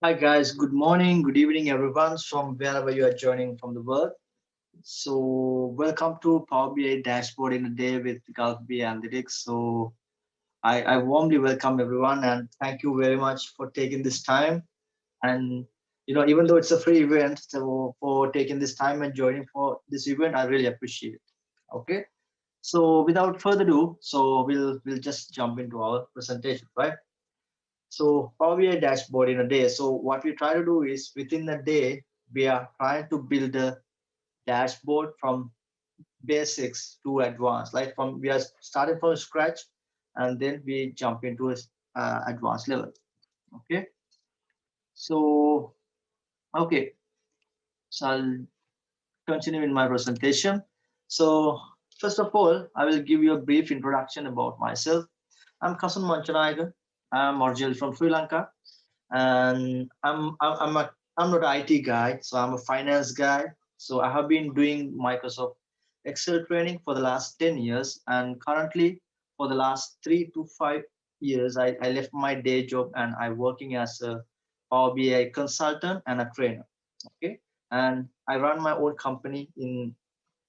Hi guys, good morning, good evening everyone from wherever you are joining from the world. So welcome to Power BI Dashboard in a day with Gulf BI Analytics. I warmly welcome everyone and thank you very much for taking this time. And even though it's a free event, so for taking this time and joining for this event, I really appreciate it. Okay. So without further ado, so we'll just jump into our presentation, right? So Power BI dashboard in a day. So what we try to do is within a day, we are trying to build a dashboard from basics to advanced. Like from we are starting from scratch, and then we jump into a advanced level. Okay. So okay. So I'll continue in my presentation. So first of all, I will give you a brief introduction about myself. I'm Kasan Manchanayake. I'm originally from Sri Lanka, and I'm not an IT guy, so I'm a finance guy. So I have been doing Microsoft Excel training for the last 10 years, and currently for the last 3 to 5 years, I left my day job and I'm working as a Power BI consultant and a trainer. Okay, and I run my own company in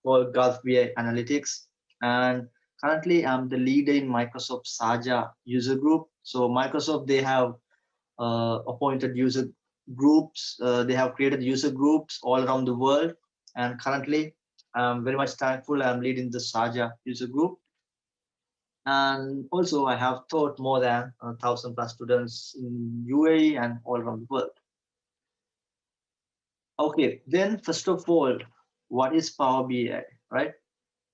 called Gulf BI Analytics, and currently I'm the leader in Microsoft Saja user group. So Microsoft they have appointed user groups. They have created user groups all around the world. And currently, I'm very much thankful. I'm leading the Saja user group. And also, I have taught more than 1,000 plus students in UAE and all around the world. Okay, then first of all, what is Power BI, right?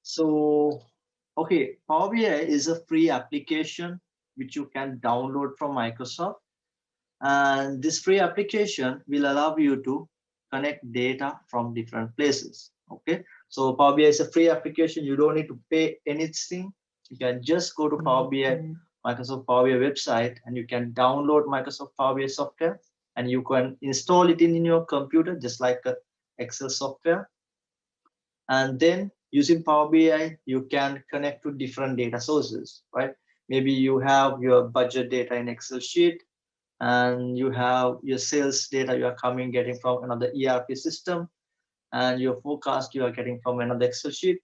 So, okay, Power BI is a free application which you can download from Microsoft. And this free application will allow you to connect data from different places. Okay. So Power BI is a free application. You don't need to pay anything. You can just go to Power BI, Microsoft Power BI website, and you can download Microsoft Power BI software and you can install it in your computer just like a Excel software. And then using Power BI, you can connect to different data sources, right? Maybe you have your budget data in Excel sheet, and you have your sales data you are coming getting from another ERP system, and your forecast you are getting from another Excel sheet.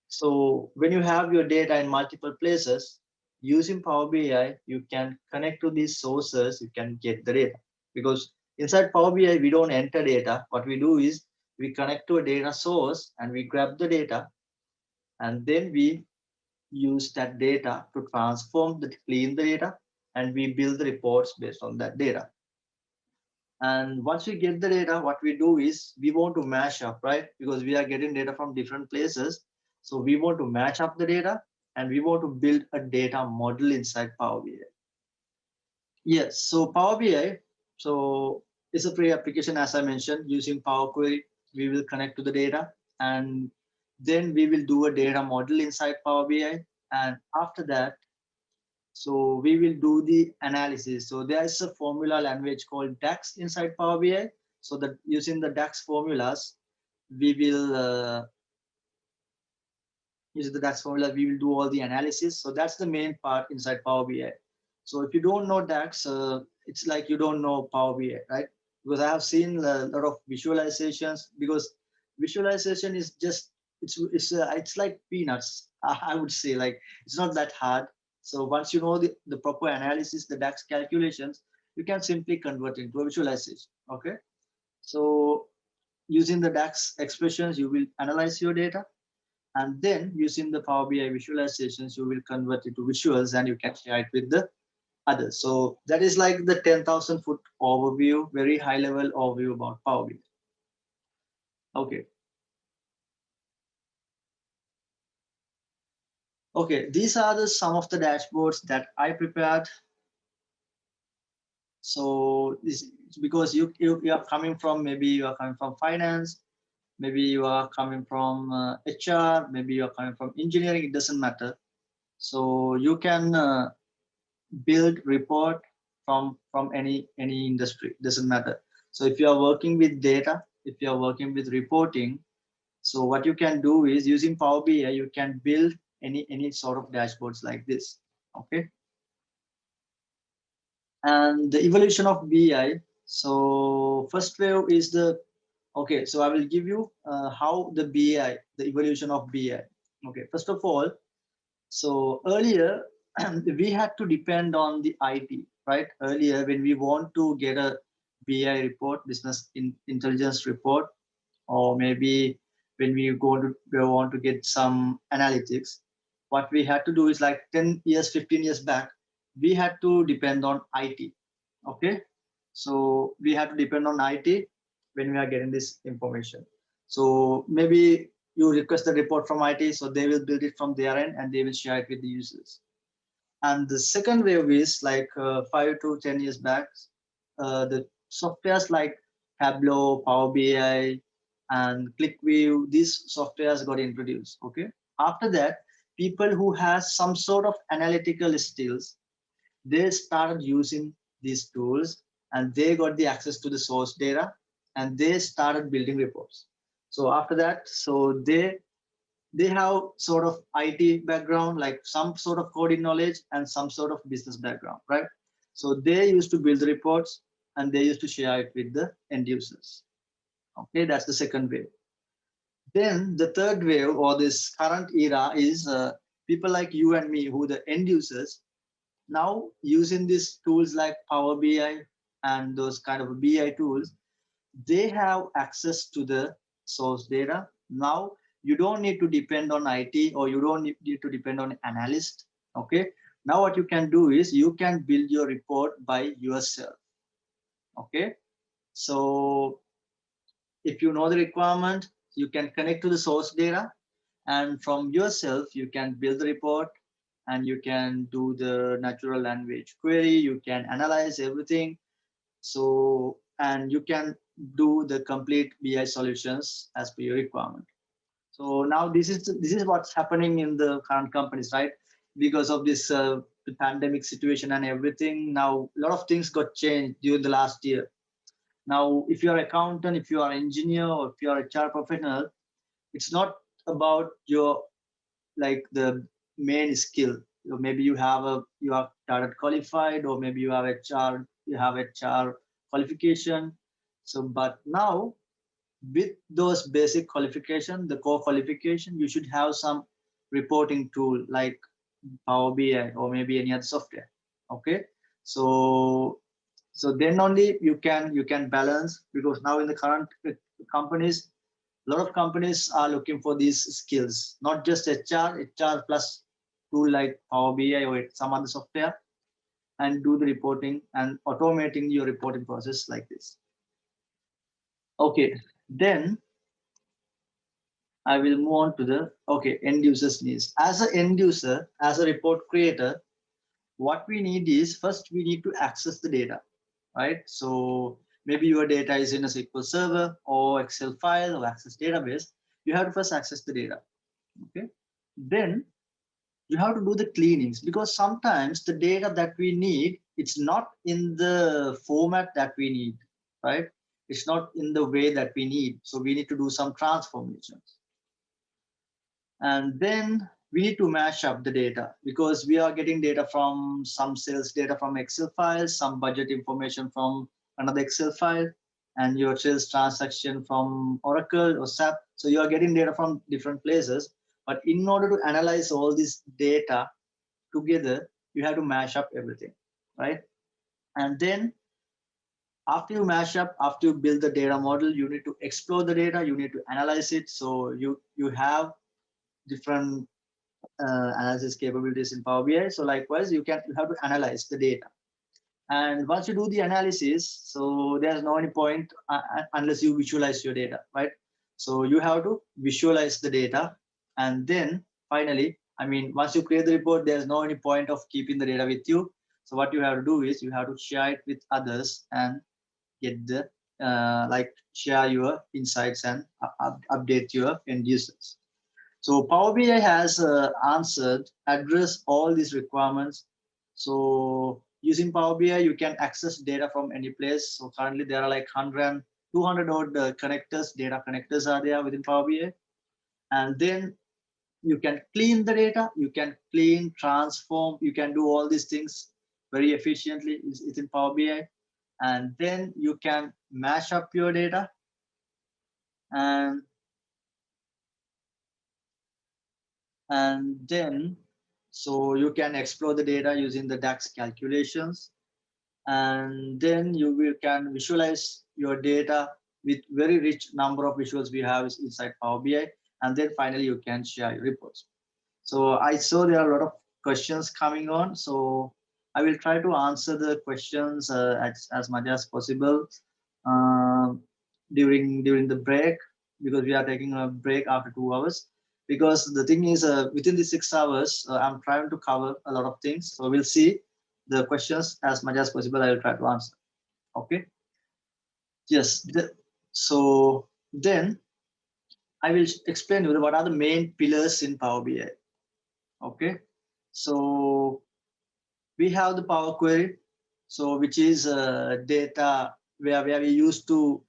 So when you have your data in multiple places, using Power BI, you can connect to these sources, you can get the data. Because inside Power BI, we don't enter data. What we do is we connect to a data source and we grab the data, and then we use that data to transform the clean the data, and we build the reports based on that data. And once we get the data, what we do is we want to mash up, right? Because we are getting data from different places. So we want to match up the data and we want to build a data model inside Power BI. Yes, so Power BI, so it's a free application, as I mentioned, using Power Query, we will connect to the data and then we will do a data model inside Power BI. And after that, so we will do the analysis. So there is a formula language called DAX inside Power BI. So that using the DAX formulas, we will use the DAX formula. We will do all the analysis. So that's the main part inside Power BI. So if you don't know DAX, it's like you don't know Power BI, right? Because I have seen a lot of visualizations. Because visualization is just it's like peanuts. I would say like it's not that hard. So once you know the proper analysis, the DAX calculations, you can simply convert into a visualization. Okay. So using the DAX expressions, you will analyze your data, and then using the Power BI visualizations, you will convert it to visuals and you can share it with the others. So that is like the 10,000 foot overview, very high level overview about Power BI. Okay. Okay. These are the some of the dashboards that I prepared. So this because you are coming from, maybe you are coming from finance, maybe you are coming from HR, maybe you are coming from engineering. It doesn't matter. So you can build report from any industry. Doesn't matter. So if you are working with data, if you are working with reporting, so what you can do is using Power BI, you can build any sort of dashboards like this. Okay. And the evolution of BI. So first wave is the, okay, so I will give you how the BI, the evolution of BI. Okay, first of all, so earlier we had to depend on the IT, right? Earlier, when we want to get a BI report, intelligence report, or maybe when we want to get some analytics, what we had to do is like 10 years, 15 years back, we had to depend on IT. Okay, so we have to depend on IT when we are getting this information. So maybe you request the report from IT, so they will build it from their end and they will share it with the users. And the second wave is like 5 to 10 years back, the softwares like Tableau, Power BI, and ClickView, these softwares got introduced. Okay. After that, people who has some sort of analytical skills, they started using these tools and they got the access to the source data and they started building reports. So after that, so they have sort of IT background, like some sort of coding knowledge and some sort of business background, right? So they used to build the reports and they used to share it with the end users. Okay, that's the second wave. Then the third wave or this current era is people like you and me, who the end users, now using these tools like Power BI and those kind of BI tools, they have access to the source data. Now you don't need to depend on IT or you don't need to depend on analyst. Okay. Now what you can do is you can build your report by yourself. Okay. So if you know the requirement, you can connect to the source data and from yourself, you can build the report and you can do the natural language query. You can analyze everything. So, and you can do the complete BI solutions as per your requirement. So now this is what's happening in the current companies, right? Because of this the pandemic situation and everything, now a lot of things got changed during the last year. Now, if you're accountant, if you are engineer, or if you are a HR professional, it's not about your like the main skill. Maybe you have started qualified, or maybe you have HR qualification. So, but now with those basic qualification, the core qualification, you should have some reporting tool like Power BI or maybe any other software. Okay, so then only you can balance, because now in the current companies, a lot of companies are looking for these skills, not just HR plus tool like Power BI or some other software, and do the reporting and automating your reporting process like this. Okay, then I will move on to the end users needs. As an end user, as a report creator, what we need is first we need to access the data, right? So maybe your data is in a SQL server or Excel file or Access database. You have to first access the data. Okay, then you have to do the cleanings, because sometimes the data that we need, it's not in the format that we need, right? It's not in the way that we need, so we need to do some transformations. And then we need to mash up the data, because we are getting data from some sales data from Excel files, some budget information from another Excel file, and your sales transaction from Oracle or SAP. So you are getting data from different places. But in order to analyze all this data together, you have to mash up everything, right? And then after you mash up, after you build the data model, you need to explore the data, you need to analyze it. So you have different analysis capabilities in Power BI. So likewise, you have to analyze the data. And once you do the analysis, so there's no any point unless you visualize your data, right? So you have to visualize the data. And then finally, I mean, once you create the report, there's no any point of keeping the data with you. So what you have to do is you have to share it with others and get the share your insights and update your end users. So Power BI has addressed all these requirements. So using Power BI, you can access data from any place. So currently there are like 100, 200 odd connectors, data connectors are there within Power BI. And then you can clean the data, you can clean, transform, you can do all these things very efficiently within Power BI. and then you can mash up your data, and then so you can explore the data using the DAX calculations, and then can visualize your data with very rich number of visuals we have inside Power BI, and then finally you can share your reports. So I saw there are a lot of questions coming on, so I will try to answer the questions as much as possible um, during the break, because we are taking a break after 2 hours. Because the thing is, within the 6 hours, I'm trying to cover a lot of things. So we'll see the questions as much as possible. I will try to answer. Okay. Yes. So then I will explain you what are the main pillars in Power BI. Okay. So we have the Power Query, so which is data where we used to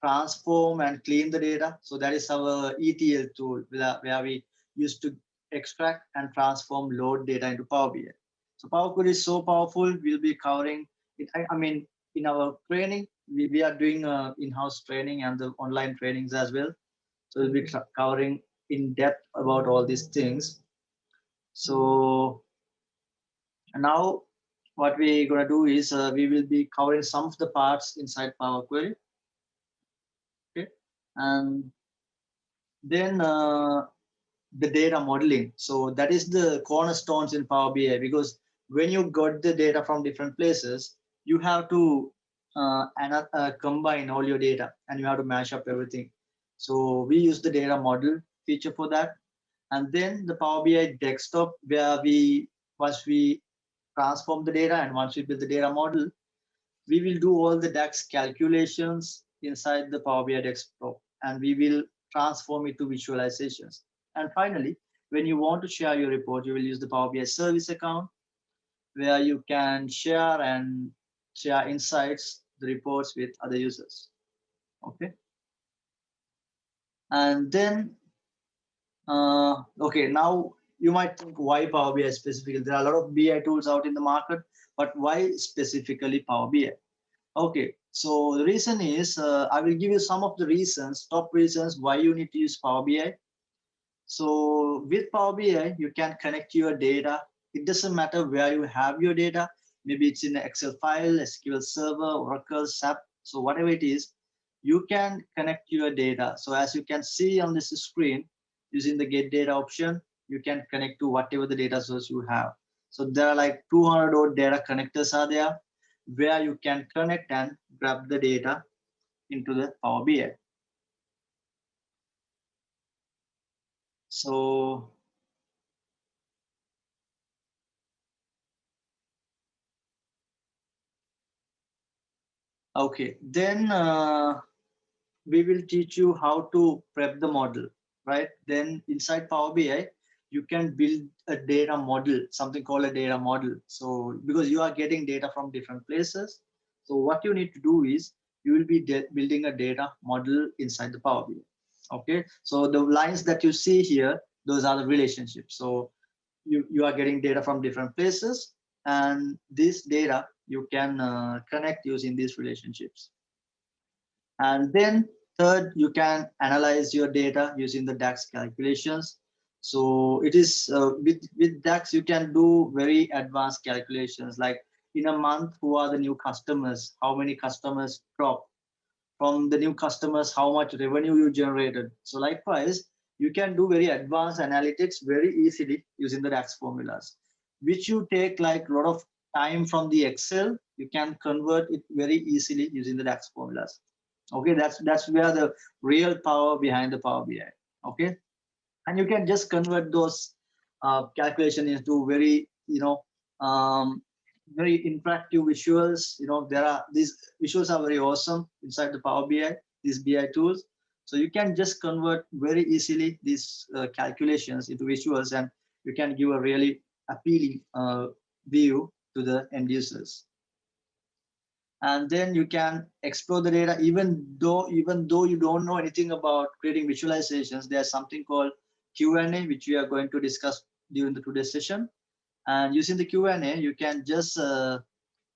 transform and clean the data. So that is our ETL tool where we used to extract and transform load data into Power BI. So Power Query is so powerful. We'll be covering it. I mean, in our training, we are doing in-house training and the online trainings as well. So we'll be covering in depth about all these things. So now what we're going to do is we will be covering some of the parts inside Power Query. Okay. And then the data modeling. So that is the cornerstones in Power BI, because when you got the data from different places, you have to combine all your data and you have to mash up everything. So we use the data model feature for that. And then the Power BI desktop, where once we transform the data and once we build the data model, we will do all the DAX calculations inside the Power BI desktop, and we will transform it to visualizations. And finally, when you want to share your report, you will use the Power BI service account, where you can share insights, the reports with other users. Okay. And then, okay, now you might think, why Power BI specifically? There are a lot of BI tools out in the market, but why specifically Power BI? Okay, so the reason is, I will give you some of the reasons, top reasons why you need to use Power BI. So with Power BI, you can connect your data. It doesn't matter where you have your data. Maybe it's in an Excel file, SQL Server, Oracle, SAP. So whatever it is, you can connect your data. So as you can see on this screen, using the get data option, you can connect to whatever the data source you have. So there are like 200 odd data connectors are there, where you can connect and grab the data into the Power BI. So okay, then we will teach you how to prep the model, right? Then inside Power BI, you can build a data model, something called a data model. So because you are getting data from different places, so what you need to do is you will be building a data model inside the Power BI. Okay, so the lines that you see here, those are the relationships. So you are getting data from different places, and this data you can connect using these relationships. And then third, you can analyze your data using the DAX calculations. So it is with DAX, you can do very advanced calculations, like in a month, who are the new customers, how many customers drop, from the new customers, how much revenue you generated. So likewise, you can do very advanced analytics very easily using the DAX formulas, which you take like a lot of time from the Excel. You can convert it very easily using the DAX formulas. Okay, that's where the real power behind the Power BI. Okay, and you can just convert those calculation into very very interactive visuals. There are these visuals are very awesome inside the Power BI, these BI tools. So you can just convert very easily these calculations into visuals, and you can give a really appealing view to the end users. And then you can explore the data, even though you don't know anything about creating visualizations. There's something called Q&A, which we are going to discuss during the today's session. And using the Q&A, you can just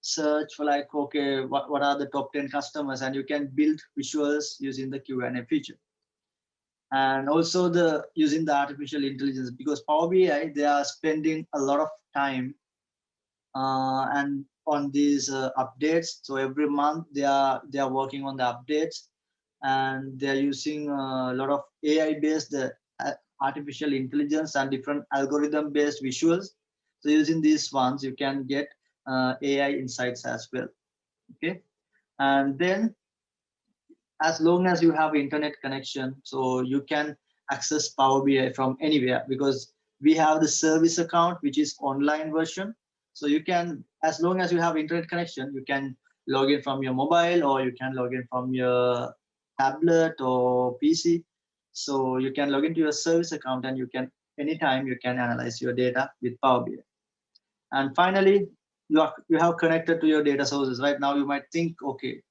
search for like, okay, what are the top 10 customers, and you can build visuals using the Q&A feature. And also the using the artificial intelligence, because Power BI, they are spending a lot of time and on these updates. So every month they are working on the updates, and they're using a lot of AI based artificial intelligence and different algorithm based visuals. So using these ones, you can get AI insights as well. Okay, and then as long as you have internet connection, so you can access Power BI from anywhere, because we have the service account, which is online version. So you can, as long as you have internet connection, you can log in from your mobile, or you can log in from your tablet or PC. So you can log into your service account, and you can anytime you can analyze your data with Power BI. And finally, you have connected to your data sources. Right now, you might think, okay,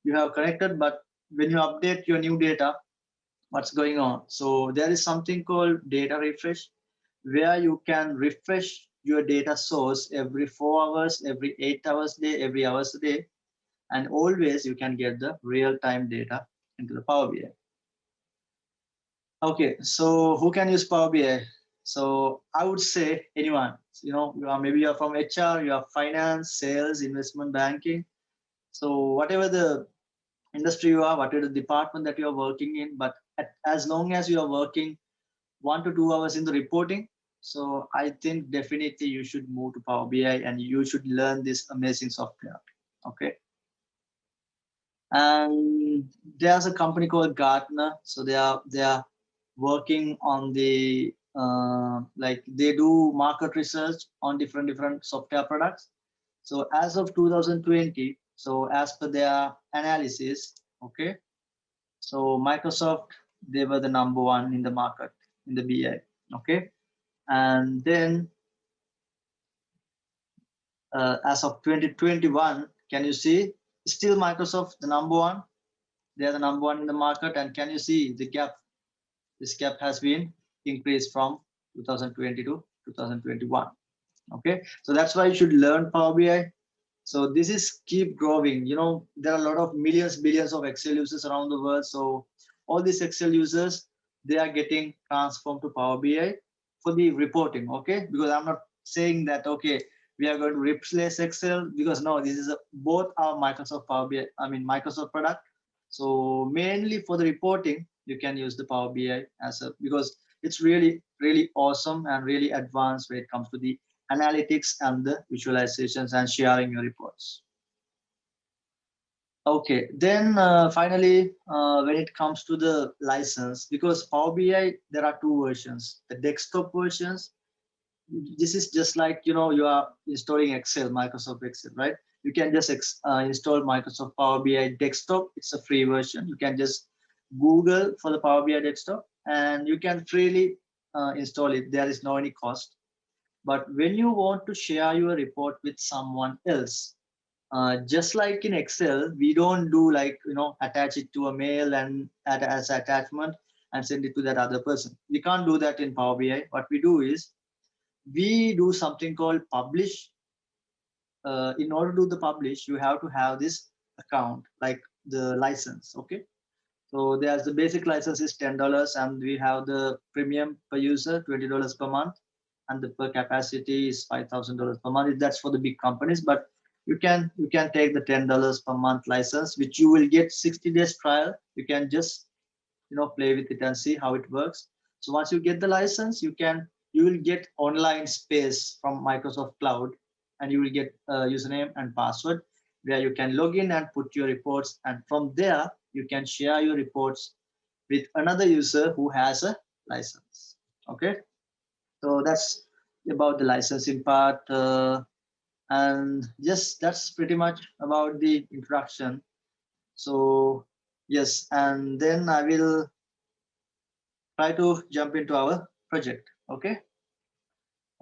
you have connected, but when you update your new data, what's going on? So there is something called data refresh, where you can refresh your data source every 4 hours, every 8 hours a day, every hours a day, and always you can get the real-time data into the Power BI. Okay, so who can use Power BI? So I would say anyone. You know, maybe you're from HR, you are finance, sales, investment banking. So whatever the industry you are, whatever the department that you are working in, but as long as you are working 1 to 2 hours in the reporting, so I think definitely you should move to Power BI and you should learn this amazing software. Okay. And there's a company called Gartner. So they are working on the like they do market research on different software products. So as of 2020, so as per their analysis, okay, so Microsoft, they were the number one in the market in the BI. Okay, and then as of 2021, can you see still Microsoft the number one? They are the number one in the market, and can you see the gap? This gap has been increased from 2020 to 2021. Okay, so that's why you should learn Power BI. So this is keep growing. You know, there are a lot of millions, billions of Excel users around the world. So all these Excel users, they are getting transformed to Power BI for the reporting. Okay, because I'm not saying that okay, we are going to replace Excel, because no, this is both our Microsoft Power BI. I mean Microsoft product. So mainly for the reporting, you can use the Power BI as a, because it's really awesome and really advanced when it comes to the analytics and the visualizations and sharing your reports. Okay, then finally, when it comes to the license, because Power BI, there are two versions, the desktop versions. This is just like, you know, you are installing Excel, Microsoft Excel, right? You can just install Microsoft Power BI desktop. It's a free version. You can just Google for the Power BI desktop, and you can freely install it. There is no any cost. But when you want to share your report with someone else, just like in Excel, we don't do like, you know, attach it to a mail and add as attachment and send it to that other person. We can't do that in Power BI. What we do is we do something called publish. In order to do the publish, you have to have this account, like the license. Okay. So there's the basic license is $10, and we have the premium per user, $20 per month, and the per capacity is $5,000 per month. That's for the big companies, but you can take the $10 per month license, which you will get 60 days trial. You can just, you know, play with it and see how it works. So once you get the license, you will get online space from Microsoft Cloud, and you will get a username and password where you can log in and put your reports, and from there you can share your reports with another user who has a license. Okay, so that's about the licensing part, and yes, that's pretty much about the introduction. So yes, and then I will try to jump into our project. Okay.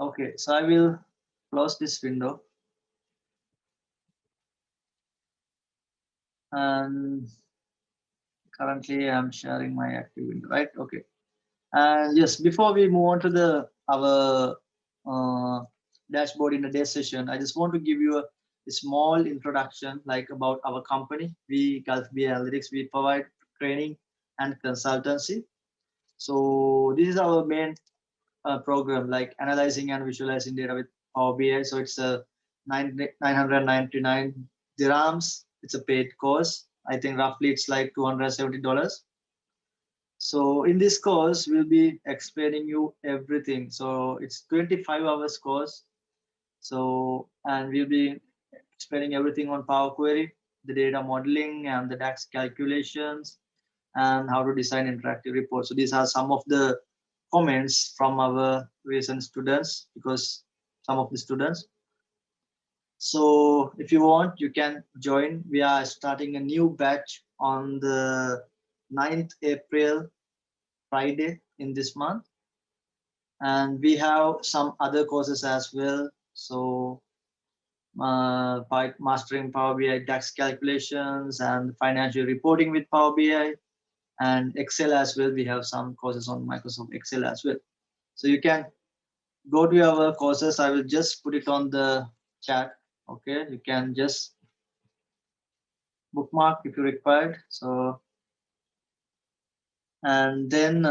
Okay, so I will close this window, and currently I'm sharing my active window, right? Okay. And yes, before we move on to the our dashboard in the day session, I just want to give you a small introduction like about our company. We Gulf BI Analytics, we provide training and consultancy. So this is our main program, like analyzing and visualizing data with Power BI. So it's a 999 dirhams. It's a paid course. I think roughly it's like $270. So in this course, we'll be explaining you everything. So it's 25 hours course. So, and we'll be explaining everything on Power Query, the data modeling and the DAX calculations, and how to design interactive reports. So these are some of the comments from our recent students, because some of the students. So if you want, you can join. We are starting a new batch on the 9th April, Friday in this month. And we have some other courses as well. So by mastering Power BI DAX calculations and financial reporting with Power BI and Excel as well. We have some courses on Microsoft Excel as well. So you can go to our courses. I will just put it on the chat. Okay, you can just bookmark if you required. So, and then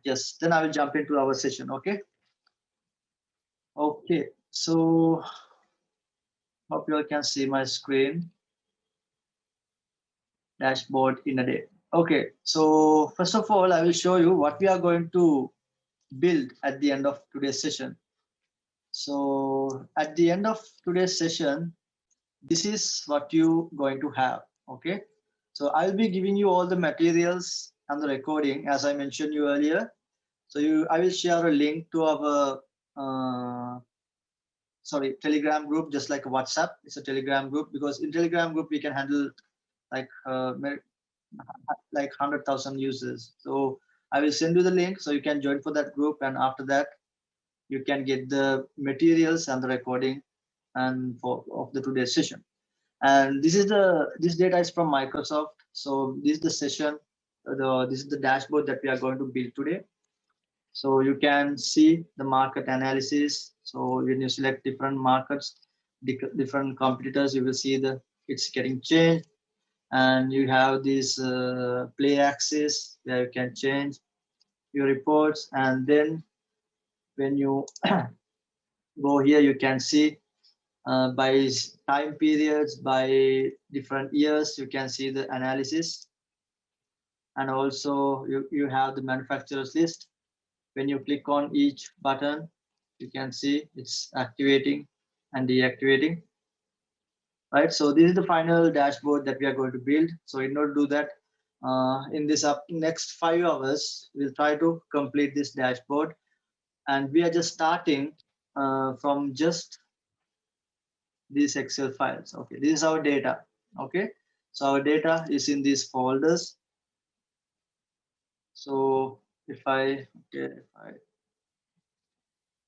yes, then I will jump into our session. Okay. Okay. So hope you all can see my screen. Dashboard in a day. Okay. So first of all, I will show you what we are going to build at the end of today's session. So at the end of today's session, this is what you going to have. Okay. So I'll be giving you all the materials and the recording as I mentioned you earlier. So I will share a link to our Telegram group, just like WhatsApp. It's a Telegram group, because in Telegram group we can handle like 100,000 users. So I will send you the link so you can join for that group, and after that you can get the materials and the recording and of the today's session. And this data is from Microsoft. So this is the session, this is the dashboard that we are going to build today. So you can see the market analysis. So when you select different markets, different competitors, you will see it's getting changed. And you have this play axis where you can change your reports. And then when you go here, you can see by time periods, by different years, you can see the analysis. And also you have the manufacturers list. When you click on each button, you can see it's activating and deactivating. Right, so this is the final dashboard that we are going to build. So in order to do that, in this next 5 hours, we'll try to complete this dashboard. And we are just starting from just these Excel files. Okay, this is our data. Okay, so our data is in these folders. So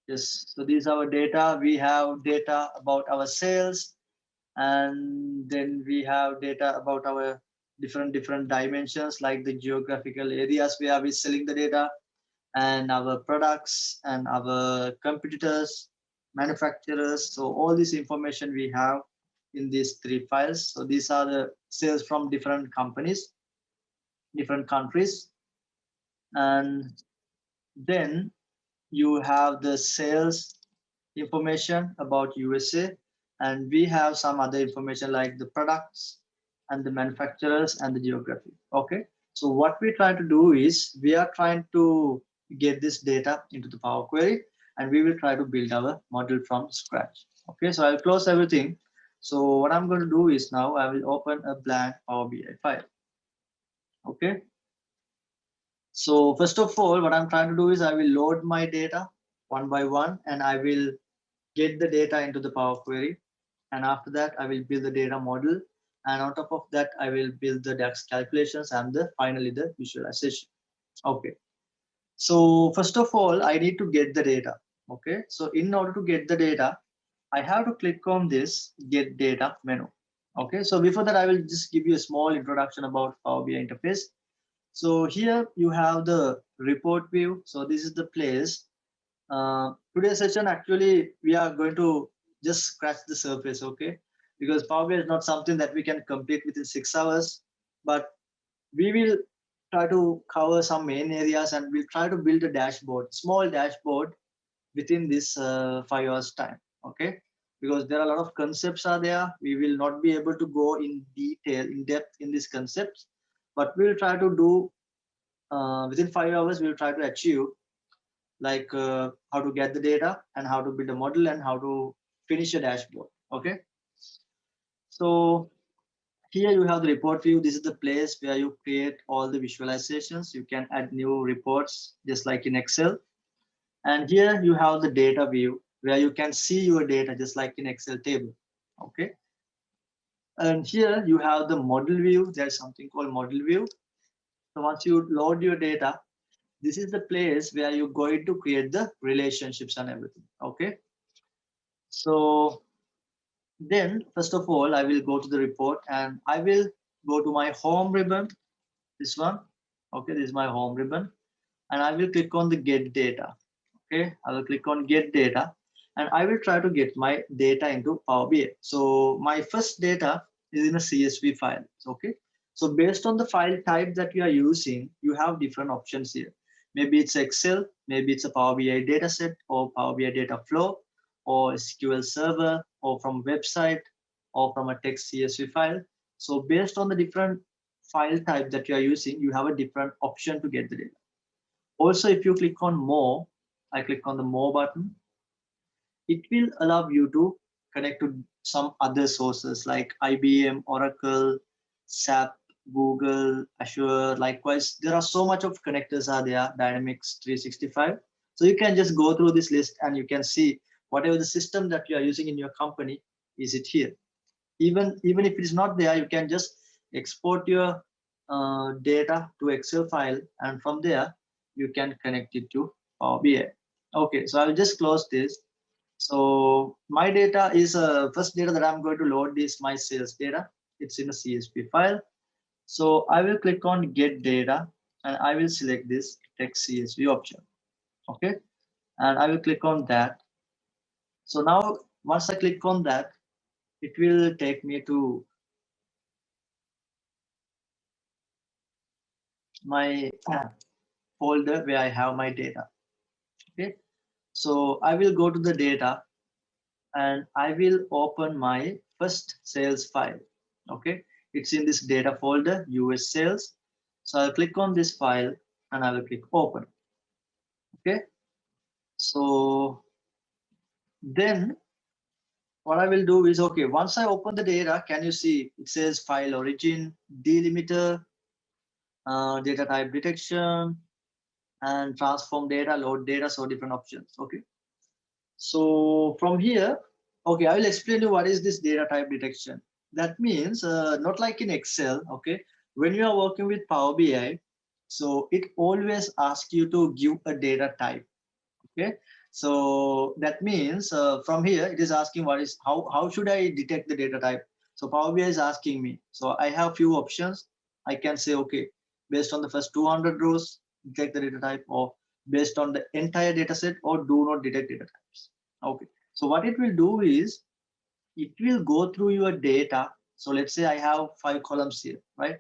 yes, so these are our data. We have data about our sales, and then we have data about our different dimensions, like the geographical areas where we're selling the data, and our products and our competitors, manufacturers. So all this information we have in these 3 files. So these are the sales from different companies, different countries. And then you have the sales information about USA, and we have some other information like the products and the manufacturers and the geography. Okay, so what we try to do is we are trying to get this data into the Power Query, and we will try to build our model from scratch. Okay, so I'll close everything. So what I'm going to do is now I will open a blank Power BI file. Okay, so first of all, what I'm trying to do is I will load my data one by one, and I will get the data into the Power Query. And after that, I will build the data model. And on top of that, I will build the DAX calculations and finally the visualization. Okay. So first of all, I need to get the data. Okay. So in order to get the data, I have to click on this get data menu. Okay. So before that, I will just give you a small introduction about Power BI interface. So here you have the report view. So this is the place. Today's session, actually, we are going to just scratch the surface. Okay. because Power BI is not something that we can complete within 6 hours, but we will try to cover some main areas and we'll try to build a dashboard, small dashboard within this 5 hours time. Okay, because there are a lot of concepts are there. We will not be able to go in detail, in depth in these concepts, but we'll try to do within 5 hours. We'll try to achieve like how to get the data and how to build a model and how to finish a dashboard. Okay, so here you have the report view. This is the place where you create all the visualizations. You can add new reports just like in Excel. And here you have the data view where you can see your data just like in Excel table. Okay. And here you have the model view. There's something called model view. So once you load your data, this is the place where you're going to create the relationships and everything. Okay. So then first of all, I will go to the report and I will go to my home ribbon. This one. Okay. This is my home ribbon. And I will click on the get data. Okay, I will click on get data and I will try to get my data into Power BI. So my first data is in a CSV file. Okay, so based on the file type that you are using, you have different options here. Maybe it's Excel, maybe it's a Power BI dataset or Power BI data flow or SQL server or from website or from a text CSV file. So based on the different file type that you are using, you have a different option to get the data. Also, if you click on more, I click on the more button, it will allow you to connect to some other sources like IBM, Oracle, SAP, Google, Azure. Likewise, there are so much of connectors are there, Dynamics 365. So you can just go through this list and you can see whatever the system that you are using in your company, is it here. Even if it is not there, you can just export your data to Excel file and from there you can connect it to Power BI. Okay, so I'll just close this. So my data is first data that I'm going to load is my sales data. It's in a CSV file. So I will click on get data and I will select this text CSV option. Okay, and I will click on that. So now once I click on that, it will take me to my folder where I have my data. Okay, so I will go to the data and I will open my first sales file. Okay, it's in this data folder, US sales. So I'll click on this file and I will click open. Okay, so then what I will do is, okay, once I open the data, can you see it says file origin, delimiter, data type detection, and transform data, load data, so different options. Okay, so from here, okay, I will explain you what is this data type detection. That means not like in Excel, okay, when you are working with Power BI, so it always asks you to give a data type. Okay, so that means from here it is asking what is how should I detect the data type. So Power BI is asking me, so I have few options. I can say, okay, based on the first 200 rows detect the data type, or based on the entire data set, or do not detect data types. Okay, so what it will do is it will go through your data. So let's say I have 5 columns here, right?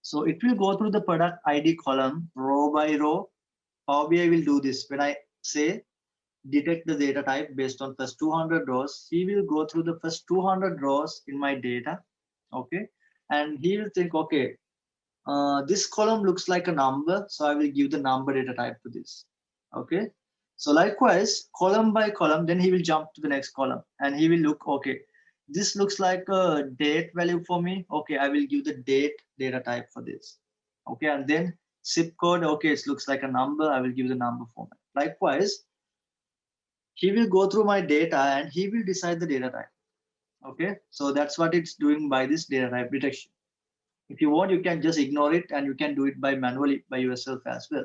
So it will go through the product ID column row by row. Power BI will do this. When I say detect the data type based on first 200 rows, he will go through the first 200 rows in my data. Okay, and he will think, okay, this column looks like a number, so I will give the number data type to this. Okay, so likewise, column by column, then he will jump to the next column and he will look, okay, this looks like a date value for me. Okay, I will give the date data type for this. Okay, and then zip code, okay, it looks like a number, I will give the number format. Likewise, he will go through my data and he will decide the data type. Okay, so that's what it's doing by this data type detection. If you want, you can just ignore it and you can do it by manually by yourself as well.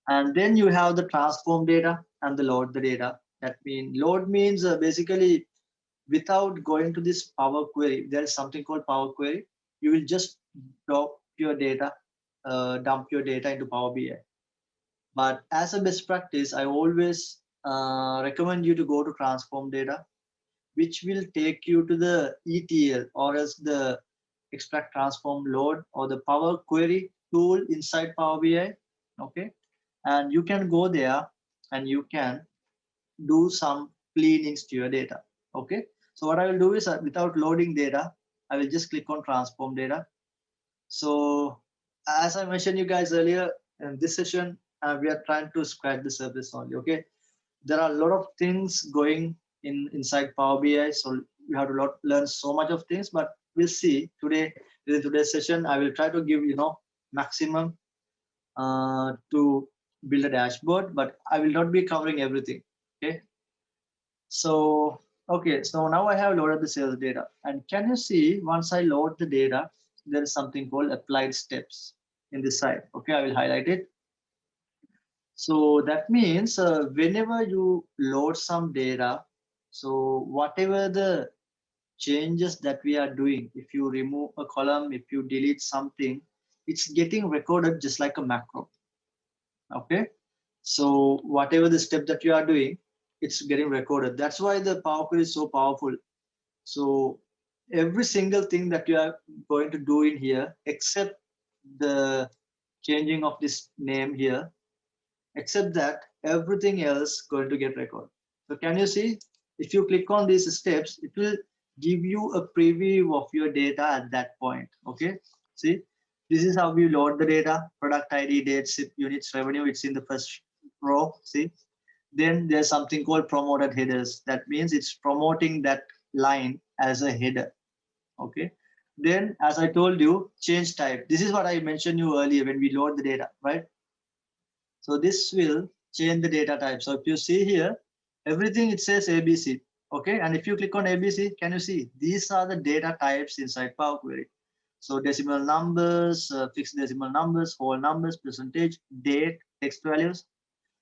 And then you have the transform data and the load the data. That means load means basically without going to this Power Query, there is something called Power Query. You will just drop your data, dump your data into Power BI. But as a best practice, I always recommend you to go to transform data, which will take you to the ETL or as the extract, transform, load, or the Power Query tool inside Power BI. Okay, and you can go there and you can do some cleanings to your data. Okay, so what I will do is without loading data, I will just click on transform data. So as I mentioned you guys earlier in this session, we are trying to scratch the surface only. Okay, there are a lot of things going inside Power BI, so you have to learn so much of things. But we'll see today. In today's session, I will try to give maximum to build a dashboard, but I will not be covering everything. Okay, so okay, so now I have loaded the sales data, and can you see once I load the data, there is something called applied steps in this side. Okay, I will highlight it. So that means whenever you load some data, so whatever the changes that we are doing, if you remove a column, if you delete something, it's getting recorded just like a macro. Okay, so whatever the step that you are doing, it's getting recorded. That's why the Power Query is so powerful. So every single thing that you are going to do in here, except the changing of this name here, except that everything else going to get recorded. So can you see, if you click on these steps, it will give you a preview of your data at that point. Okay, see, this is how we load the data: product ID, date, SIP, units, revenue. It's in the first row. See, then there's something called promoted headers. That means it's promoting that line as a header. Okay, then as I told you, change type. This is what I mentioned you earlier when we load the data, right? So this will change the data type. So if you see here, everything it says ABC. Okay, and if you click on ABC, can you see these are the data types inside Power Query? So decimal numbers, fixed decimal numbers, whole numbers, percentage, date, text values.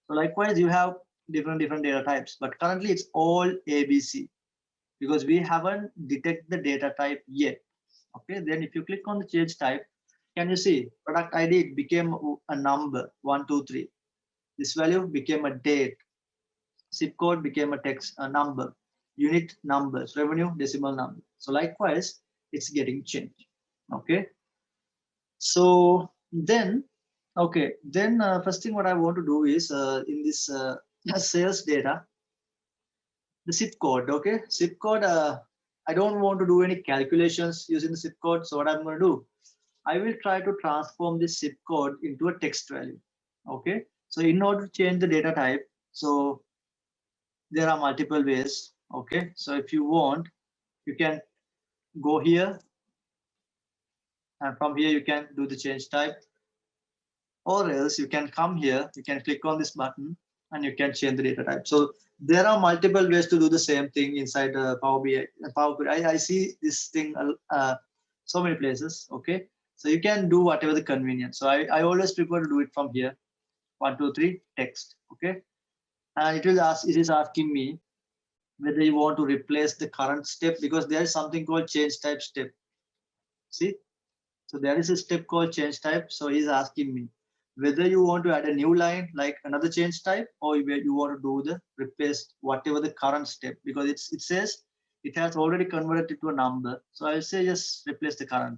So likewise, you have different data types, but currently it's all ABC because we haven't detected the data type yet. Okay, then if you click on the change type, can you see product ID, it became a number 123. This value became a date. Zip code became a text, a number. Unit numbers, revenue, decimal number. So likewise, it's getting changed. Okay. So then, okay, then first thing what I want to do is in this sales data, the zip code. Okay, zip code. I don't want to do any calculations using the zip code. So what I'm going to do, I will try to transform this zip code into a text value. Okay, so in order to change the data type, so there are multiple ways. Okay, so if you want, you can go here, and from here you can do the change type, or else you can come here, you can click on this button and you can change the data type. So there are multiple ways to do the same thing inside Power BI. Power Query. I see this thing so many places. Okay, so you can do whatever the convenience. So I always prefer to do it from here. 1, 2, 3 text. Okay, and it is asking me whether you want to replace the current step, because there is something called change type step. See, so there is a step called change type. So he's asking me whether you want to add a new line like another change type, or you want to do the replace whatever the current step, because it says it has already converted it to a number. So I'll say just replace the current.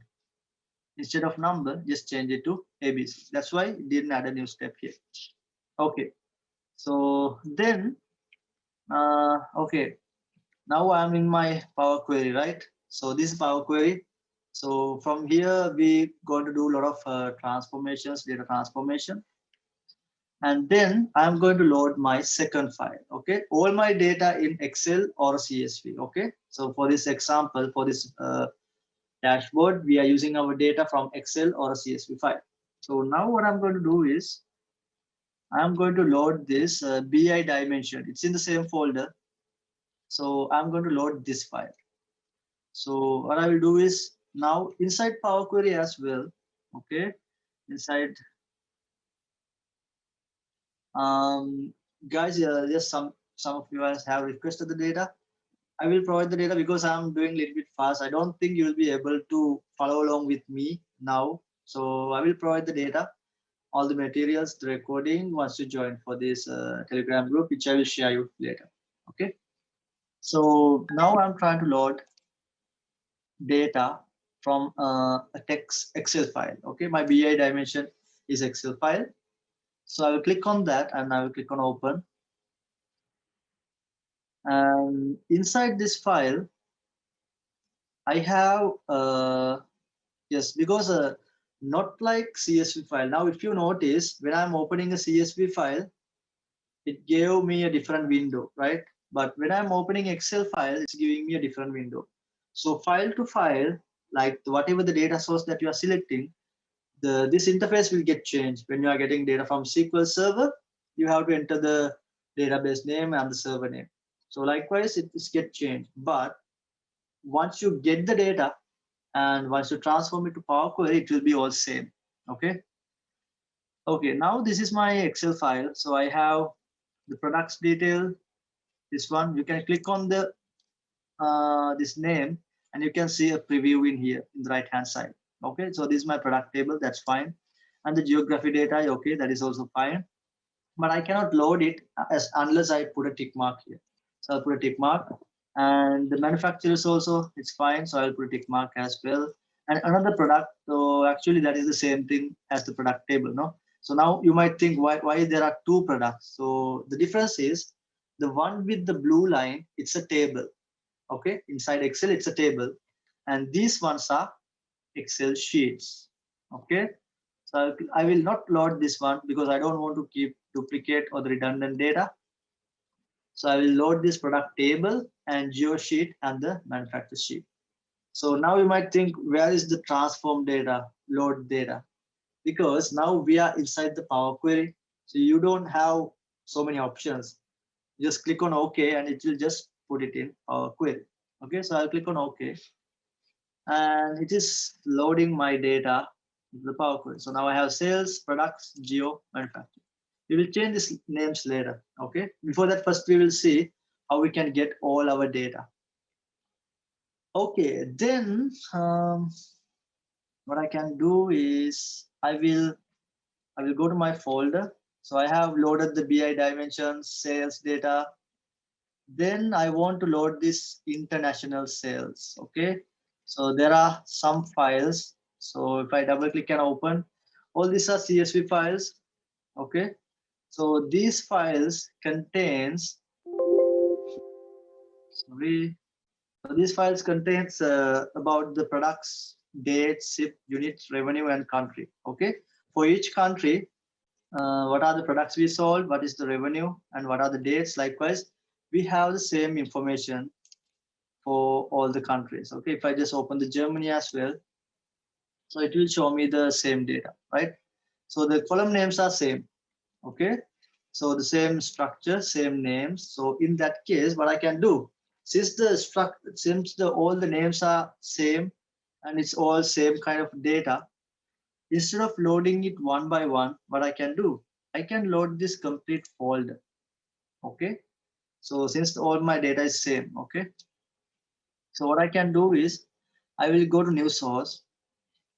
Instead of number, just change it to ABC. That's why it didn't add a new step here. Okay, so then okay, now I'm in my Power Query, right? So this is Power Query. So from here, we going to do a lot of transformations, data transformation. And then I'm going to load my second file. Okay, all my data in Excel or CSV. Okay, so for this example, for this dashboard, we are using our data from Excel or a CSV file. So now what I'm going to do is I'm going to load this BI dimension. It's in the same folder. So I'm going to load this file. So what I will do is now inside Power Query as well. Okay, inside guys, just some of you guys have requested the data. I will provide the data because I'm doing a little bit fast. I don't think you will be able to follow along with me now. So I will provide the data, all the materials, the recording once you join for this Telegram group, which I will share you later. Okay. So now I'm trying to load data from a text Excel file. Okay, my BI dimension is Excel file. So I will click on that and I will click on open. And inside this file, I have yes, because not like CSV file. Now, if you notice, when I'm opening a CSV file, it gave me a different window, right? But when I'm opening Excel file, it's giving me a different window. So file to file, like whatever the data source that you are selecting, this interface will get changed. When you are getting data from SQL Server, you have to enter the database name and the server name. So likewise, it get changed. But once you get the data and once you transform it to Power Query, it will be all same. Okay. Okay. Now this is my Excel file. So I have the products detail. This one, you can click on the this name and you can see a preview in here in the right hand side. Okay, so this is my product table, that's fine. And the geography data, okay, that is also fine. But I cannot load it as unless I put a tick mark here. So I'll put a tick mark. And the manufacturers also, it's fine. So I'll put a tick mark as well. And another product, so actually that is the same thing as the product table, no? So now you might think why there are two products. So the difference is the one with the blue line, it's a table. Okay, inside Excel, it's a table. And these ones are Excel sheets. Okay, so I will not load this one because I don't want to keep duplicate or the redundant data. So I will load this product table and geo sheet and the manufacturer sheet. So now you might think, where is the transform data, load data? Because now we are inside the Power Query. So you don't have so many options. You just click on OK and it will just put it in Power Query. Okay, so I'll click on OK. And it is loading my data into the Power Query. So now I have sales, products, geo, manufacturing. We will change these names later. Okay. Before that, first we will see how we can get all our data. Okay. Then what I can do is I will go to my folder. So I have loaded the BI dimensions, sales data. Then I want to load this international sales. Okay. So there are some files. So if I double click and open, all these are CSV files. Okay. So these files contains, sorry, so these files contains about the products, dates, ship, units, revenue, and country. Okay. For each country, what are the products we sold, what is the revenue, and what are the dates. Likewise, we have the same information for all the countries. Okay, if I just open the Germany as well, so it will show me the same data, right? So the column names are same. Okay, so the same structure, same names. So in that case, what I can do, since all the names are same and it's all same kind of data, instead of loading it one by one, what I can do, I can load this complete folder. Okay, so since all my data is same, okay, so what I can do is I will go to new source.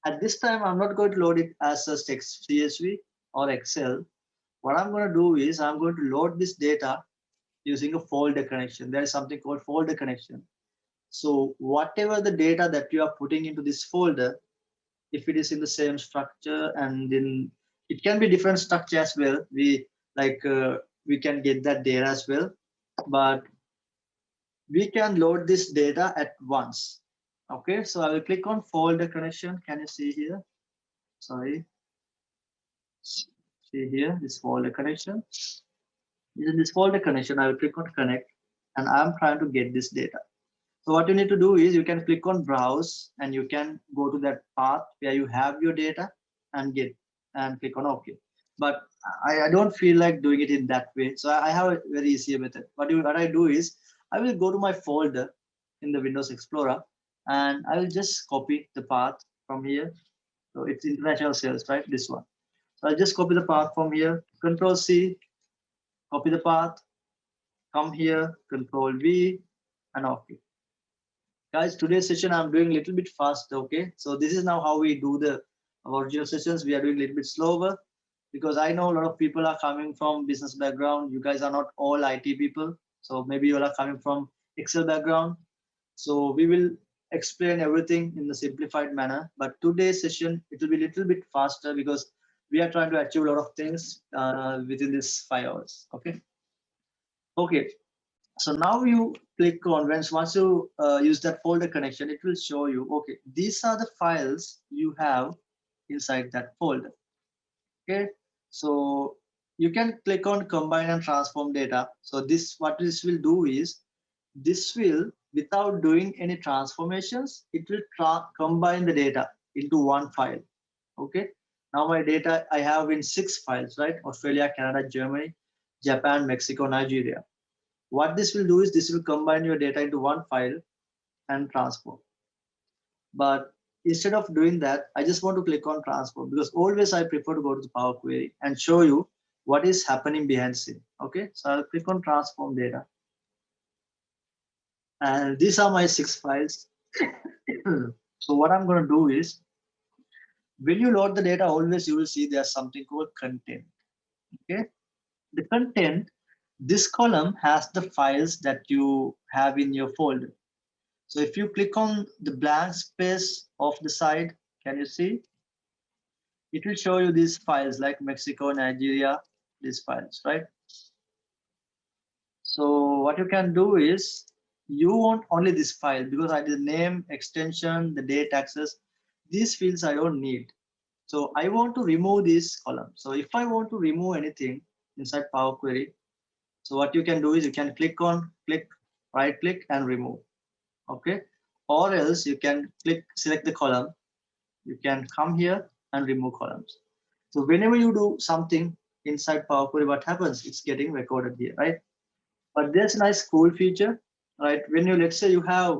At this time, I'm not going to load it as a text CSV or Excel. What I'm going to do is I'm going to load this data using a folder connection. There is something called folder connection. So whatever the data that you are putting into this folder, if it is in the same structure, and then it can be different structure as well. We can get that data as well, but we can load this data at once. Okay, so I will click on folder connection. Can you see here? Sorry. See here, this folder connection. In this folder connection, I will click on connect and I'm trying to get this data. So what you need to do is you can click on browse and you can go to that path where you have your data and click on OK. But I don't feel like doing it in that way. So I have a very easy method. What I do is I will go to my folder in the Windows Explorer and I will just copy the path from here. So it's international sales, right? This one. So I'll just copy the path from here, Control C, copy the path, come here, Control V, and OK. Guys, today's session I'm doing a little bit fast, okay? So this is now how we do the original sessions. We are doing a little bit slower because I know a lot of people are coming from business background. You guys are not all IT people. So maybe you all are coming from Excel background. So we will explain everything in a simplified manner, but today's session, it will be a little bit faster because we are trying to achieve a lot of things within this 5 hours. Okay. Okay. So now you click on, once you use that folder connection, it will show you, okay, these are the files you have inside that folder. Okay. So you can click on combine and transform data. So this, what this will do is, this will, without doing any transformations, it will combine the data into one file. Okay. Now my data I have in 6 files, right? Australia, Canada, Germany, Japan, Mexico, Nigeria. What this will do is, this will combine your data into one file and transform. But instead of doing that, I just want to click on transform, because always I prefer to go to the Power Query and show you what is happening behind the scene. Okay. So I'll click on transform data. And these are my 6 files. So what I'm going to do is, when you load the data, always you will see there's something called content. Okay. The content, this column has the files that you have in your folder. So if you click on the blank space of the side, can you see? It will show you these files like Mexico, Nigeria, these files, right? So what you can do is, you want only this file, because I did the name, extension, the date access, these fields I don't need. So I want to remove this column. So if I want to remove anything inside Power Query, so what you can do is, you can right click and remove. Okay. Or else you can select the column. You can come here and remove columns. So whenever you do something inside Power Query, what happens? It's getting recorded here, right? But there's a nice cool feature, right? When you, let's say you have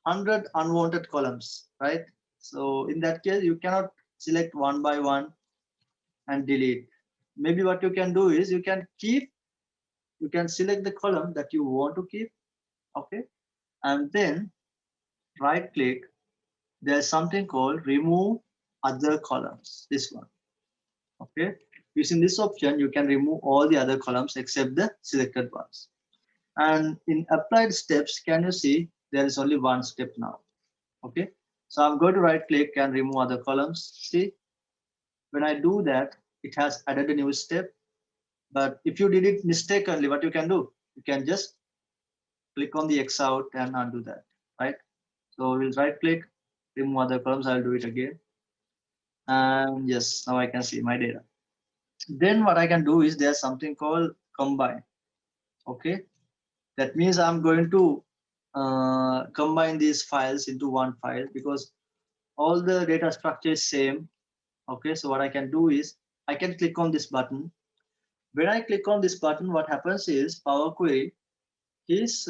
100 unwanted columns, right? So in that case, you cannot select one by one and delete. Maybe what you can do is, you can select the column that you want to keep, okay? And then right click, there's something called remove other columns, this one, okay? Using this option, you can remove all the other columns except the selected ones. And in applied steps, can you see there is only one step now? Okay. So I'm going to right click and remove other columns. See, when I do that, it has added a new step. But if you did it mistakenly, what you can do? You can just click on the X out and undo that, right? So we'll right click, remove other columns. I'll do it again. And yes, now I can see my data. Then what I can do is, there's something called combine. Okay. That means I'm going to combine these files into one file, because all the data structure is same. Okay, so what I can do is, I can click on this button. When I click on this button, what happens is, Power Query is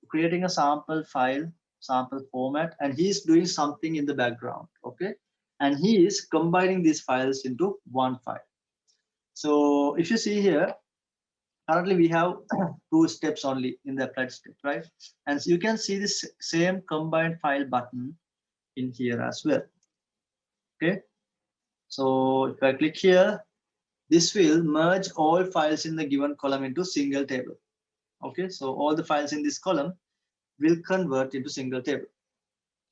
creating a sample file, sample format, and he's doing something in the background. Okay, and he is combining these files into one file. So if you see here, currently we have 2 steps only in the applied step, right? And so you can see this same combined file button in here as well. Okay. So if I click here, this will merge all files in the given column into single table. Okay. So all the files in this column will convert into single table.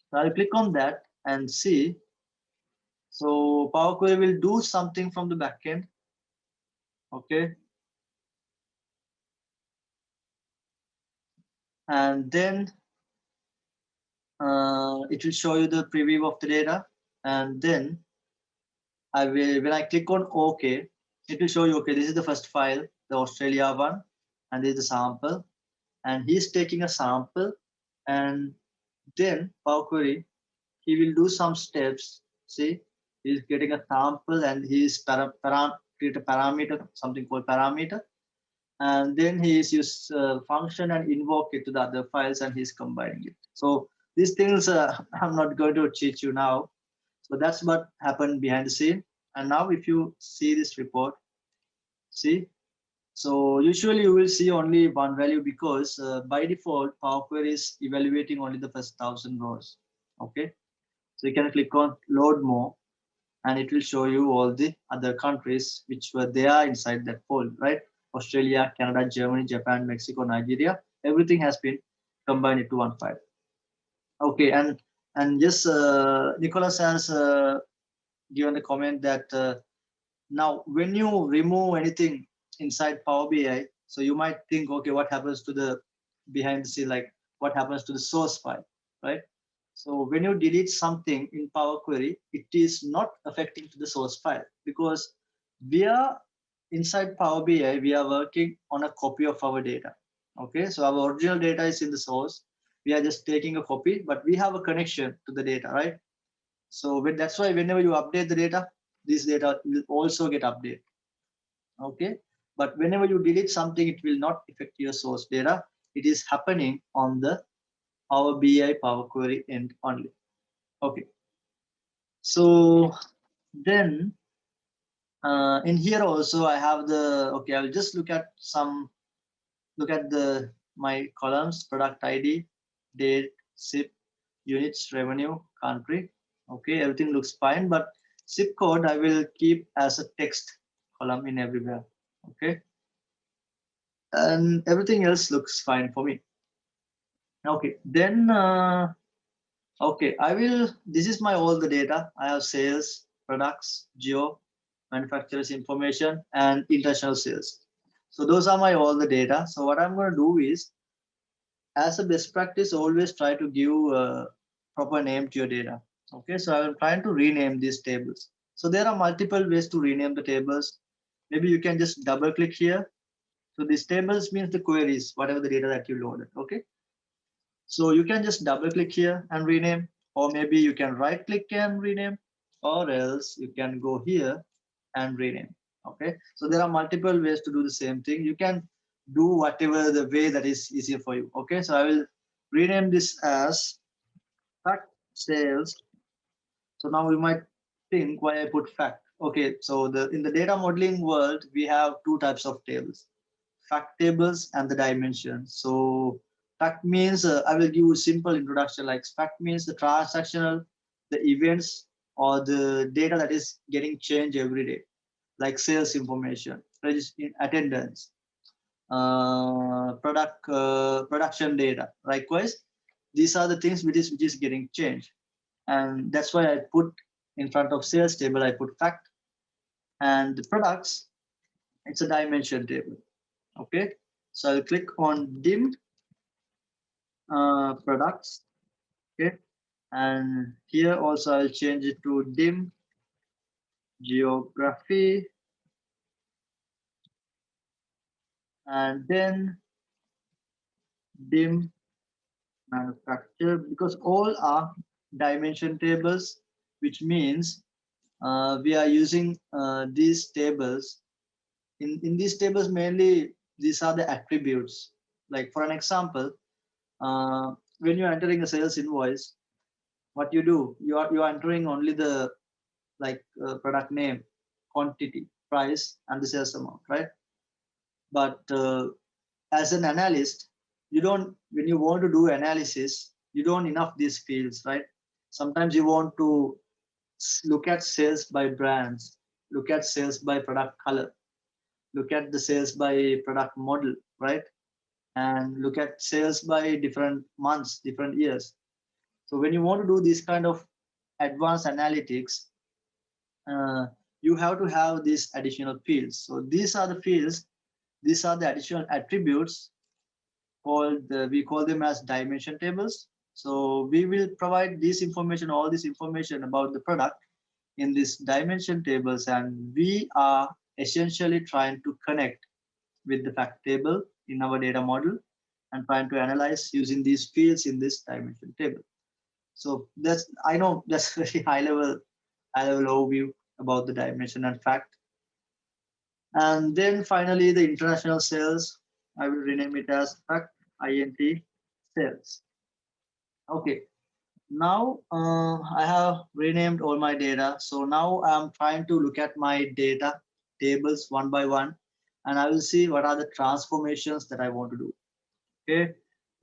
So I'll click on that and see. So Power Query will do something from the backend. Okay. And then it will show you the preview of the data. And then I will, when I click on OK, it will show you, okay, this is the first file, the Australia one, and this is the sample. And he's taking a sample, and then Power Query, he will do some steps. See, he's getting a sample, and he's create a parameter, something called parameter. And then he is use function and invoke it to the other files, and he's combining it. So these things I'm not going to teach you now. So that's what happened behind the scene. And now if you see this report, see, so usually you will see only one value, because by default Power Query is evaluating only the first 1,000 rows. Okay, so you can click on load more, and it will show you all the other countries which were there inside that folder, right? Australia, Canada, Germany, Japan, Mexico, Nigeria, everything has been combine it to one file. Okay, and just Nicholas has given a comment that now when you remove anything inside Power BI, so you might think, okay, what happens to the behind the scene, like what happens to the source file, right? So when you delete something in Power Query, it is not affecting to the source file, because we are inside Power BI, we are working on a copy of our data. Okay, so our original data is in the source. We are just taking a copy, but we have a connection to the data, right? So that's why whenever you update the data, this data will also get updated. Okay, but whenever you delete something, it will not affect your source data. It is happening on the Power BI Power Query end only. Okay, so then in here also I have the, okay, I'll just look at the my columns: product ID, date, zip, units, revenue, country. Okay, everything looks fine, but zip code I will keep as a text column in everywhere. Okay, and everything else looks fine for me. Okay, then okay, this is my all the data. I have sales, products, geo, manufacturers information, and international sales. So those are my all the data. So what I'm going to do is, as a best practice, always try to give a proper name to your data. Okay, so I'm trying to rename these tables. So there are multiple ways to rename the tables. Maybe you can just double click here. So these tables means the queries, whatever the data that you loaded. Okay, so you can just double click here and rename, or maybe you can right click and rename, or else you can go here and rename. Okay, so there are multiple ways to do the same thing. You can do whatever the way that is easier for you. Okay, so I will rename this as fact sales. So now you might think why I put fact. Okay, so in the data modeling world, we have two types of tables: fact tables and the dimensions. So fact means, I will give you a simple introduction. Like fact means the transactional, the events or the data that is getting changed every day, like sales information, attendance, production data. Likewise, these are the things which is getting changed, and that's why I put in front of sales table I put fact, and the products, it's a dimension table. Okay, so I'll click on dim products. Okay, and here also I'll change it to dim geography, and then dim manufacturer, because all are dimension tables, which means we are using these tables. In these tables, mainly these are the attributes. Like for an example, when you're entering a sales invoice, what you do, you are entering only the, like, product name, quantity, price, and the sales amount, right? But as an analyst, you don't, when you want to do analysis, you don't enough these fields, right? Sometimes you want to look at sales by brands, look at sales by product color, look at the sales by product model, right? And look at sales by different months, different years. So when you want to do this kind of advanced analytics, uh, you have to have these additional fields. So these are the fields, these are the additional attributes called, we call them as dimension tables. So we will provide this information, all this information about the product in these dimension tables, and we are essentially trying to connect with the fact table in our data model and trying to analyze using these fields in this dimension table. So that's, I know that's very high level overview about the dimension and fact. And then finally, the international sales, I will rename it as fact int sales. Okay, now I have renamed all my data. So now I'm trying to look at my data tables one by one, and I will see what are the transformations that I want to do. Okay,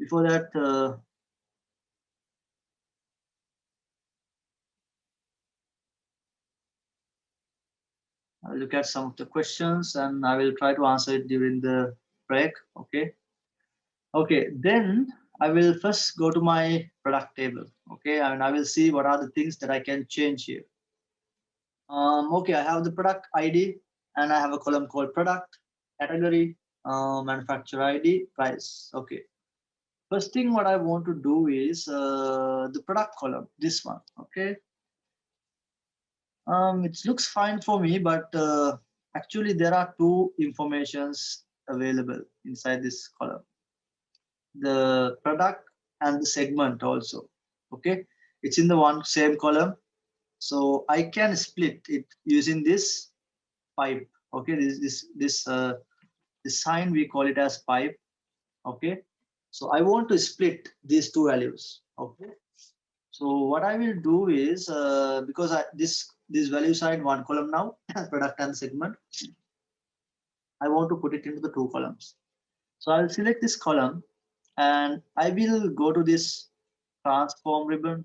before that, I'll look at some of the questions and I will try to answer it during the break. Okay. Okay, then I will first go to my product table. Okay, and I will see what are the things that I can change here. Okay, I have the product ID and I have a column called product, category, manufacturer ID, price. Okay. First thing what I want to do is the product column, this one. Okay. It looks fine for me, but actually there are two informations available inside this column: the product and the segment also. Okay, it's in the one same column, so I can split it using this pipe. Okay, this sign we call it as pipe. Okay, so I want to split these two values. Okay, so what I will do is because this values are in one column now, product and segment, I want to put it into the two columns. So I'll select this column and I will go to this transform ribbon,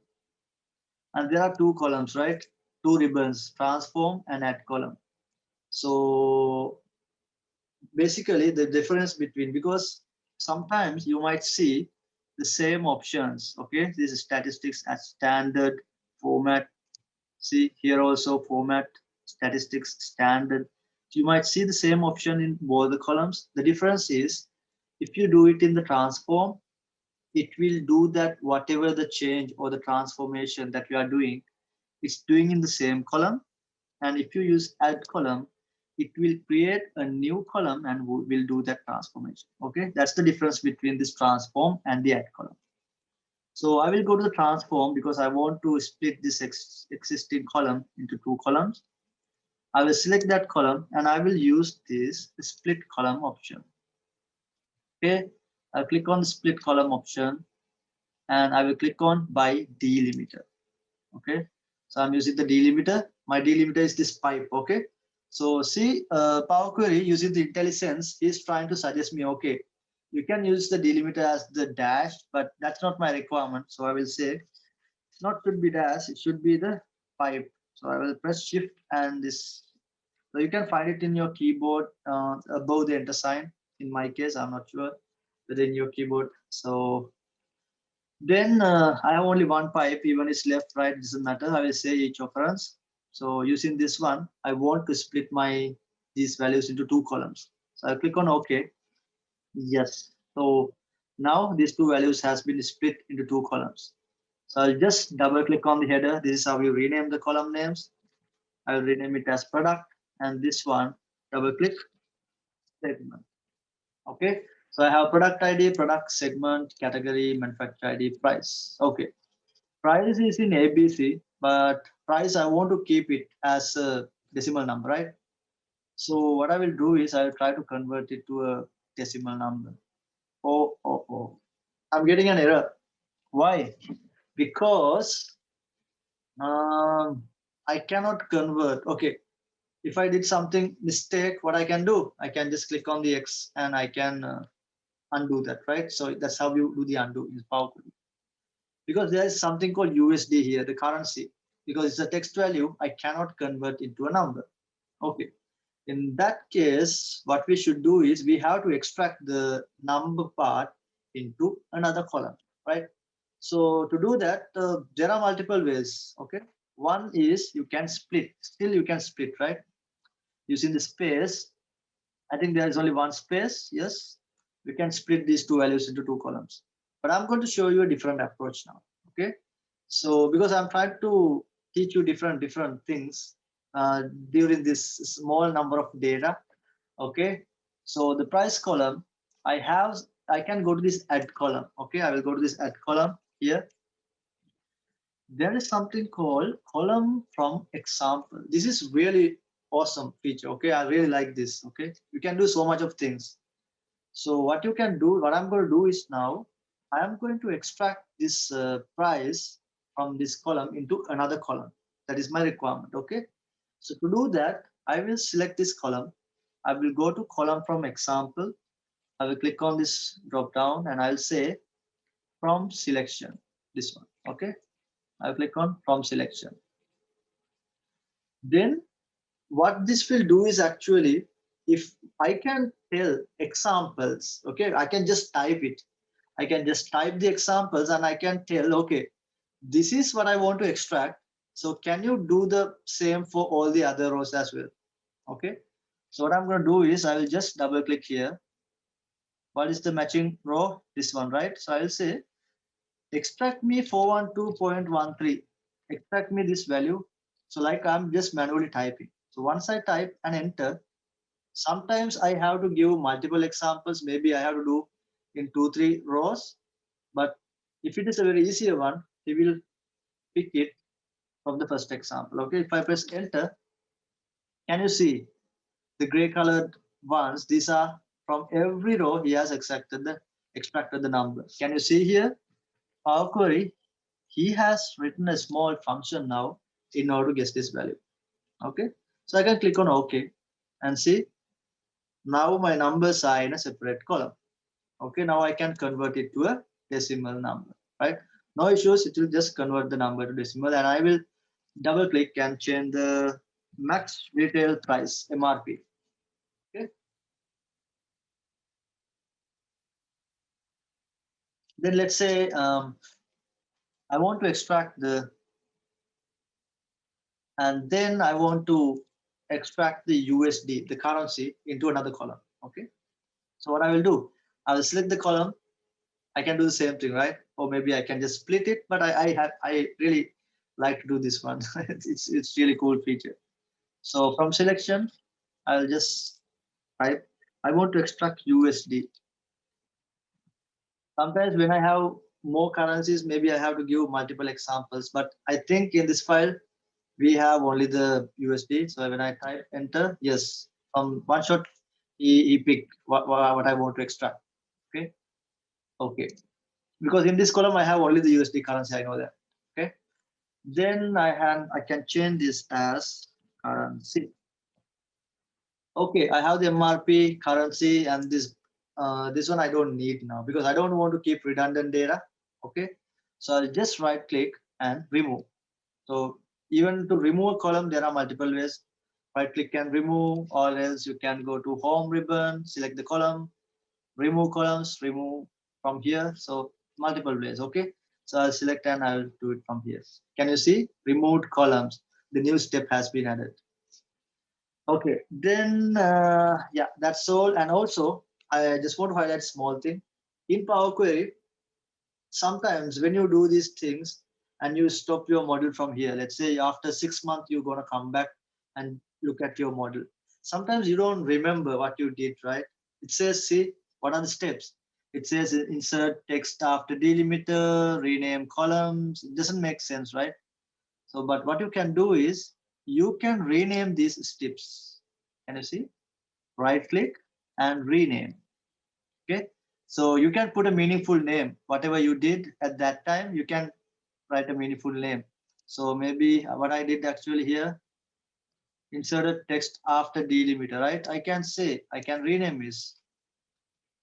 and there are two columns, right? Two ribbons, transform and add column. So basically the difference between, because sometimes you might see the same options. Okay, this is statistics as standard, format. See here also format, statistics, standard. You might see the same option in both the columns. The difference is if you do it in the transform, it will do that whatever the change or the transformation that you are doing, it's doing in the same column. And if you use add column, it will create a new column and will do that transformation. Okay, that's the difference between this transform and the add column. So I will go to the transform because I want to split this existing column into two columns. I will select that column and I will use this split column option. Okay, I'll click on the split column option and I will click on by delimiter. Okay, so I'm using the delimiter. My delimiter is this pipe. Okay, so see, Power Query using the IntelliSense is trying to suggest me, okay, you can use the delimiter as the dash, but that's not my requirement. So I will say it's not should be dash, it should be the pipe. So I will press shift and this. So you can find it in your keyboard above the enter sign. In my case, I'm not sure whether in your keyboard. So then I have only one pipe, even it's left, right, it doesn't matter. I will say each occurrence. So using this one, I want to split my these values into two columns. So I'll click on OK. Yes. So now these two values has been split into two columns. So I'll just double click on the header. This is how you rename the column names. I'll rename it as product, and this one, double click segment. Okay. So I have product ID, product segment, category, manufacturer ID, price. Okay. Price is in ABC, but price I want to keep it as a decimal number, right? So what I will do is I will try to convert it to a decimal number. Oh. I'm getting an error. Why? Because I cannot convert. Okay. If I did something mistake, what I can do? I can just click on the X and I can undo that, right? So that's how you do the undo in Power Query. Because there is something called USD here, the currency. Because it's a text value, I cannot convert into a number. Okay. In that case, what we should do is we have to extract the number part into another column, right? So to do that, there are multiple ways. Okay. One is you can split. Still, you can split, right? Using the space. I think there is only one space. Yes. We can split these two values into two columns. But I'm going to show you a different approach now. Okay. So because I'm trying to teach you different things during this small number of data. Okay. So the price column, I can go to this add column. Okay. I will go to this add column here. There is something called column from example. This is really awesome feature. Okay. I really like this. Okay. You can do so much of things. So what you can do, what I'm going to do is now, I am going to extract this price from this column into another column. That is my requirement. Okay. So to do that, I will select this column. I will go to column from example. I will click on this drop down and I'll say from selection, this one. Okay. I'll click on from selection. Then what this will do is actually, if I can tell examples, okay, I can just type it. I can just type the examples and I can tell, okay, this is what I want to extract. So can you do the same for all the other rows as well? Okay. So what I'm going to do is I will just double click here. What is the matching row? This one, right? So I'll say extract me 412.13. Extract me this value. So like I'm just manually typing. So once I type and enter, sometimes I have to give multiple examples. Maybe I have to do in 2-3 rows. But if it is a very easier one, he will pick it from the first example. Okay, if I press enter, can you see the gray colored ones? These are from every row he has extracted the number. Can you see here? Power query, he has written a small function now in order to guess this value. Okay, so I can click on OK and see now my numbers are in a separate column. Okay, now I can convert it to a decimal number, right? No issues, it will just convert the number to decimal, and I will double click and change the max retail price, MRP. Okay. Then let's say I want to extract and then I want to extract the USD, the currency, into another column. Okay. So what I will do, I will select the column. I can do the same thing, right? Or maybe I can just split it, but I really like to do this one. It's really cool feature. So from selection, I'll just type, I want to extract USD. Sometimes when I have more currencies, maybe I have to give multiple examples, but I think in this file, we have only the USD. So when I type enter, yes, from one shot, he picked what I want to extract. Okay. Okay. Because in this column, I have only the USD currency. I know that. Okay. Then I can change this as currency. Okay, I have the MRP currency and this one I don't need now because I don't want to keep redundant data. Okay, so I'll just right click and remove. So even to remove a column, there are multiple ways. Right click and remove, or else you can go to home ribbon, select the column, remove columns, remove from here. So multiple ways. Okay, so I'll select and I'll do it from here. Can you see removed columns? The new step has been added. Okay, then yeah, that's all. And also, I just want to highlight a small thing. In Power Query, sometimes when you do these things and you stop your model from here, let's say after 6 months, you're going to come back and look at your model. Sometimes you don't remember what you did, right? It says, see, what are the steps? It says insert text after delimiter, rename columns. It doesn't make sense, right? So, but what you can do is you can rename these steps. Can you see? Right click and rename. Okay. So you can put a meaningful name. Whatever you did at that time, you can write a meaningful name. So maybe what I did actually here, inserted text after delimiter, right? I can say, I can rename this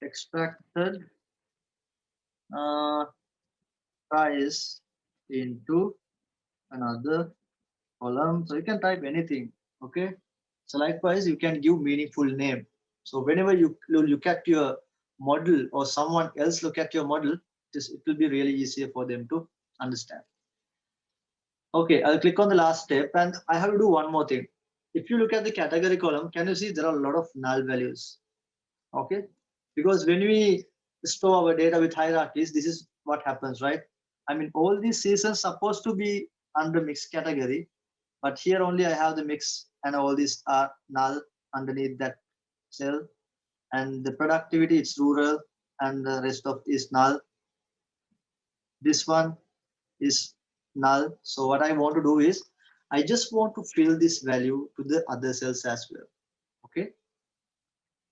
extracted price into another column. So you can type anything. Okay. So likewise, you can give meaningful name. So whenever you look at your model or someone else look at your model, it will be really easier for them to understand. Okay, I'll click on the last step and I have to do one more thing. If you look at the category column, can you see there are a lot of null values? Okay, because when we store our data with hierarchies, this is what happens, right? I mean, all these seasons supposed to be under mixed category, but here only I have the mix and all these are null underneath that cell, and the productivity it's rural and the rest of is null. This one is null. So what I want to do is I just want to fill this value to the other cells as well. Okay.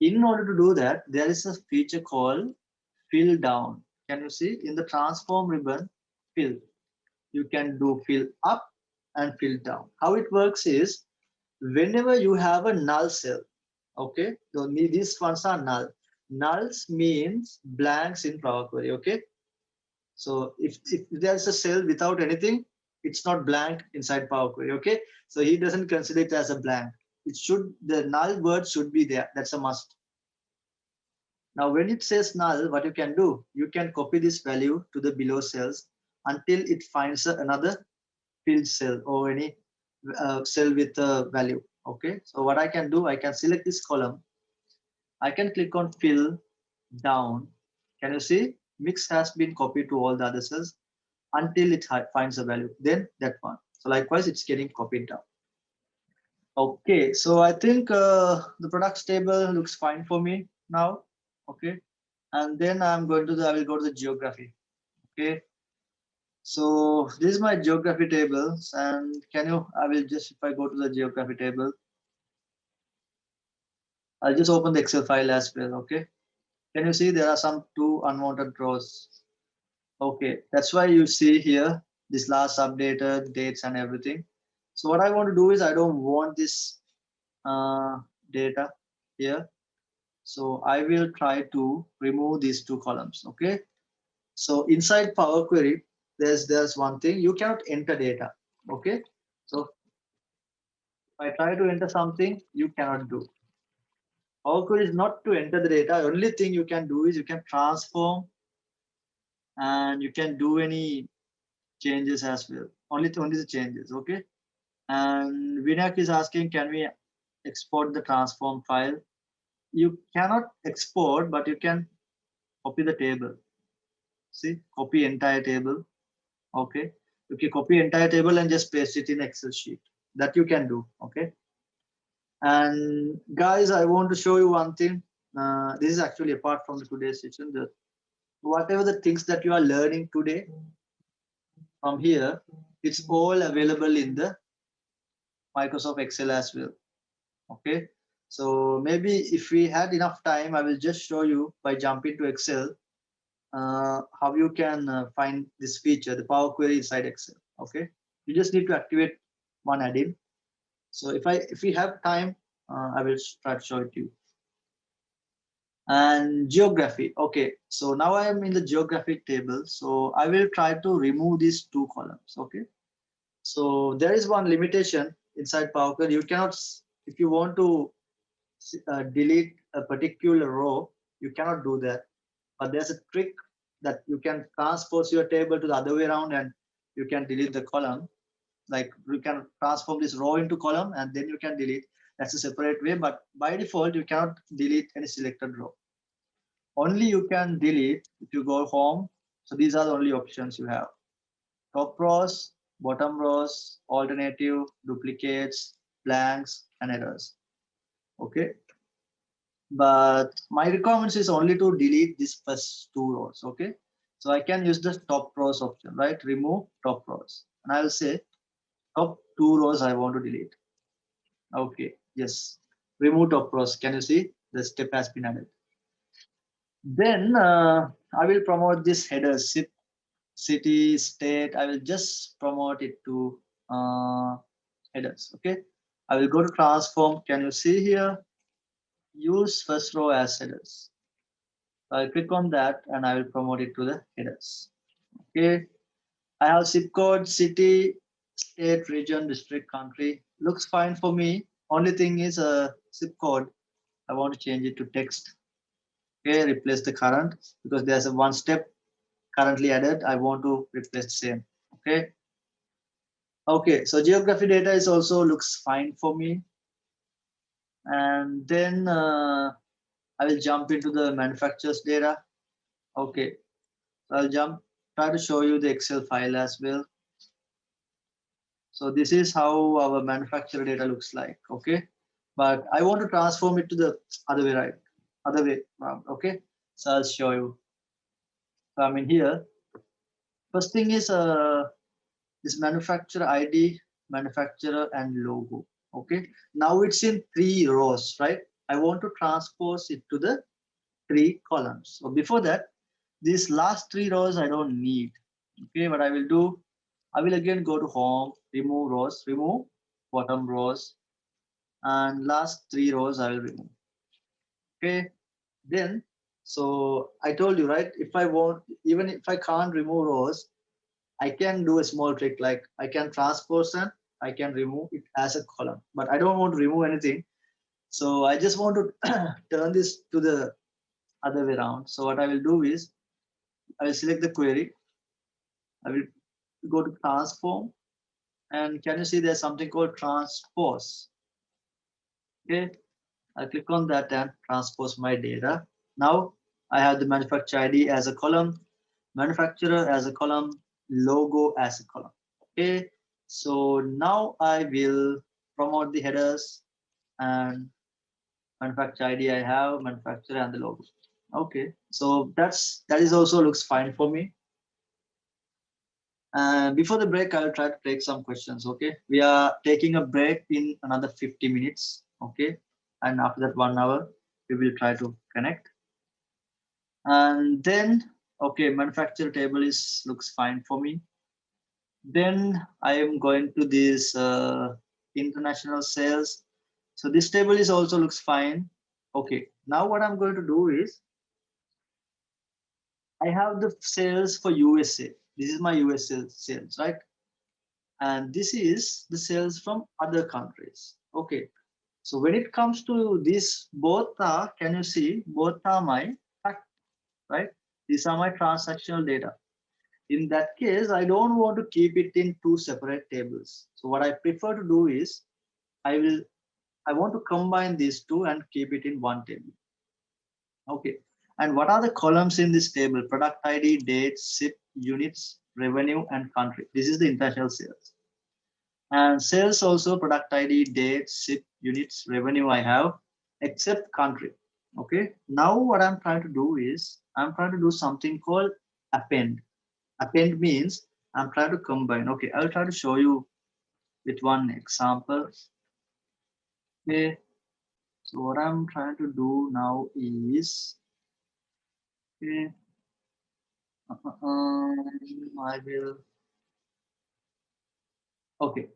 In order to do that, there is a feature called fill down. Can you see in the transform ribbon fill? You can do fill up and fill down. How it works is whenever you have a null cell, okay, so these ones are null. Nulls means blanks in Power Query. Okay, so if there's a cell without anything, it's not blank inside Power Query. Okay, so he doesn't consider it as a blank. It should, the null word should be there. That's a must. Now, when it says null, what you can do, you can copy this value to the below cells until it finds another filled cell or any cell with a value. Okay, so what I can do, I can select this column. I can click on fill down. Can you see? Mix has been copied to all the other cells until it finds a value. Then that one. So likewise, it's getting copied down. Okay, so I think the products table looks fine for me now. Okay, and then I will go to the geography. Okay, so this is my geography tables, and I will just, if I go to the geography table, I'll just open the Excel file as well. Okay, can you see there are some two unwanted rows? Okay, that's why you see here this last updated dates and everything. So what I want to do is I don't want this data here. So I will try to remove these two columns. Okay. So inside Power Query, there's one thing, you cannot enter data. Okay. So if I try to enter something, you cannot do. Power Query is not to enter the data. Only thing you can do is you can transform and you can do any changes as well. Only the changes. Okay. And Vinayak is asking, can we export the transform file? You cannot export, but you can copy the table. See, copy entire table. Okay, you can copy entire table and just paste it in Excel sheet. That you can do. Okay, and guys, I want to show you one thing. This is actually apart from the today's session. That whatever the things that you are learning today from here, it's all available in the Microsoft Excel as well. Okay, so maybe if we had enough time, I will just show you by jumping to Excel how you can find this feature, the Power Query inside Excel. Okay, you just need to activate one add-in. So if we have time, I will try to show it to you. And geography. Okay, so now I am in the geographic table. So I will try to remove these two columns. Okay, so there is one limitation inside Power Query. You cannot, if you want to delete a particular row, you cannot do that. But there's a trick that you can transpose your table to the other way around and you can delete the column. Like you can transform this row into column and then you can delete. That's a separate way, but by default, you cannot delete any selected row. Only you can delete if you go home. So these are the only options you have. Top rows, bottom rows, alternative, duplicates, blanks, and errors. Okay. But my requirements is only to delete this first two rows. Okay, so I can use the top rows option, right? Remove top rows, and I will say top two rows I want to delete. Okay, yes, remove top rows. Can you see the step has been added? Then I will promote this header, city, state. I will just promote it to headers. Okay, I will go to transform. Can you see here? Use first row as headers. I'll click on that and I will promote it to the headers. Okay. I have zip code, city, state, region, district, country. Looks fine for me. Only thing is a zip code. I want to change it to text. Okay, replace the current because there's a one step currently added. I want to replace the same. Okay. Okay, so geography data is also looks fine for me. And then I will jump into the manufacturer's data. Okay, so I'll try to show you the Excel file as well. So this is how our manufacturer data looks like. Okay, but I want to transform it to the other way, right? Other way around. Okay, so I'll show you. So I'm in here. First thing is this manufacturer ID, manufacturer, and logo. Okay, now it's in 3 rows, right? I want to transpose it to the 3 columns. So before that, these last 3 rows I don't need. Okay, what I will do, I will again go to home, remove rows, remove bottom rows, and last 3 rows I will remove. Okay, then so I told you, right? If I want, even if I can't remove rows, I can do a small trick, like I can transpose and I can remove it as a column, but I don't want to remove anything. So I just want to turn this to the other way around. So what I will do is I will select the query. I will go to transform, and can you see there's something called transpose? Okay, I click on that and transpose my data. Now I have the manufacturer ID as a column, manufacturer as a column, logo as a column. Okay, so now I will promote the headers and manufacturer ID. I have manufacturer and the logo. Okay, so that is also looks fine for me. And before the break, I'll try to take some questions. Okay, we are taking a break in another 50 minutes. Okay, and after that 1 hour, we will try to connect. And then, okay, manufacturer table is looks fine for me. Then I am going to this international sales. So this table is also looks fine. Okay, now what I'm going to do is I have the sales for USA. This is my USA sales, right? And this is the sales from other countries. Okay, so when it comes to this, both are, can you see, both are my fact, right? These are my transactional data. In that case, I don't want to keep it in two separate tables. So what I prefer to do is I want to combine these two and keep it in one table. Okay, and what are the columns in this table? Product ID, date, ship, units, revenue, and country. This is the international sales. And sales also product ID, date, ship, units, revenue I have, except country. Okay, now what I'm trying to do is I'm trying to do something called append. Append means I'm trying to combine. Okay, I'll try to show you with one example. Okay, so what I'm trying to do now is, okay, I will, okay,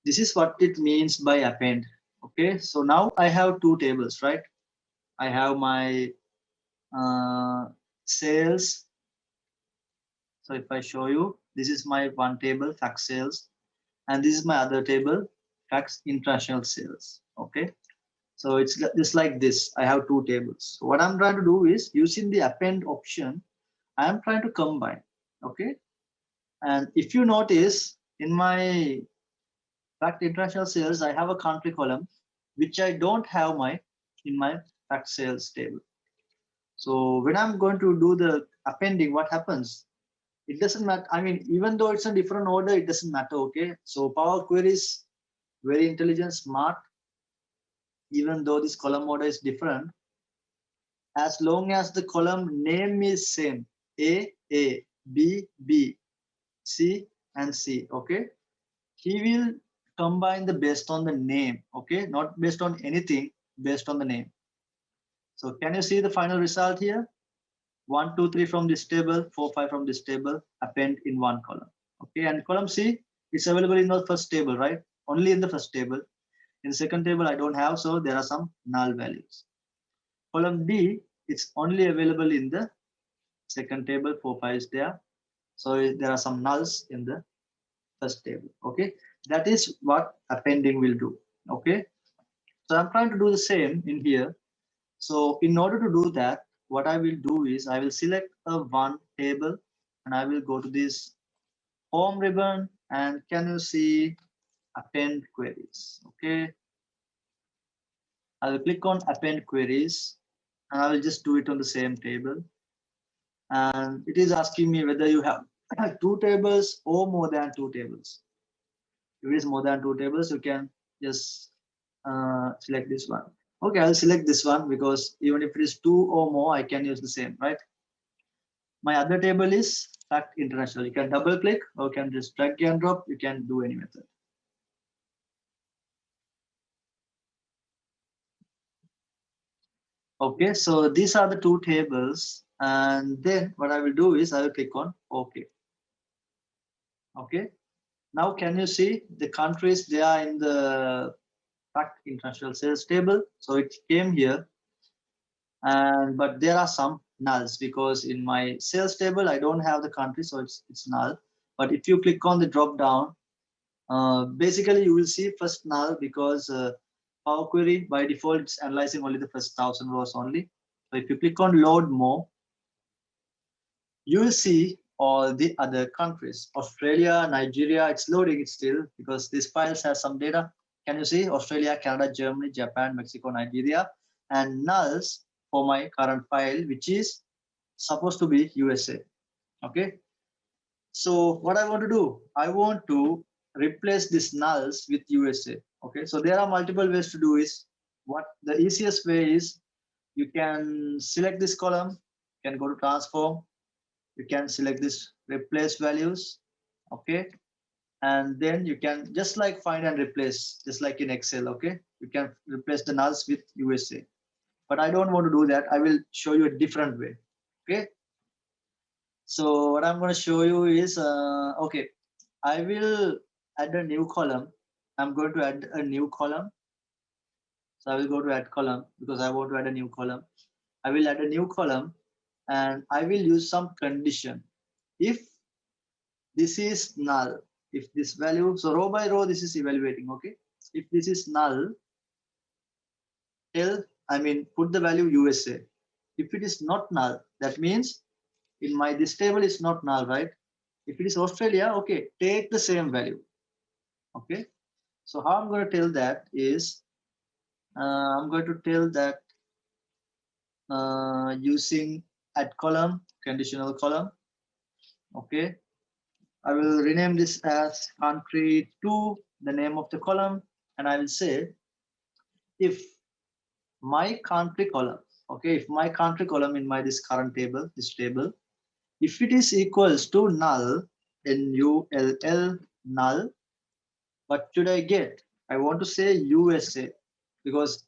this is what it means by append. Okay, so now I have two tables, right? I have my sales. So if I show you, this is my one table, fact sales, and this is my other table, fact international sales. Okay, so it's just like this. I have two tables. So what I'm trying to do is using the append option, I am trying to combine. Okay, and if you notice in my fact international sales, I have a country column, which I don't have in my fact sales table. So when I'm going to do the appending, what happens? It doesn't matter. I mean, even though it's a different order, it doesn't matter. Okay. So Power Query is very intelligent, smart, even though this column order is different. As long as the column name is same, A, B, B, C, and C. Okay. He will combine the based on the name. Okay. Not based on anything, based on the name. So can you see the final result here? 1, 2, 3 from this table, 4, 5 from this table, append in one column. Okay, and column C is available in the first table, right? Only in the first table. In the second table, I don't have, so there are some null values. Column D, it's only available in the second table, 4, 5 is there. So there are some nulls in the first table. Okay, that is what appending will do. Okay, so I'm trying to do the same in here. So in order to do that, what I will do is I will select a one table and I will go to this home ribbon, and can you see append queries? Okay, I will click on append queries and I will just do it on the same table. And it is asking me whether you have two tables or more than two tables. If it is more than two tables, you can just select this one. Okay, I'll select this one because even if it is two or more, I can use the same, right? My other table is fact international. You can double click or you can just drag and drop. You can do any method. Okay, so these are the two tables. And then what I will do is I will click on OK. Okay, now can you see the countries? They are in the fact international sales table. So it came here. And but there are some nulls because in my sales table I don't have the country, so it's null. But if you click on the drop down, basically you will see first null because Power Query by default it's analyzing only the first 1,000 rows only. So if you click on load more, you will see all the other countries. Australia, Nigeria, it's loading it still because these files have some data. Can you see Australia, Canada, Germany, Japan, Mexico, Nigeria, and nulls for my current file, which is supposed to be USA. Okay. So what I want to do, I want to replace these nulls with USA. Okay. So there are multiple ways to do is what the easiest way is you can select this column, you can go to transform, you can select this replace values. Okay. And then you can just like find and replace, just like in Excel. Okay. You can replace the nulls with USA. But I don't want to do that. I will show you a different way. Okay. So what I'm going to show you is, okay, I will add a new column. I'm going to add a new column. So I will go to add column because I want to add a new column. I will add a new column and I will use some condition. If this is null, if this value, so row by row, this is evaluating. Okay. If this is null, put the value USA. If it is not null, that means in my this table is not null, right? If it is Australia, okay, take the same value. Okay. So how I'm going to tell that is, I'm going to tell that using add column, conditional column. Okay. I will rename this as country 2, the name of the column, and I will say if my country column, okay, if my country column in my this current table, this table, if it is equals to null, null, null, what should I get? I want to say USA because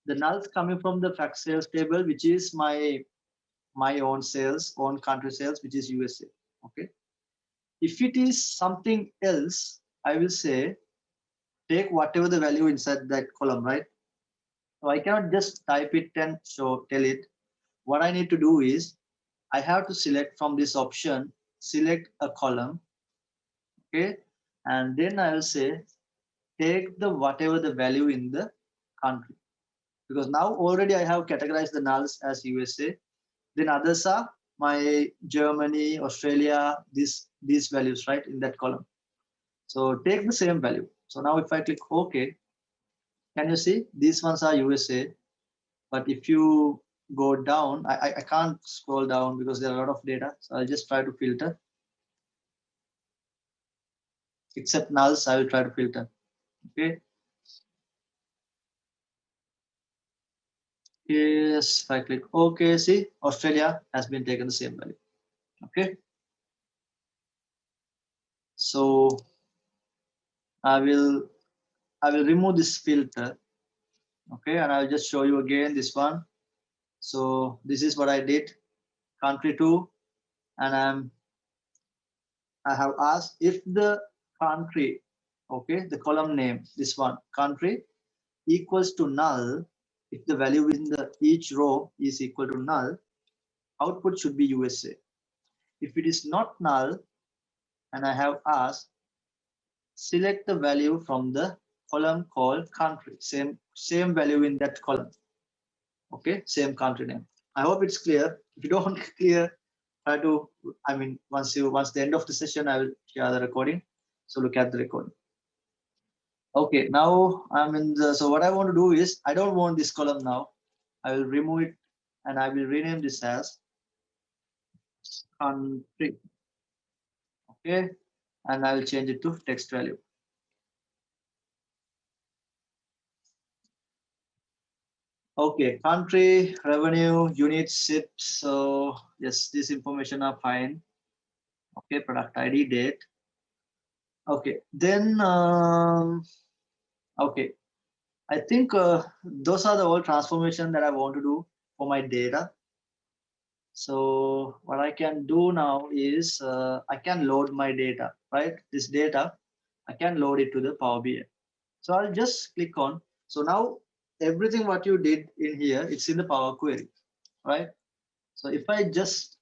the nulls coming from the fact sales table, which is my own sales, own country sales, which is USA. Okay. If it is something else, I will say take whatever the value inside that column, right? So I cannot just type it and tell it. What I need to do is I have to select from this option, select a column. Okay. And then I will say take the whatever the value in the country. Because now already I have categorized the nulls as USA. Then others are my Germany, Australia, these values, right, in that column. So take the same value. So now if I click OK, can you see these ones are USA? But if you go down, I can't scroll down because there are a lot of data. So I'll just try to filter. Except nulls, I will try to filter. Okay. Yes, if I click OK, see Australia has been taken the same value. Okay. So I will remove this filter. Okay, and I'll just show you again this one. So this is what I did, country 2, and I have asked if the country, okay, the column name, this one, country equals to null, if the value in the each row is equal to null, output should be USA. If it is not null, and I have asked, select the value from the column called country, same value in that column. Okay, same country name. I hope it's clear. If you don't clear, try to, once the end of the session, I will share the recording. So look at the recording. Okay, now I'm in the, so what I want to do is, I don't want this column now. I will remove it and I will rename this as country. Okay, and I will change it to text value. Okay, country, revenue, units, ships. So yes, this information are fine. Okay, product ID, date. Okay, then okay, I think those are the all transformation that I want to do for my data. So what I can do now is I can load my data, right? This data, I can load it to the Power BI. So I'll just click on. So now everything what you did in here, it's in the Power Query, right? So if I just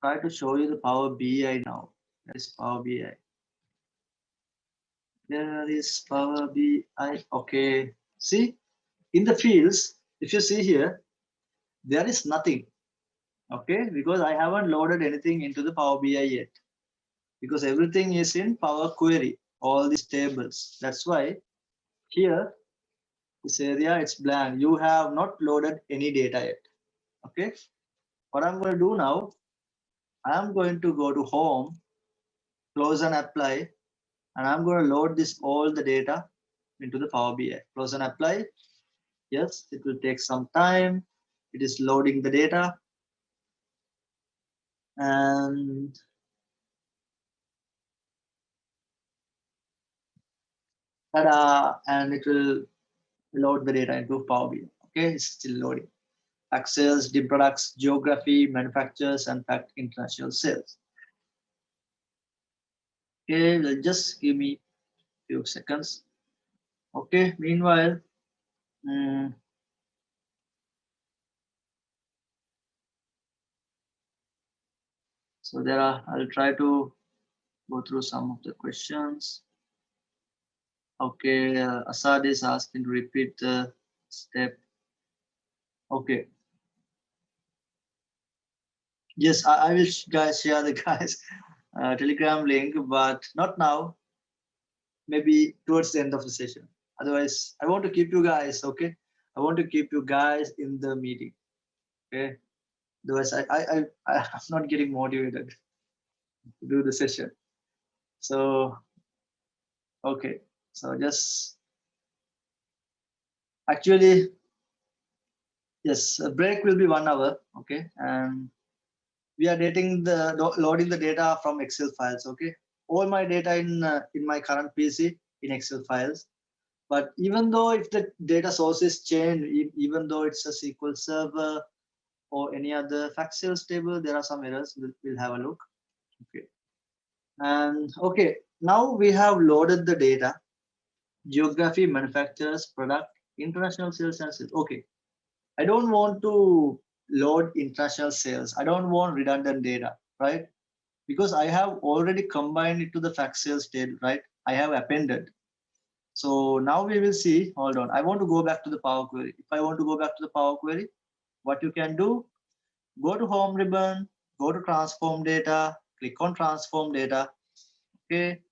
try to show you the Power BI now, that is Power BI. There is Power BI. Okay, see in the fields, if you see here, there is nothing. Okay, because I haven't loaded anything into the Power BI yet, because everything is in Power Query, all these tables. That's why here, this area, it's blank. You have not loaded any data yet. Okay, what I'm going to do now, I'm going to go to Home, close and apply, and I'm going to load this all the data into the Power BI. Close and apply. Yes, it will take some time. It is loading the data. And ta-da, and it will load the data into Power BI. Okay, it's still loading. Fact sales, dim products, geography, manufacturers, and fact international sales. Okay, well, just give me a few seconds. Okay, meanwhile, so there are, I'll try to go through some of the questions. Okay, Asad is asking to repeat the step. Okay. Yes, I will guys share the guys Telegram link, but not now. Maybe towards the end of the session. Otherwise, I want to keep you guys. Okay, I want to keep you guys in the meeting. Okay. Otherwise, I'm not getting motivated to do the session. So okay. So just actually, yes, a break will be 1 hour. Okay, and we are loading the data from Excel files. Okay, all my data in my current PC in Excel files. But even though if the data source is changed, even though it's a SQL Server or any other fact sales table, there are some errors. We'll have a look. Okay, and okay, now we have loaded the data: geography, manufacturers, product, international sales, and sales. Okay, I don't want to load international sales. I don't want redundant data, right? Because I have already combined it to the fact sales table, right? I have appended. So now we will see, hold on, I want to go back to the Power Query. If I want to go back to the Power Query, what you can do, go to Home ribbon, go to Transform Data, click on Transform Data, okay?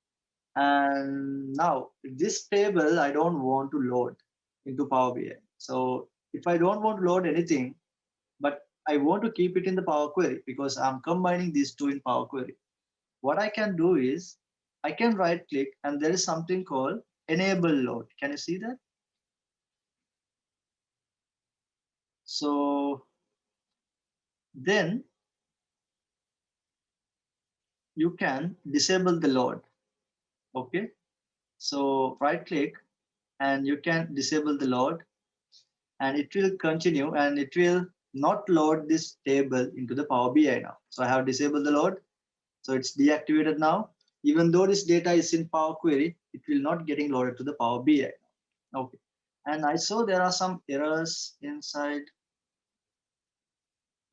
And now this table, I don't want to load into Power BI. So if I don't want to load anything, but I want to keep it in the Power Query because I'm combining these two in Power Query. What I can do is I can right click and there is something called enable load. Can you see that? So then you can disable the load. Okay. So right click and you can disable the load and it will continue and it will not load this table into the Power BI now. So I have disabled the load. So it's deactivated now. Even though this data is in Power Query, it will not getting loaded to the Power BI. Okay. And I saw there are some errors inside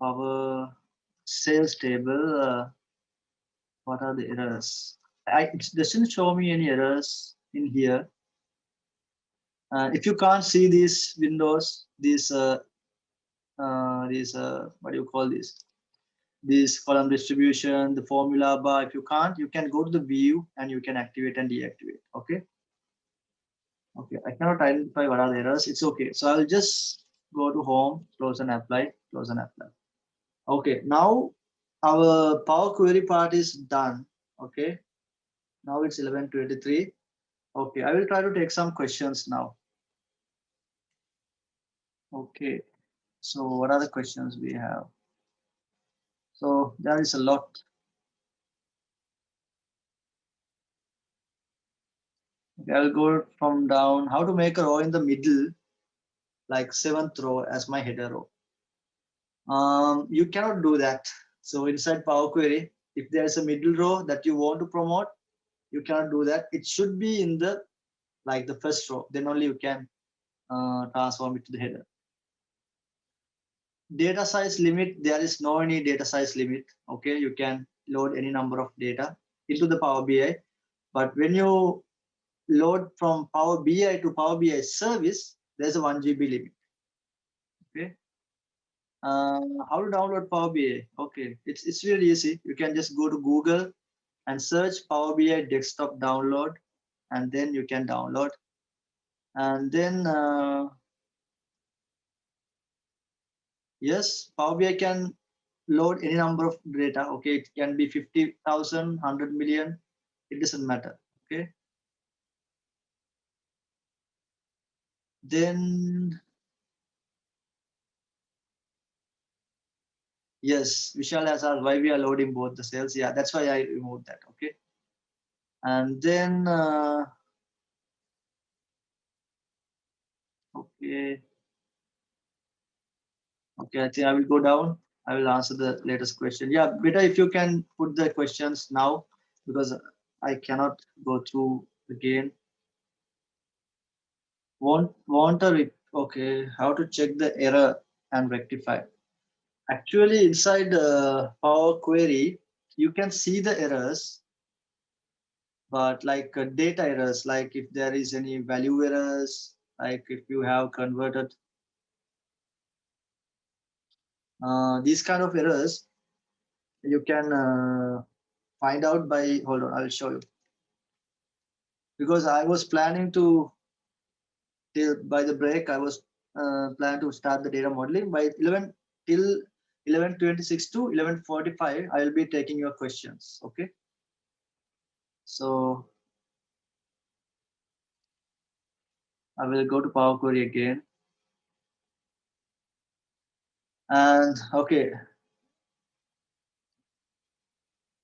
our sales table. What are the errors? It doesn't show me any errors in here. If you can't see these windows, these what do you call this? This column distribution, the formula bar. If you can't, you can go to the view and you can activate and deactivate. Okay. Okay. I cannot identify what are the errors. It's okay. So I'll just go to Home, close and apply, close and apply. Okay. Now our Power Query part is done. Okay. Now it's 11:23. Okay. I will try to take some questions now. Okay. So what are the questions we have? So there is a lot. Okay, I'll go from down. How to make a row in the middle, like 7th row as my header row. You cannot do that. So inside Power Query, if there's a middle row that you want to promote, you cannot do that. It should be in the like the first row. Then only you can transform it to the header. Data size limit, there is no any data size limit. Okay, you can load any number of data into the Power BI. But when you load from Power BI to Power BI service, there's a 1 GB limit. Okay. How to download Power BI? Okay, it's really easy. You can just go to Google and search Power BI desktop download, and then you can download. And then yes, Power BI can load any number of data. Okay, it can be 50,000, 100 million. It doesn't matter. Okay. Then yes, Vishal has asked why we are loading both the cells. Yeah, that's why I removed that. Okay. And then okay, okay. I think I will go down. I will answer the latest question. Yeah, better if you can put the questions now because I cannot go through again. Want a okay? How to check the error and rectify? Actually, inside Power Query, you can see the errors, but like data errors, like if there is any value errors, like if you have converted these kind of errors, you can find out by, hold on, I'll show you. Because I was planning to, till by the break, I was planning to start the data modeling by 11 till 11:26 to 11:45. I will be taking your questions. Okay. So I will go to Power Query again. And okay,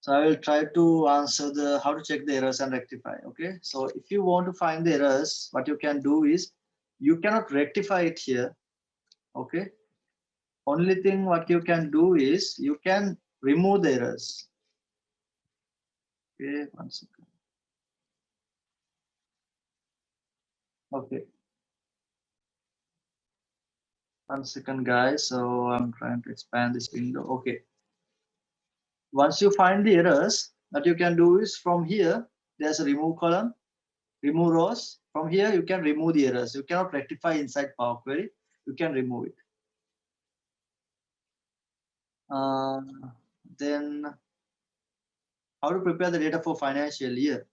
so I will try to answer the how to check the errors and rectify. Okay, so if you want to find the errors, what you can do is you cannot rectify it here. Okay, only thing what you can do is you can remove the errors. Okay, one second. Okay, one second, guys. So I'm trying to expand this window. Okay, once you find the errors, what you can do is from here, there's a remove column, remove rows. From here, you can remove the errors. You cannot rectify inside Power Query. You can remove it. Uh, then how to prepare the data for financial year?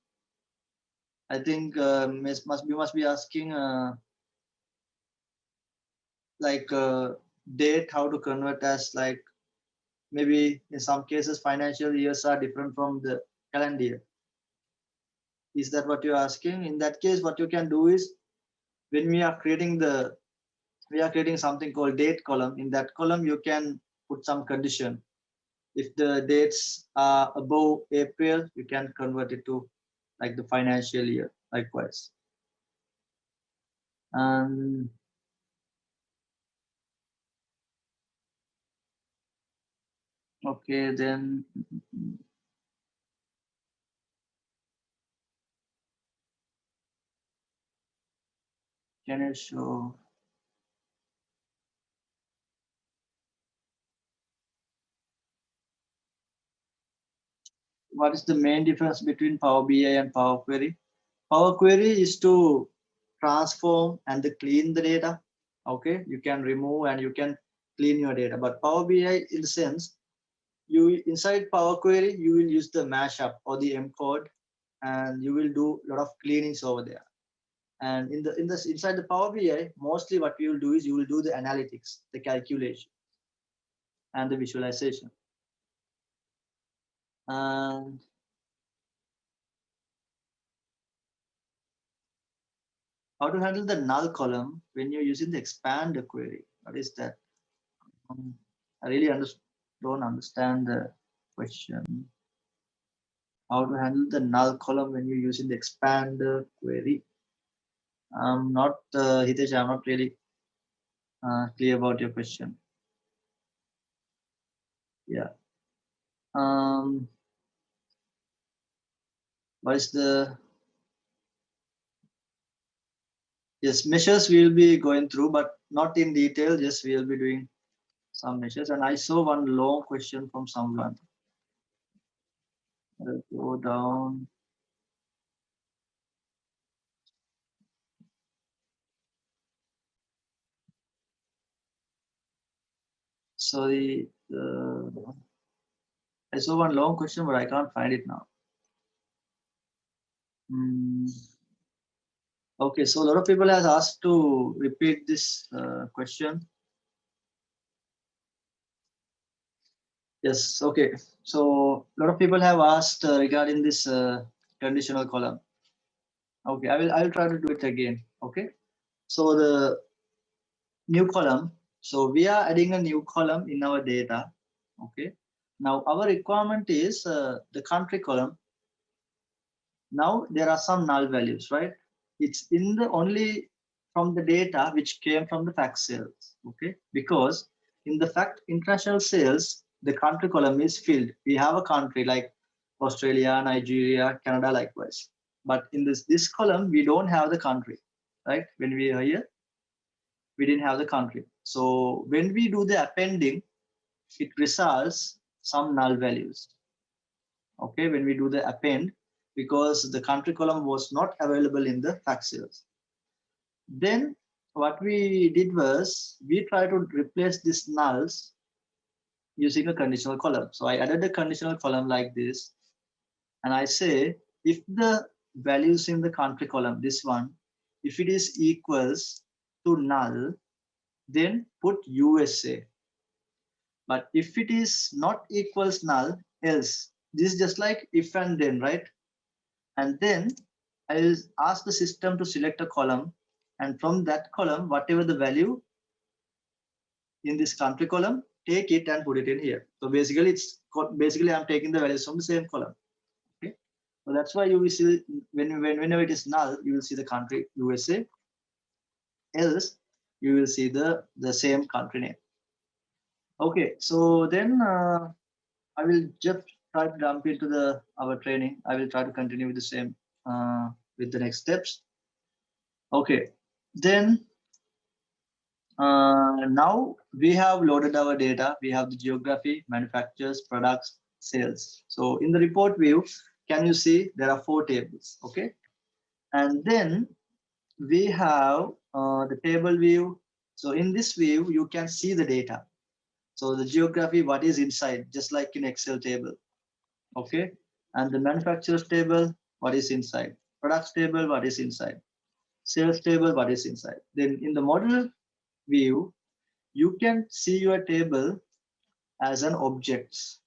I think must be asking like date, how to convert as like maybe in some cases financial years are different from the calendar year. Is that what you're asking? In that case, what you can do is when we are creating something called date column. In that column, you can put some condition. If the dates are above April, you can convert it to like the financial year. Likewise. And okay, then can you show what is the main difference between Power BI and Power Query? Power Query is to transform and to clean the data. Okay, you can remove and you can clean your data. But Power BI, in the sense, you inside Power Query, you will use the mashup or the M code, and you will do a lot of cleanings over there. And in the inside the Power BI, mostly what you will do is you will do the analytics, the calculation, and the visualization. And how to handle the null column when you're using the expand query? What is that? I really don't understand the question. How to handle the null column when you're using the expand query? I'm not, Hitesh, I'm not really clear about your question. Yeah. What is the, yes, measures we will be going through, but not in detail. Just we will be doing some measures. And I saw one long question from someone. Go down. sorry, I saw one long question, but I can't find it now. Okay, so a lot of people has asked to repeat this question. Yes, okay. So a lot of people have asked regarding this conditional column. Okay, I will try to do it again. Okay, so the new column. So we are adding a new column in our data. Okay, now our requirement is the country column. Now there are some null values, right? It's in the only from the data which came from the fact sales. Okay, because in the fact international sales, the country column is filled. We have a country like Australia, Nigeria, Canada, likewise. But in this column, we don't have the country, right? When we are here, we didn't have the country. So when we do the appending, it results some null values. Okay, when we do the append, because the country column was not available in the fact sales. Then what we did was we tried to replace these nulls using a conditional column. So I added a conditional column like this, and I say if the values in the country column, this one, if it is equals to null, then put USA. But if it is not equals null, else. This is just like if and then, right? And then I will ask the system to select a column, and from that column, whatever the value in this country column, take it and put it in here. So basically, I'm taking the values from the same column. Okay, so that's why you will see whenever it is null, you will see the country USA. Else, you will see the same country name. Okay, so then I will just try to jump into our training. I will try to continue with the same with the next steps. Okay, then now we have loaded our data. We have the geography, manufacturers, products, sales. So in the report view, can you see there are 4 tables? Okay, and then we have the table view. So in this view, you can see the data. So the geography, what is inside, just like in Excel table. Okay, and the manufacturers table, what is inside, products table, what is inside, sales table, what is inside. Then in the model view, you can see your table as an objects.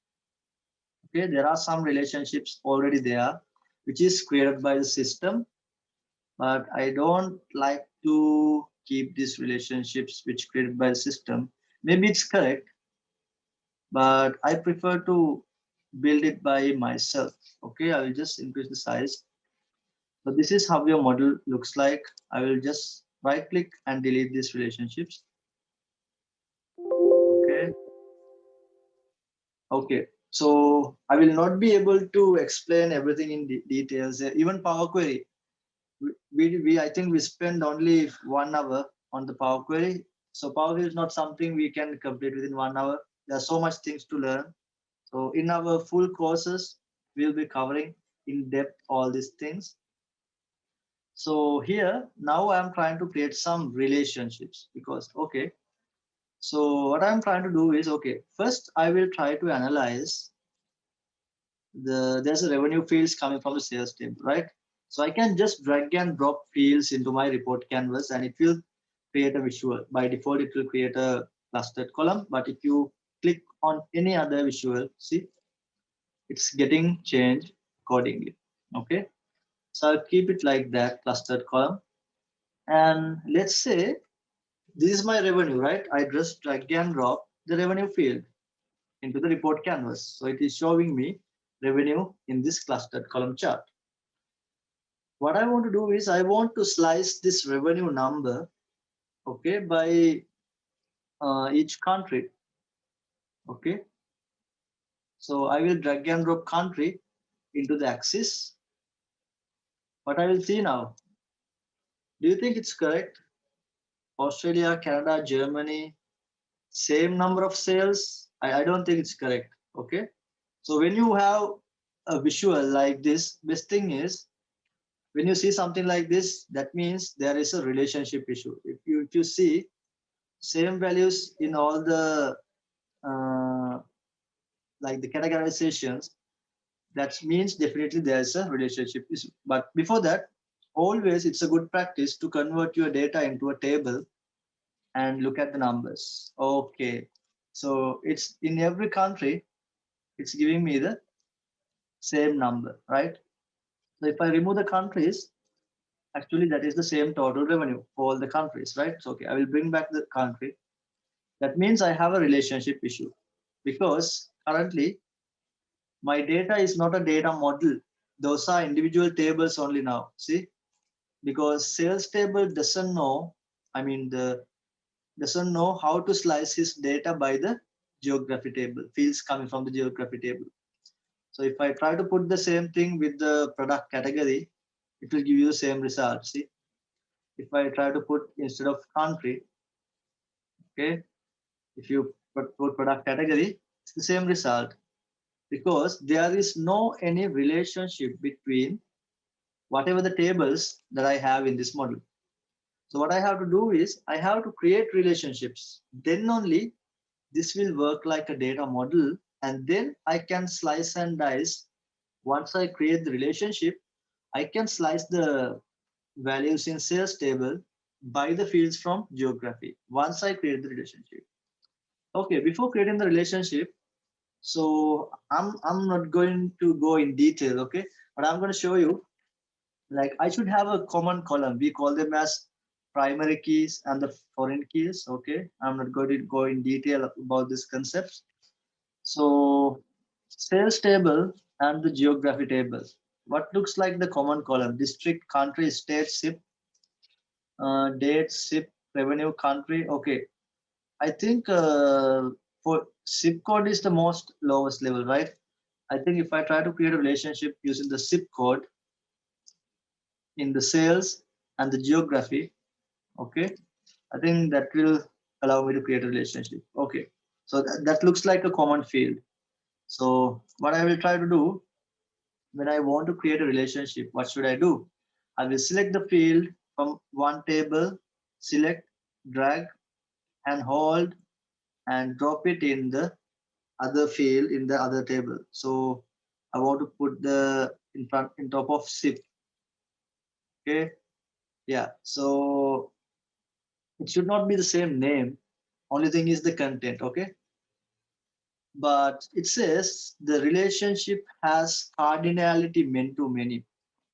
Okay, there are some relationships already there, which is created by the system, but I don't like to keep these relationships which created by the system. Maybe it's correct, but I prefer to build it by myself. Okay, I will just increase the size. So this is how your model looks like. I will just right click and delete these relationships. Okay. Okay. So I will not be able to explain everything in details. Even Power Query, I think we spend only 1 hour on the Power Query. So Power Query is not something we can complete within 1 hour. There are so much things to learn. So in our full courses, we'll be covering in depth all these things. So here, now I'm trying to create some relationships because, okay, so what I'm trying to do is, okay, first I will try to analyze there's a revenue fields coming from the sales table, right? So I can just drag and drop fields into my report canvas and it will create a visual. By default, it will create a clustered column. But if you click on any other visual, see, it's getting changed accordingly. Okay. So I'll keep it like that, clustered column. And let's say this is my revenue, right? I just drag and drop the revenue field into the report canvas. So it is showing me revenue in this clustered column chart. What I want to do is I want to slice this revenue number, okay, by each country. Okay. So I will drag and drop country into the axis. What I will see now. Do you think it's correct? Australia, Canada, Germany, same number of sales? I don't think it's correct. Okay. So when you have a visual like this, best thing is when you see something like this, that means there is a relationship issue. If you see same values in all the like the categorizations, that means definitely there's a relationship. But before that, always it's a good practice to convert your data into a table and look at the numbers. Okay, so it's in every country, it's giving me the same number, right? So if I remove the countries, actually that is the same total revenue for all the countries, right? So okay, I will bring back the country. That means I have a relationship issue because currently my data is not a data model. Those are individual tables only now. See, because sales table doesn't know, I mean the doesn't know how to slice his data by the geography table, fields coming from the geography table. So if I try to put the same thing with the product category, it will give you the same result. See, if I try to put instead of country, okay, if you put product category, it's the same result because there is no any relationship between whatever the tables that I have in this model. So what I have to do is I have to create relationships. Then only this will work like a data model, and then I can slice and dice. Once I create the relationship, I can slice the values in sales table by the fields from geography once I create the relationship. Okay, before creating the relationship, so I'm not going to go in detail, okay, but I'm going to show you, like I should have a common column. We call them as primary keys and the foreign keys. Okay, I'm not going to go in detail about these concepts. So sales table and the geography table. What looks like the common column? District, country, state, SIP, date, SIP, revenue, country. Okay, I think for SIP code is the most lowest level, right? I think if I try to create a relationship using the SIP code in the sales and the geography, okay, I think that will allow me to create a relationship. Okay, so that looks like a common field. So what I will try to do when I want to create a relationship, what should I do? I will select the field from one table, select, drag, and hold, and drop it in the other field in the other table. So I want to put the in front in top of SIP. Okay, yeah. So it should not be the same name. Only thing is the content. Okay, but it says the relationship has cardinality meant to many.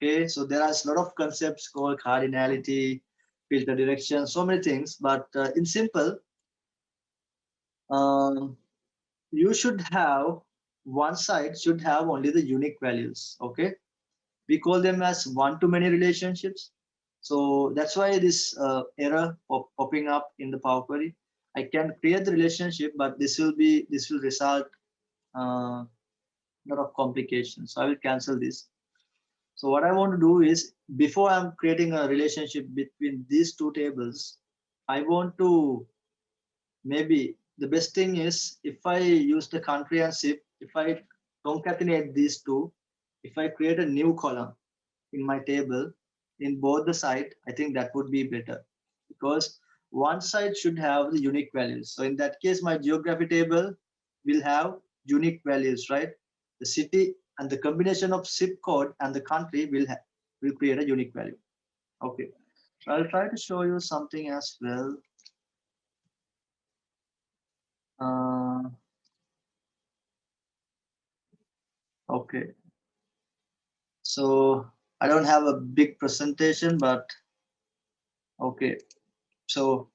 Okay, so there are a lot of concepts called cardinality, filter direction, so many things. But in simple, um, you should have one side should have only the unique values. Okay, we call them as one-to-many relationships. So that's why this error popping up in the Power Query. I can create the relationship, but this will result a lot of complications. So I will cancel this. So what I want to do is before I'm creating a relationship between these two tables, I want to maybe the best thing is if I use the country and SIP, if I concatenate these two, if I create a new column in my table in both the side, I think that would be better because one side should have the unique values. So in that case, my geography table will have unique values, right? The city and the combination of zip code and the country will create a unique value. Okay, so I'll try to show you something as well. Uh, okay, so I don't have a big presentation, but okay, so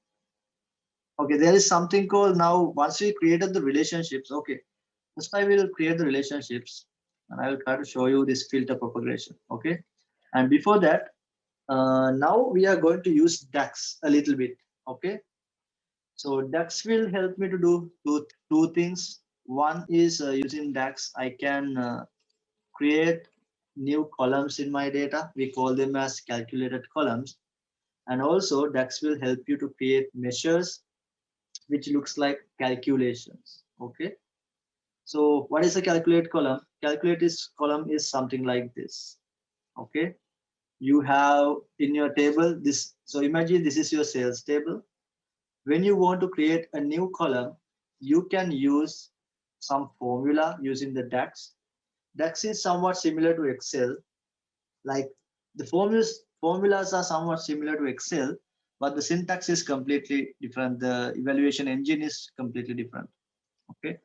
okay, there is something called now once we created the relationships. Okay, first I will create the relationships and I will try to show you this filter propagation. Okay, and before that, now we are going to use DAX a little bit. Okay, so DAX will help me to do two things. One is using DAX, I can create new columns in my data. We call them as calculated columns. And also DAX will help you to create measures which looks like calculations. Okay. So what is a calculate column? Calculate is column is something like this. Okay. You have in your table this. So imagine this is your sales table. When you want to create a new column, you can use some formula using the DAX. DAX is somewhat similar to Excel. Like the formulas are somewhat similar to Excel, but the syntax is completely different. The evaluation engine is completely different. Okay.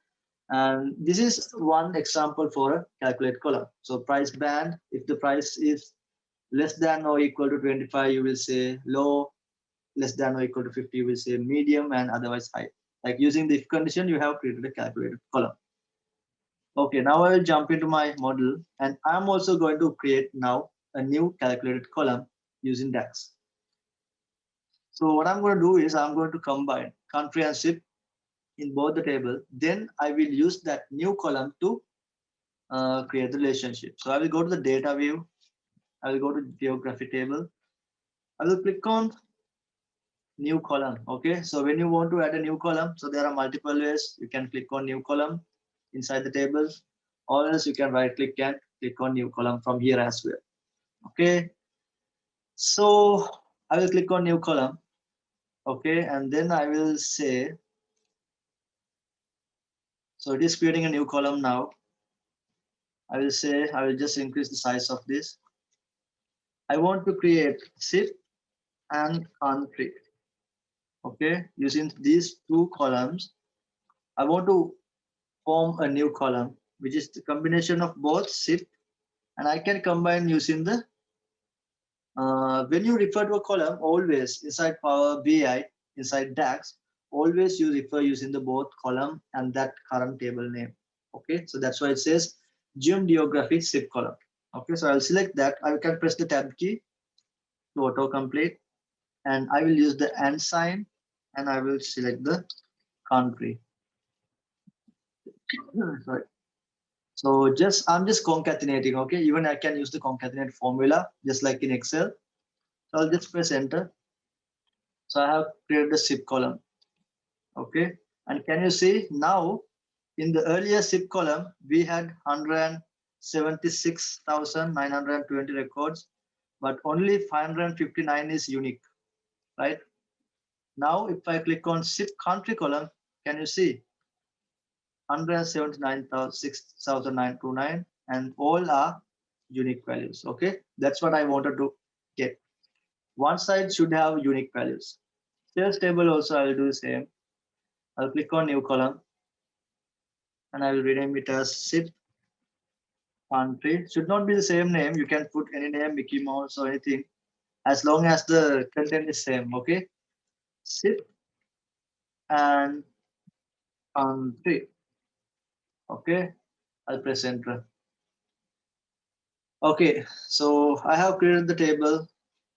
And this is one example for a calculate column. So price band, if the price is less than or equal to 25, you will say low, less than or equal to 50, you will say medium, and otherwise high. Like using the if condition, you have created a calculated column. Okay, now I will jump into my model, and I'm also going to create now a new calculated column using DAX. So what I'm going to do is I'm going to combine country and ship in both the table. Then I will use that new column to create the relationship. So I will go to the data view. I will go to geography table. I will click on new column. Okay, so when you want to add a new column, so there are multiple ways. You can click on new column inside the tables, or else you can right click and click on new column from here as well. Okay, so I will click on new column. Okay, and then I will say, so it is creating a new column now. I will say, I will just increase the size of this. I want to create ship and country. Okay, using these two columns, I want to form a new column, which is the combination of both ship, and I can combine using the, when you refer to a column, always inside Power BI, inside DAX, always you refer using the both column and that current table name. Okay, so that's why it says Geom Geographic ship column. Okay, so I'll select that. I can press the tab key to autocomplete, and I will use the and sign, and I will select the country. Sorry. So I'm just concatenating. Okay, even I can use the concatenate formula just like in Excel. So I'll just press enter. So I have created the ship column. Okay, and can you see now in the earlier ship column we had 176,920 records, but only 559 is unique, right? Now if I click on ship country column, can you see 179,929 and all are unique values. Okay, that's what I wanted to get. One side should have unique values. Sales table also I will do the same. I'll click on new column and I will rename it as ship country. Should not be the same name. You can put any name, Mickey Mouse or anything, as long as the content is same. Okay, ship and country. Okay, I'll press enter. Okay, so I have created the table,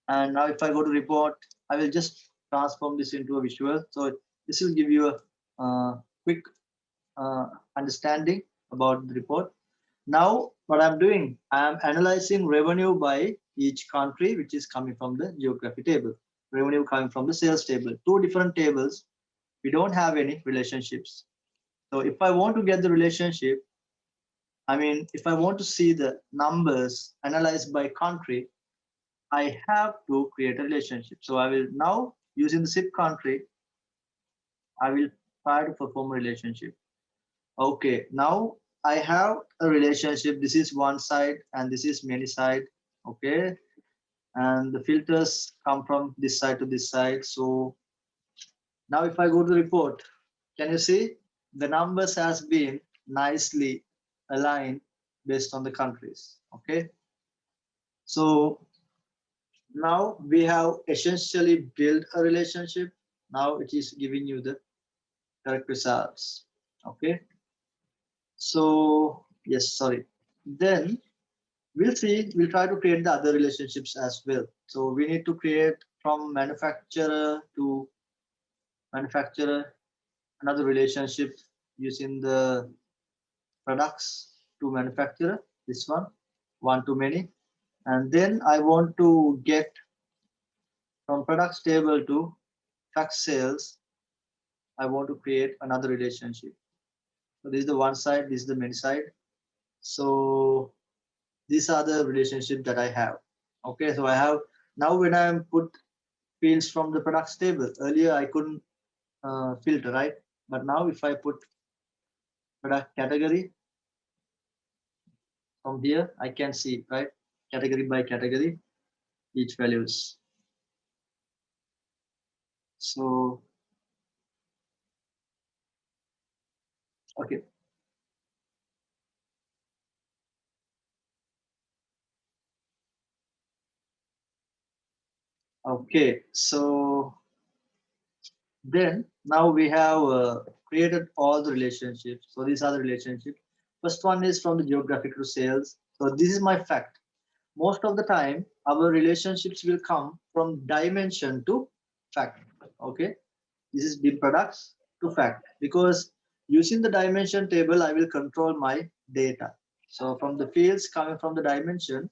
and now if I go to report, I will just transform this into a visual. So this will give you a quick understanding about the report. Now what I'm doing, I'm analyzing revenue by each country, which is coming from the geography table, revenue coming from the sales table. Two different tables, we don't have any relationships. So if I want to get the relationship, I mean, if I want to see the numbers analyzed by country, I have to create a relationship. So I will now, using the ship country, I will try to perform a relationship. Okay, now I have a relationship. This is one side and this is many side. Okay, and the filters come from this side to this side. So now if I go to the report, can you see the numbers has been nicely aligned based on the countries. Okay, so now we have essentially built a relationship. Now it is giving you the correct results. Okay, so yes, sorry, then we'll try to create the other relationships as well. So we need to create from manufacturer to manufacturer another relationship using the products to manufacturer, this one to many. And then I want to get from products table to truck sales. I want to create another relationship. So this is the one side, this is the many side. So these are the relationships that I have. Okay, so I have now when I put fields from the products table, earlier I couldn't filter, right? But now if I put product category from here, I can see, right? Category by category, each values. So, okay. Okay, so then now we have created all the relationships. So these are the relationships. First one is from the geographic to sales. So this is my fact. Most of the time, our relationships will come from dimension to fact. Okay, this is bin products to fact, because using the dimension table, I will control my data. So from the fields coming from the dimension,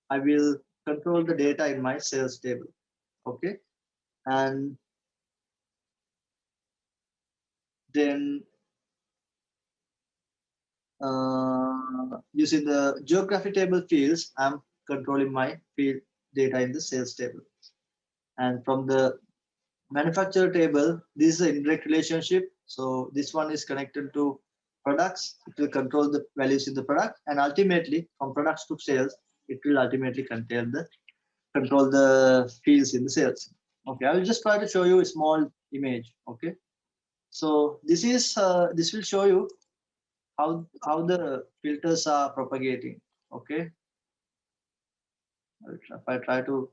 I will control the data in my sales table. Okay, and then using the geography table fields, I'm controlling my field data in the sales table. And from the manufacturer table, this is an indirect relationship. So this one is connected to products. It will control the values in the product, and ultimately from products to sales, it will ultimately control the fields in the sales. Okay, I will just try to show you a small image. Okay, so this will show you how the filters are propagating. Okay, if I try to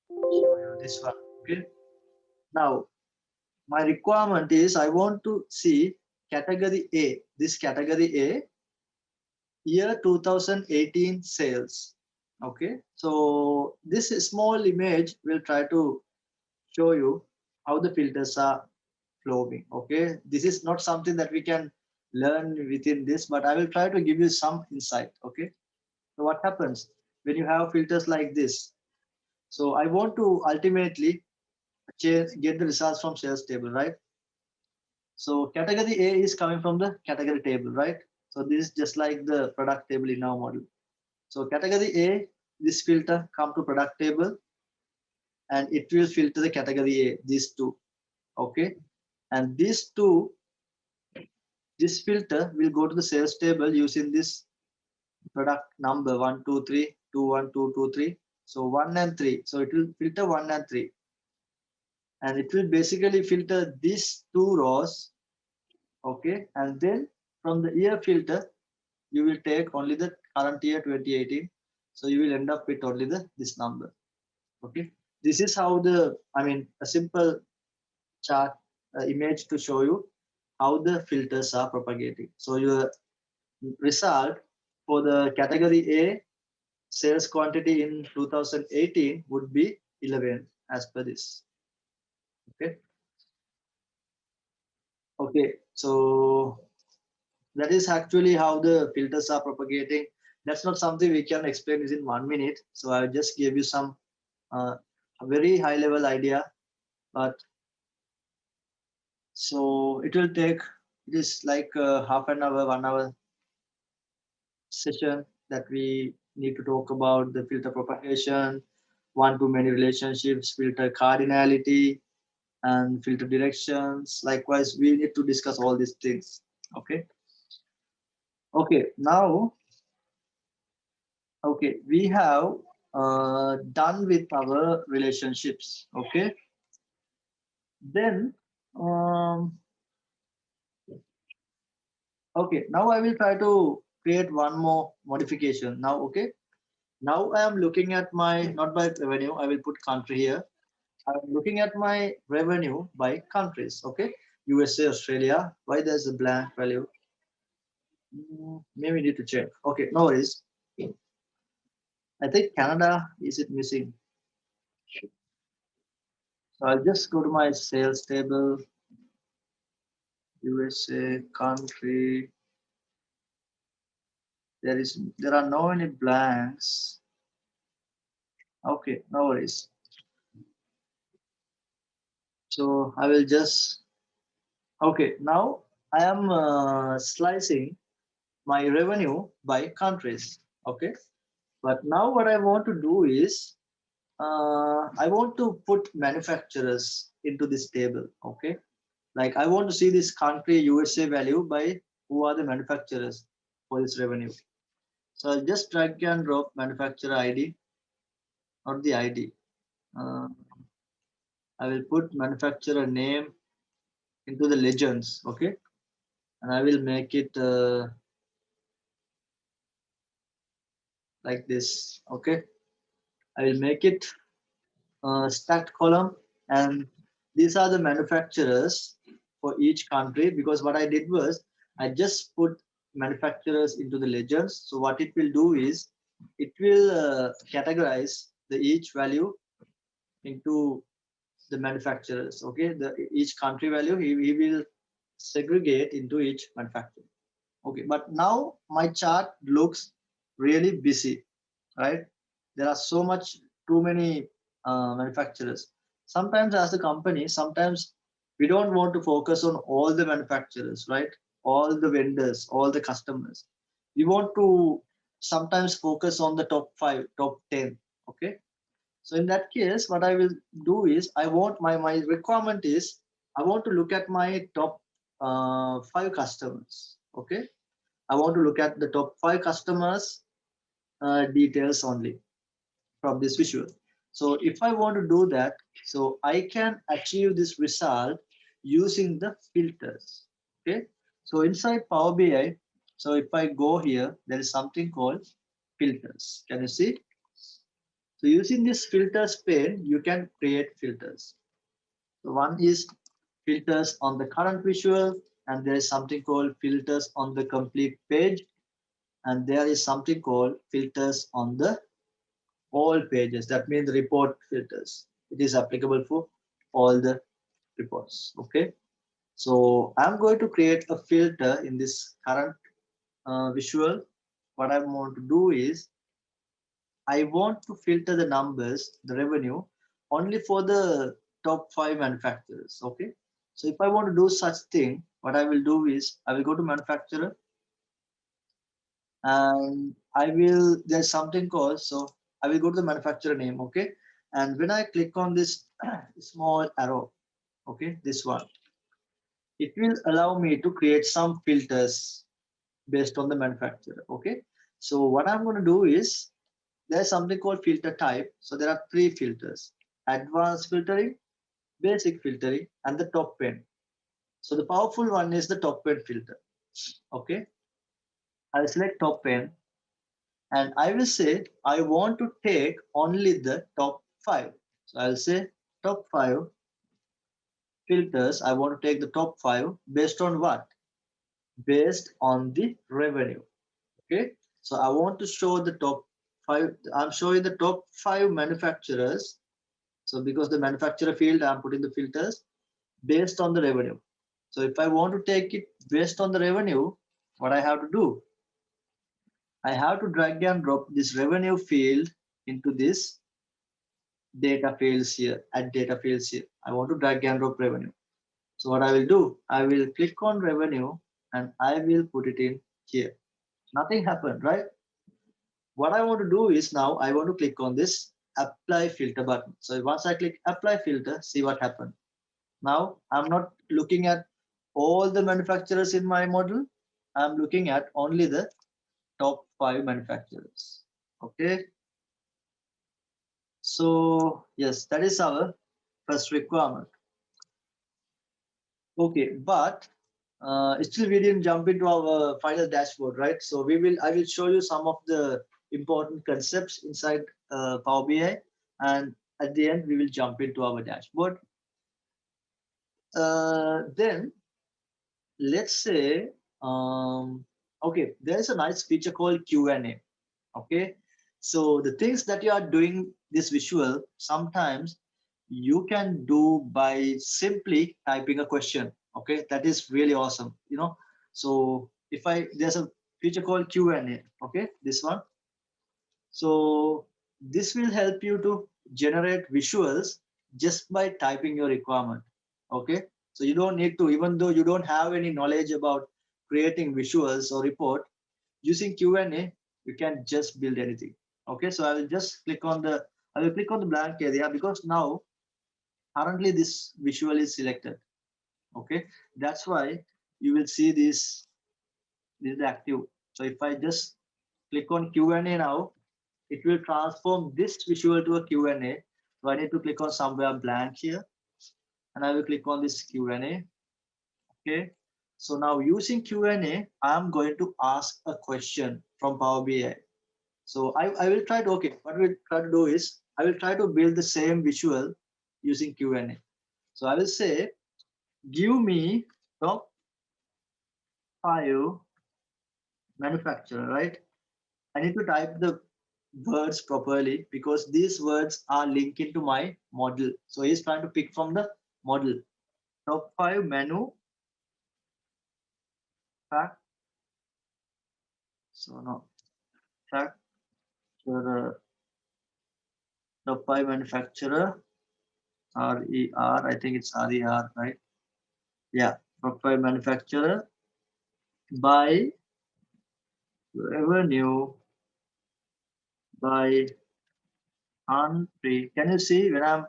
show you this one. Okay, now my requirement is I want to see category A. This category A, year 2018 sales. Okay, so this small image will try to show you how the filters are flowing. Okay, this is not something that we can learn within this, but I will try to give you some insight. Okay, so what happens when you have filters like this? So I want to ultimately get the results from sales table, right? So category A is coming from the category table, right? So this is just like the product table in our model. So category A, this filter come to product table and it will filter the category A, these two. Okay. And these two, this filter will go to the sales table using this product number 1, 2, 3, 2, 1, 2, 2, 3. So 1 and 3. So it will filter 1 and 3. And it will basically filter these two rows. Okay. And then from the year filter, you will take only the current year 2018. So you will end up with only this number. Okay. This is how a simple chart image to show you how the filters are propagating. So your result for the category A sales quantity in 2018 would be 11 as per this. Okay. Okay. So that is actually how the filters are propagating. That's not something we can explain within 1 minute. So I just gave you some a very high level idea, but so it will take, it is like half an hour, 1 hour session that we need to talk about the filter propagation, one to many relationships, filter cardinality, and filter directions. Likewise, we need to discuss all these things. Okay. Okay. Now, okay, we have done with our relationships. Okay. Then, okay, now I will try to create one more modification. Now, okay. Now I am looking at my, not by revenue, I will put country here. I'm looking at my revenue by countries. Okay. USA, Australia. Why there's a blank value? Maybe need to check. Okay, no worries. I think Canada is it missing. So I'll just go to my sales table, USA country. There are no any blanks. Okay, no worries. So I will just, okay, now I am slicing my revenue by countries. Okay, but now what I want to do is I want to put manufacturers into this table. Okay, Like I want to see this country USA value by who are the manufacturers for this revenue. So I'll just drag and drop manufacturer ID, not the ID. Uh, I will put manufacturer name into the legends, okay? And I will make it like this, okay? I will make it stacked column, and these are the manufacturers for each country, because what I did was I just put manufacturers into the legends. So what it will do is it will categorize the each value into the manufacturers, okay? The each country value he will segregate into each manufacturer. Okay, but now my chart looks really busy, right? There are so much, too many manufacturers. Sometimes as a company, sometimes we don't want to focus on all the manufacturers, right? All the vendors, all the customers. We want to sometimes focus on the top 5, top 10, okay? So in that case, what I will do is I want my requirement is I want to look at my top 5 customers, okay? I want to look at the top 5 customers details only from this visual. So if I want to do that, so I can achieve this result using the filters. Okay. So inside Power BI, so if I go here, there is something called filters. Can you see? So using this filters pane, you can create filters. So one is filters on the current visual, and there is something called filters on the complete page, and there is something called filters on the all pages. That means report filters. It is applicable for all the reports. Okay. So I'm going to create a filter in this current visual. What I want to do is I want to filter the numbers, the revenue, only for the top 5 manufacturers. Okay. So if I want to do such thing, what I will do is I will go to manufacturer, and I will, there's something called, so I will go to the manufacturer name, okay? And when I click on this small arrow, okay, this one, it will allow me to create some filters based on the manufacturer, okay? So what I'm going to do is there's something called filter type. So there are 3 filters: advanced filtering, basic filtering, and the top pen. So the powerful one is the top pen filter, okay? I'll select top pen, and I will say I want to take only the top 5. So I'll say top 5 filters. I want to take the top 5 based on what? Based on the revenue. Okay. So I want to show the top 5. I'm showing the top 5 manufacturers. So because the manufacturer field, I'm putting the filters based on the revenue. So if I want to take it based on the revenue, what I have to do? I have to drag and drop this revenue field into this data fields here, add data fields here. I want to drag and drop revenue. So what I will do, I will click on revenue and I will put it in here. Nothing happened, right? What I want to do is now I want to click on this apply filter button. So once I click apply filter, see what happened. Now I'm not looking at all the manufacturers in my model. I'm looking at only the top 5 manufacturers. Okay. So yes, that is our first requirement. Okay, but still we didn't jump into our final dashboard, right? So I will show you some of the important concepts inside Power BI, and at the end we will jump into our dashboard. Then let's say, okay, there is a nice feature called Q&A. Okay, so the things that you are doing this visual, sometimes you can do by simply typing a question. Okay, that is really awesome, you know. So if there's a feature called Q&A, okay, this one. So this will help you to generate visuals just by typing your requirement. Okay, so you don't need to, even though you don't have any knowledge about creating visuals or report, using Q&A, you can just build anything. Okay, so I will just click on the, I will click on the blank area because now currently this visual is selected. Okay, that's why you will see this is active. So if I just click on Q&A now, it will transform this visual to a Q&A. So I need to click on somewhere blank here, and I will click on this Q&A. Okay. So now using Q&A, I'm going to ask a question from Power BI. So I will try to, okay, what we'll try to do is, I will try to build the same visual using Q&A. So I will say, give me top 5 manufacturer, right? I need to type the words properly because these words are linked into my model. So he's trying to pick from the model. Top 5 menu fact. So no fact. Top 5 manufacturer RER. I think it's RER, right? Yeah. Top 5 manufacturer by revenue by country. Can you see when I'm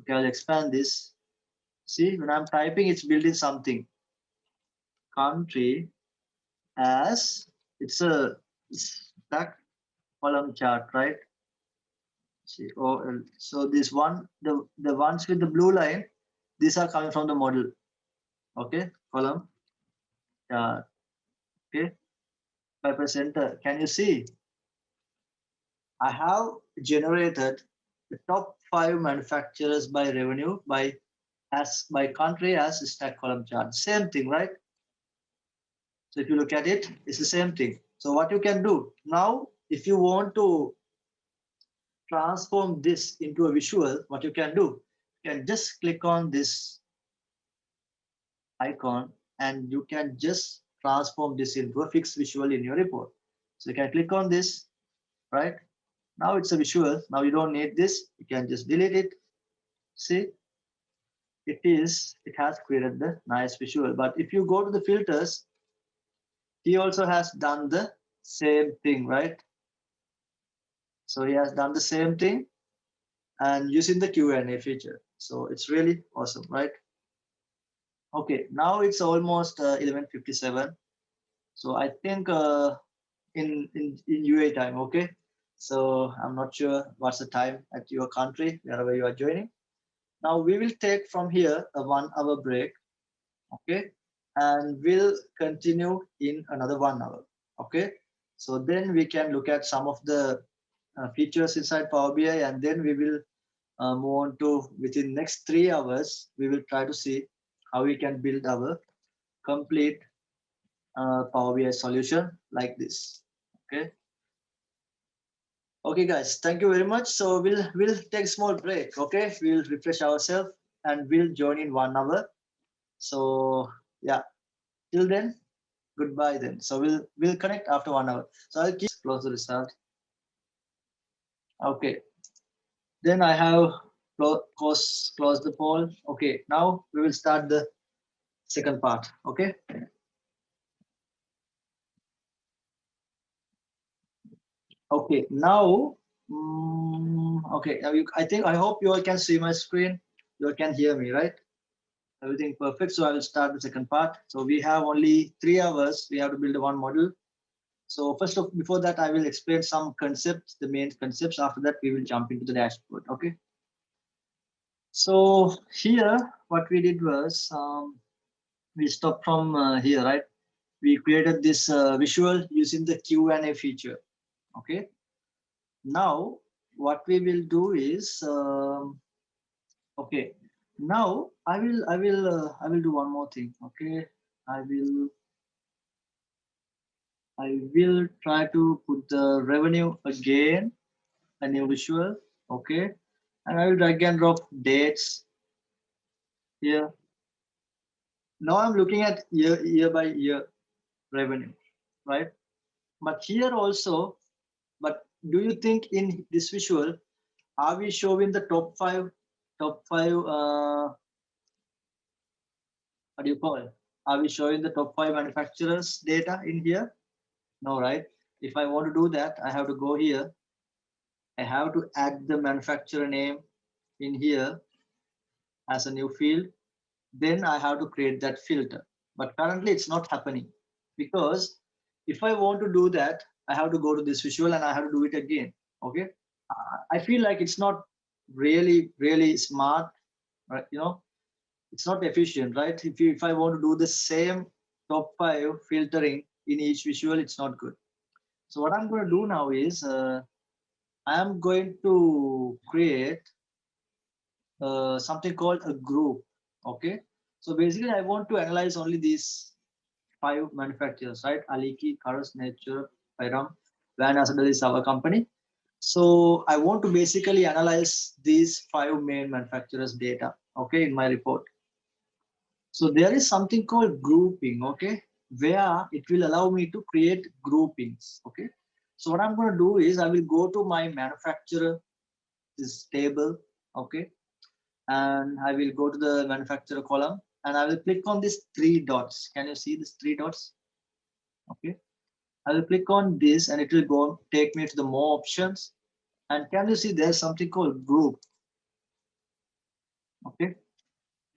okay? I'll expand this. See when I'm typing, it's building something. Country as it's a stack column chart, right? See, so this one, the ones with the blue line, these are coming from the model. Okay, column chart. Okay, if I press enter, can you see? I have generated the top 5 manufacturers by revenue by country as stack column chart. Same thing, right? So if you look at it, it's the same thing. So what you can do now, if you want to transform this into a visual, what you can do, you can just click on this icon and you can just transform this into a fixed visual in your report. So you can click on this, right? Now it's a visual. Now you don't need this. You can just delete it. See, it has created the nice visual. But if you go to the filters, he also has done the same thing, right? So he has done the same thing and using the Q&A feature. So it's really awesome, right? Okay, now it's almost 11:57. So I think in UA time, okay? So I'm not sure what's the time at your country, wherever you are joining. Now we will take from here a 1 hour break, okay? And we'll continue in another 1 hour, okay? So then we can look at some of the features inside Power BI, and then we will move on to within next 3 hours, we will try to see how we can build our complete Power BI solution like this, okay? Okay, guys, thank you very much. So we'll take a small break, okay? We'll refresh ourselves and we'll join in 1 hour. So yeah, till then, goodbye then. So we'll connect after 1 hour. So I'll keep close the result. Okay. Then I have close the poll. Okay, now we will start the second part. Okay. Okay, now okay, I hope you all can see my screen. You all can hear me, right? Everything perfect. So I will start the second part. So we have only 3 hours. We have to build one model. So before that, I will explain some concepts, the main concepts. After that, we will jump into the dashboard. Okay. So here, what we did was we stopped from here, right? We created this visual using the Q&A feature. Okay. Now, what we will do is okay. Now I will do one more thing. Okay. I will try to put the revenue again, a new visual. Okay. And I will drag and drop dates here. Now I'm looking at year by year revenue, right? But here also, but do you think in this visual, are we showing the top five, what do you call it? Are we showing the top 5 manufacturers data in here? No, right? If I want to do that, I have to go here. I have to add the manufacturer name in here as a new field. then I have to create that filter. But currently it's not happening, because if I want to do that, I have to go to this visual and I have to do it again. Okay. I feel like it's not really smart, right? It's not efficient, right? If I want to do the same top five filtering in each visual, it's not good. So what I'm going to do now is I'm going to create something called a group. Okay. So basically, I want to analyze only these five manufacturers, right? Aliki, Karas, Nature, Pyram, Van Asadal is our company. So I want to basically analyze these five main manufacturers' data, okay, in my report. So there is something called grouping, okay, where it will allow me to create groupings, okay. So what I'm going to do is I will go to my manufacturer, this table, okay, and I will go to the manufacturer column and I will click on these three dots. Can you see these three dots? Okay. I will click on this and it will go take me to the more options. And can you see there's something called group? Okay.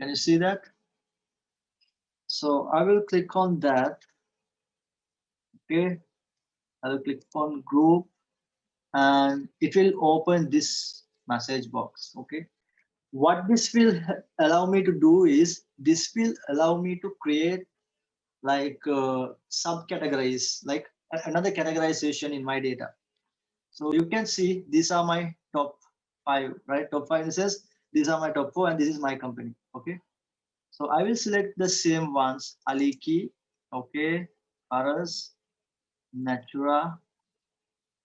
Can you see that? So I will click on that. Okay. I will click on group and it will open this message box. Okay. What this will allow me to do is this will allow me to create like subcategories, like another categorization in my data. So you can see these are my top five, right? Top five says these are my top four and this is my company. Okay. So I will select the same ones, Aliki, okay, Aras, Natura,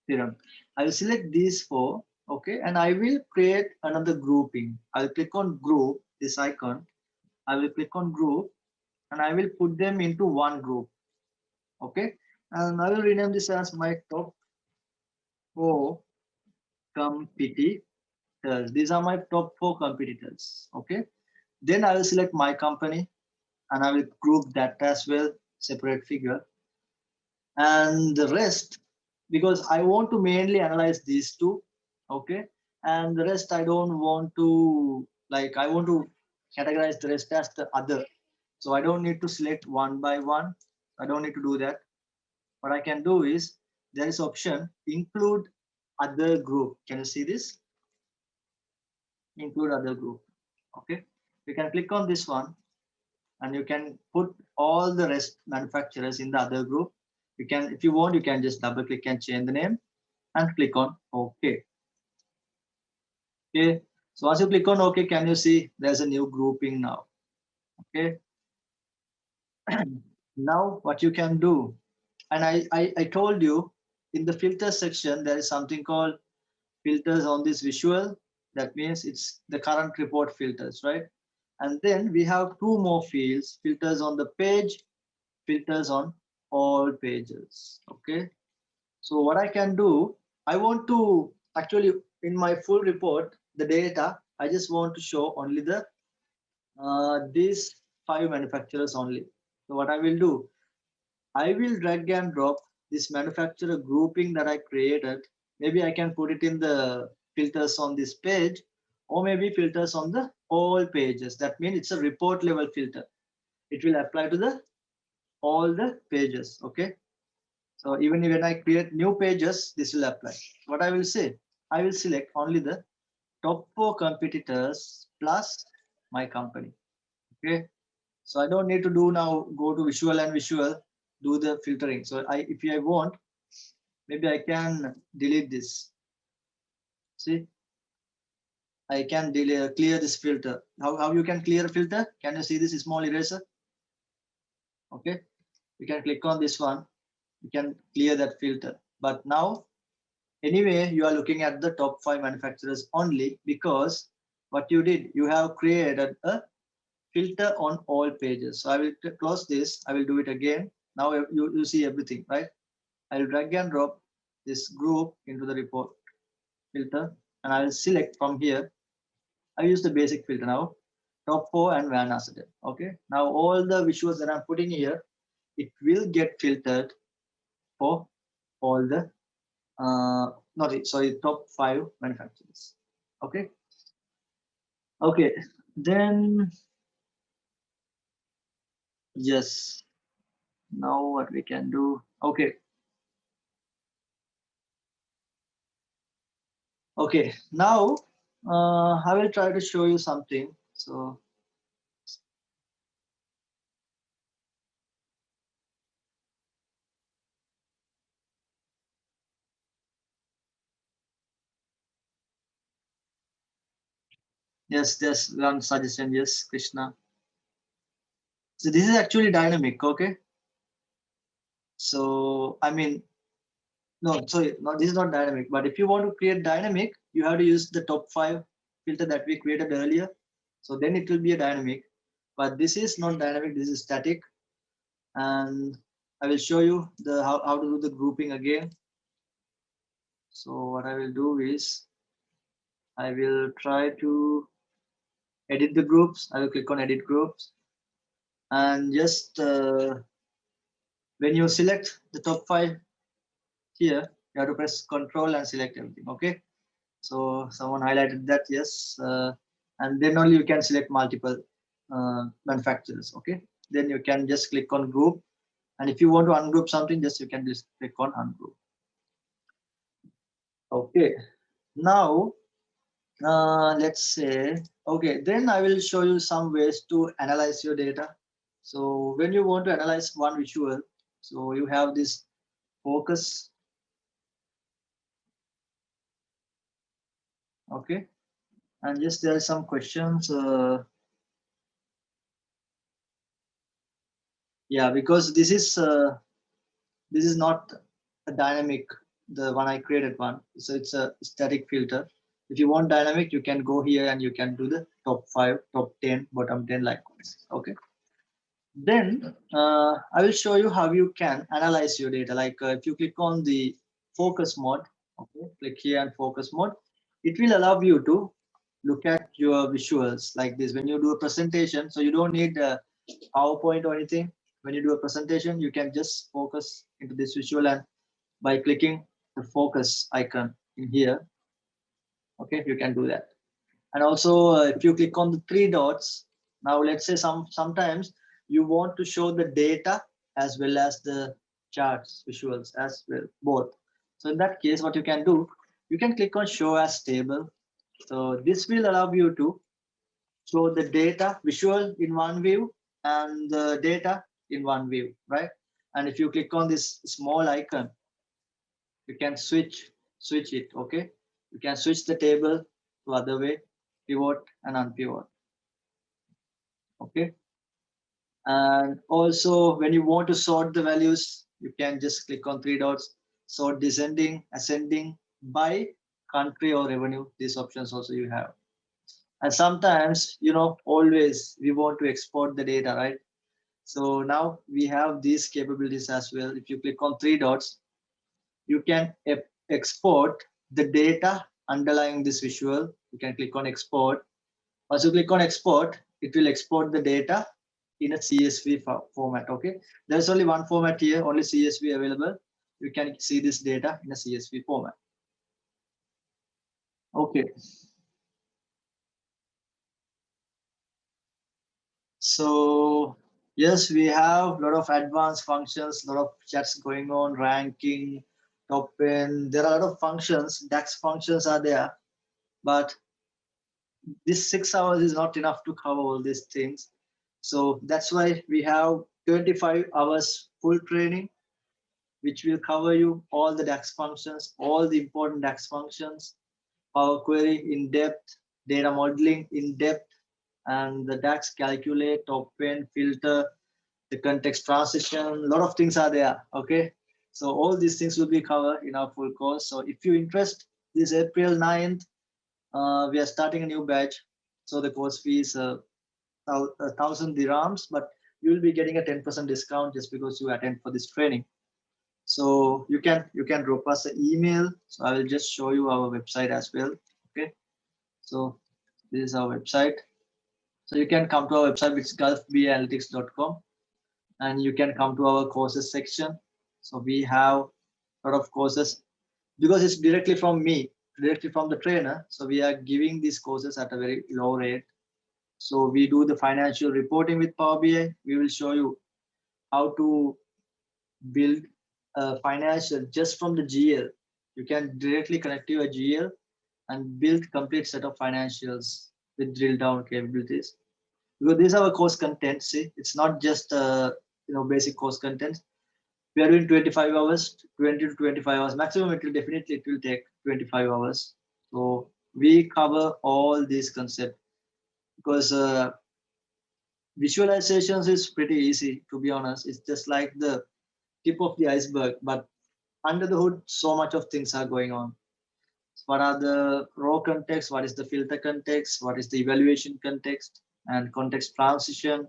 Piram. I will select these four, okay, and I will create another grouping. I'll click on group, this icon. I will click on group and I will put them into one group, okay. And I will rename this as my top four competitors. These are my top four competitors, okay. Then I will select my company and I will group that as well, separate figure. And the rest, because I want to mainly analyze these two, okay, and the rest I don't want to, like, I want to categorize the rest as the other, so I don't need to select one by one. I don't need to do that. What I can do is there is option include other group. Can you see this? Include other group. Okay, you can click on this one and you can put all the rest manufacturers in the other group. You can, if you want, you can just double click and change the name and click on OK. Okay. So once you click on OK, can you see there's a new grouping now? Okay. Now what you can do, and I told you in the filter section, there is something called filters on this visual. That means it's the current report filters, right? And then we have two more fields, filters on the page, filters on all pages. Okay. So what I can do, I want to actually in my full report, the data, I just want to show only the these five manufacturers only. So what I will do, I will drag and drop this manufacturer grouping that I created. Maybe I can put it in the filters on this page, or maybe filters on the all pages. That means it's a report level filter. It will apply to the all the pages. Okay. So even when I create new pages, this will apply. What I will say, I will select only the top four competitors plus my company. Okay. So I don't need to do now, go to visual and visual, do the filtering. So if I want, maybe I can delete this. See, I can clear this filter. How you can clear a filter? Can you see this small eraser? Okay. You can click on this one. You can clear that filter. But now anyway, you are looking at the top five manufacturers only because what you did, you have created a filter on all pages. So I will close this. I will do it again. Now you see everything, right? I will drag and drop this group into the report filter and I will select from here. I use the basic filter now, top four and Van Asadel. Okay. Now all the visuals that I'm putting here, it will get filtered for all the not sorry, top five manufacturers. Okay. Okay. Then Yes. Now what we can do? Okay. Okay. Now I will try to show you something. So yes, there's one suggestion. Yes, Krishna. So this is actually dynamic. Okay. So I mean, no, sorry, no, this is not dynamic. But if you want to create dynamic, you have to use the top 5 filter that we created earlier. So then it will be a dynamic. But this is not dynamic. This is static. And I will show you the how to do the grouping again. So what I will do is I will try to edit the groups. I will click on edit groups, and just when you select the top 5 here, you have to press Control and select everything. Okay. So someone highlighted that, yes, and then only you can select multiple manufacturers. Okay. Then you can just click on group, and if you want to ungroup something, just you can just click on ungroup. Okay. Now let's say, okay, then I will show you some ways to analyze your data. So when you want to analyze one visual, so you have this focus. Okay. And yes, there are some questions. Yeah, because this is not a dynamic, the one I created one. So it's a static filter. If you want dynamic, you can go here and you can do the top 5, top 10, bottom 10 likewise. Okay. Then I will show you how you can analyze your data. Like if you click on the focus mode, okay, click here and focus mode, it will allow you to look at your visuals like this. When you do a presentation, so you don't need a PowerPoint or anything. When you do a presentation, you can just focus into this visual, and by clicking the focus icon in here, okay, you can do that. And also if you click on the 3 dots, now let's say sometimes you want to show the data as well as the charts visuals as well, both. So in that case, what you can do, you can click on show as table. So this will allow you to show the data visual in one view and the data in one view, right? And if you click on this small icon, you can switch it. Okay, you can switch the table to other way, pivot and unpivot. Okay. And also when you want to sort the values, you can just click on 3 dots, sort descending, ascending by country or revenue. These options also you have. And sometimes, always we want to export the data, right? So now we have these capabilities as well. If you click on 3 dots, you can export the data underlying this visual. You can click on export. Once you click on export, it will export the data in a CSV format. Okay, there's only one format here, only CSV available. You can see this data in a CSV format. Okay, so yes, we have a lot of advanced functions, a lot of chats going on, ranking, top 10. There are a lot of functions, DAX functions are there, but this 6 hours is not enough to cover all these things. So that's why we have 25 hours full training, which will cover you all the DAX functions, all the important DAX functions, Power Query in depth, data modeling in depth, and the DAX calculate, top 10, filter, the context transition, a lot of things are there. Okay. So all these things will be covered in our full course. So if you interest, this April 9th, we are starting a new batch. So the course fee is 1,000 dirhams, but you will be getting a 10% discount just because you attend for this training. So you can drop us an email. So I will just show you our website as well. Okay. So this is our website. So you can come to our website, which is gulfbanalytics.com, and you can come to our courses section. So we have a lot of courses because it's directly from me, directly from the trainer. So we are giving these courses at a very low rate. So we do the financial reporting with Power BI. We will show you how to build financial just from the GL. You can directly connect to your GL and build complete set of financials with drill down capabilities. Because these are our course content. See, it's not just basic course content. We are doing 25 hours, 20 to 25 hours maximum. It will take 25 hours. So we cover all these concepts because visualizations is pretty easy, to be honest. It's just like the tip of the iceberg, but under the hood, so much of things are going on. What are the raw context? What is the filter context? What is the evaluation context and context transition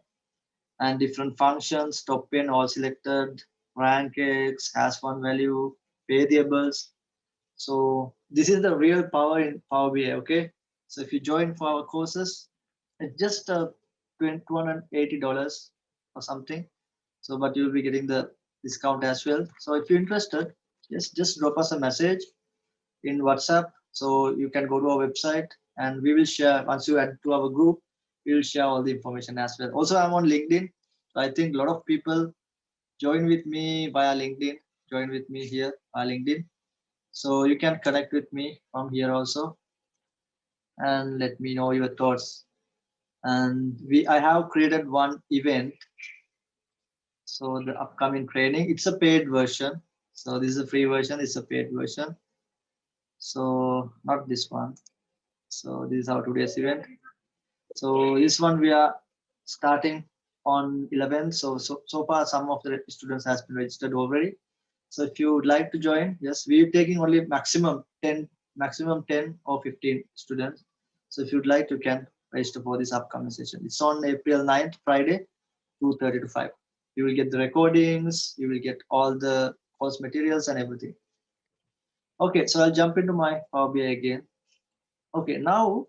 and different functions, top pin, all selected, rank X, has one value, variables. So this is the real power in Power BI. Okay. So if you join for our courses, it's just $280 or something. So, but you'll be getting the discount as well. So if you're interested, just drop us a message in WhatsApp. So you can go to our website and we will share, once you add to our group, we will share all the information as well. Also, I'm on LinkedIn. So I think a lot of people join with me via LinkedIn, join with me here via LinkedIn. So you can connect with me from here also and let me know your thoughts. And I have created one event. So the upcoming training, it's a paid version. So this is a free version, it's a paid version. So not this one. So this is our today's event. So this one we are starting on 11th. So far some of the students has been registered already. So if you would like to join, yes, we're taking only maximum 10 or 15 students. So if you'd like, you can register for this upcoming session. It's on April 9th, Friday, 2:30 to 5. You will get the recordings, you will get all the course materials and everything. Okay, so I'll jump into my Power BI again. Okay, now,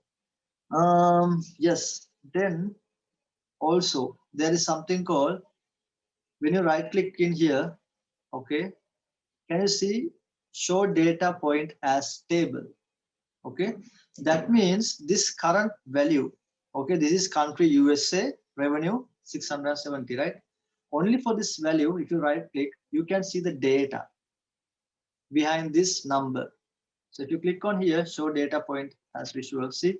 yes, then also there is something called, when you right click in here, okay, can you see show data point as table? Okay, that means this current value, okay, this is country USA, revenue 670, right? Only for this value, if you right click, you can see the data behind this number. So if you click on here, show data point as visual, see,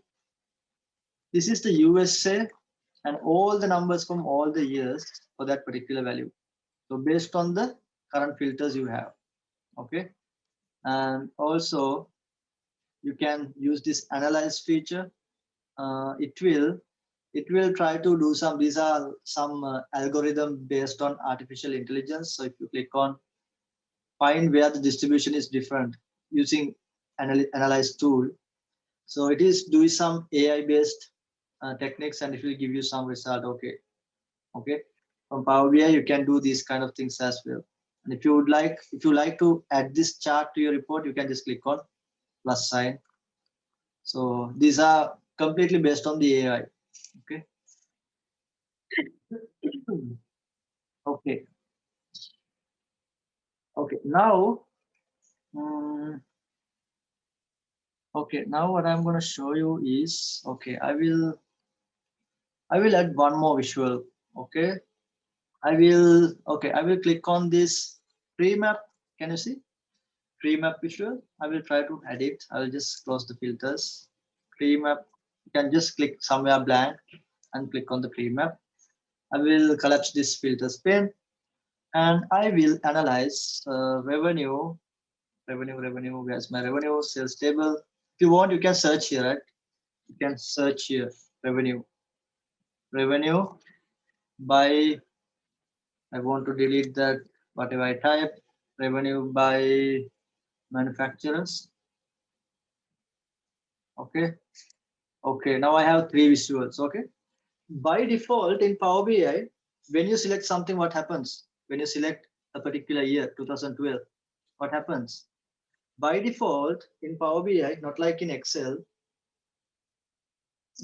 this is the USA and all the numbers from all the years for that particular value. So based on the current filters you have, okay. And also you can use this analyze feature. It will try to do some, these are some algorithm based on artificial intelligence. So if you click on find where the distribution is different using analyze tool, so it is doing some AI based techniques and it will give you some result. Okay, from Power BI you can do these kind of things as well. And if you like to add this chart to your report, you can just click on plus sign. So these are completely based on the AI. Okay. Okay. Okay. Now, okay. Now what I'm going to show you is, okay, I will add one more visual. Okay. I will click on this tree map. Can you see tree map visual? I will try to add it. I will just close the filters. Tree map. You can just click somewhere blank and click on the tree map. I will collapse this filters pane and I will analyze revenue. Where's my revenue? Sales table. If you want, you can search here, right? You can search here revenue by, I want to delete that whatever I type, revenue by manufacturers. Okay. Okay. Now I have three visuals. Okay. By default in Power BI, when you select something, what happens? When you select a particular year, 2012, what happens? By default in Power BI, not like in Excel,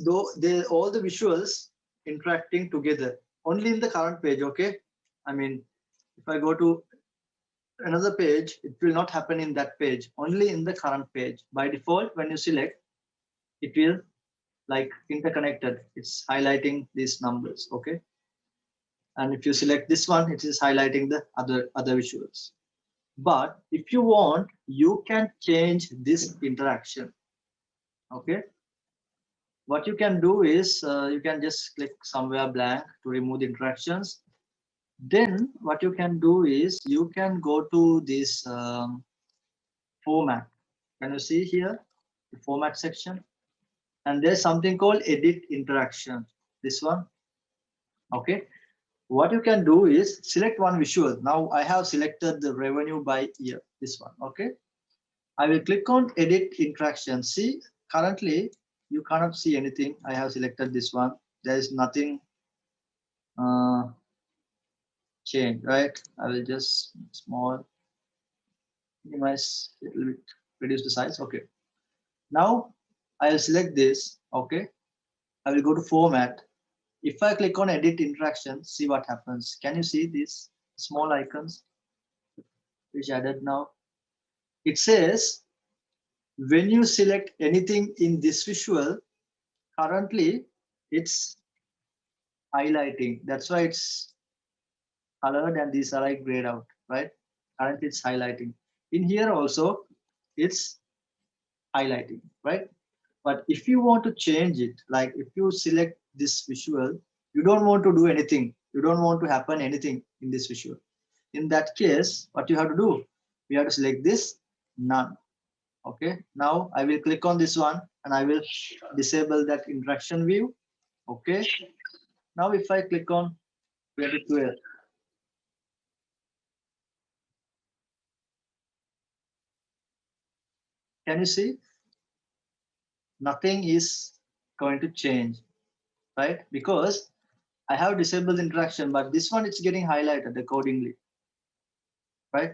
though they all the visuals interacting together only in the current page. Okay, I mean, if I go to another page, it will not happen in that page, only in the current page. By default, when you select, it will like interconnected, it's highlighting these numbers. Okay, And if you select this one, it is highlighting the other visuals. But if you want, you can change this interaction. Okay. What you can do is you can just click somewhere blank to remove the interactions. Then what you can do is you can go to this format. Can you see here the format section? And there's something called edit interaction. This one. Okay. What you can do is select one visual. Now I have selected the revenue by year. This one. Okay. I will click on edit interaction. See, currently you cannot see anything. I have selected this one. There is nothing change, right? I will just small minimize a little bit, reduce the size. Okay. Now I will select this. Okay. I will go to format. If I click on edit interaction, see what happens. Can you see these small icons which added now? It says when you select anything in this visual, currently it's highlighting. That's why it's colored and these are like grayed out, right? Currently it's highlighting. In here also, it's highlighting, right? But if you want to change it, like if you select this visual, you don't want to do anything. You don't want to happen anything in this visual. In that case, what you have to do, you have to select this none. Okay. Now I will click on this one and I will disable that interaction view. Okay. Now if I click on 2012, can you see? Nothing is going to change, right? Because I have disabled interaction, but this one it's getting highlighted accordingly, right?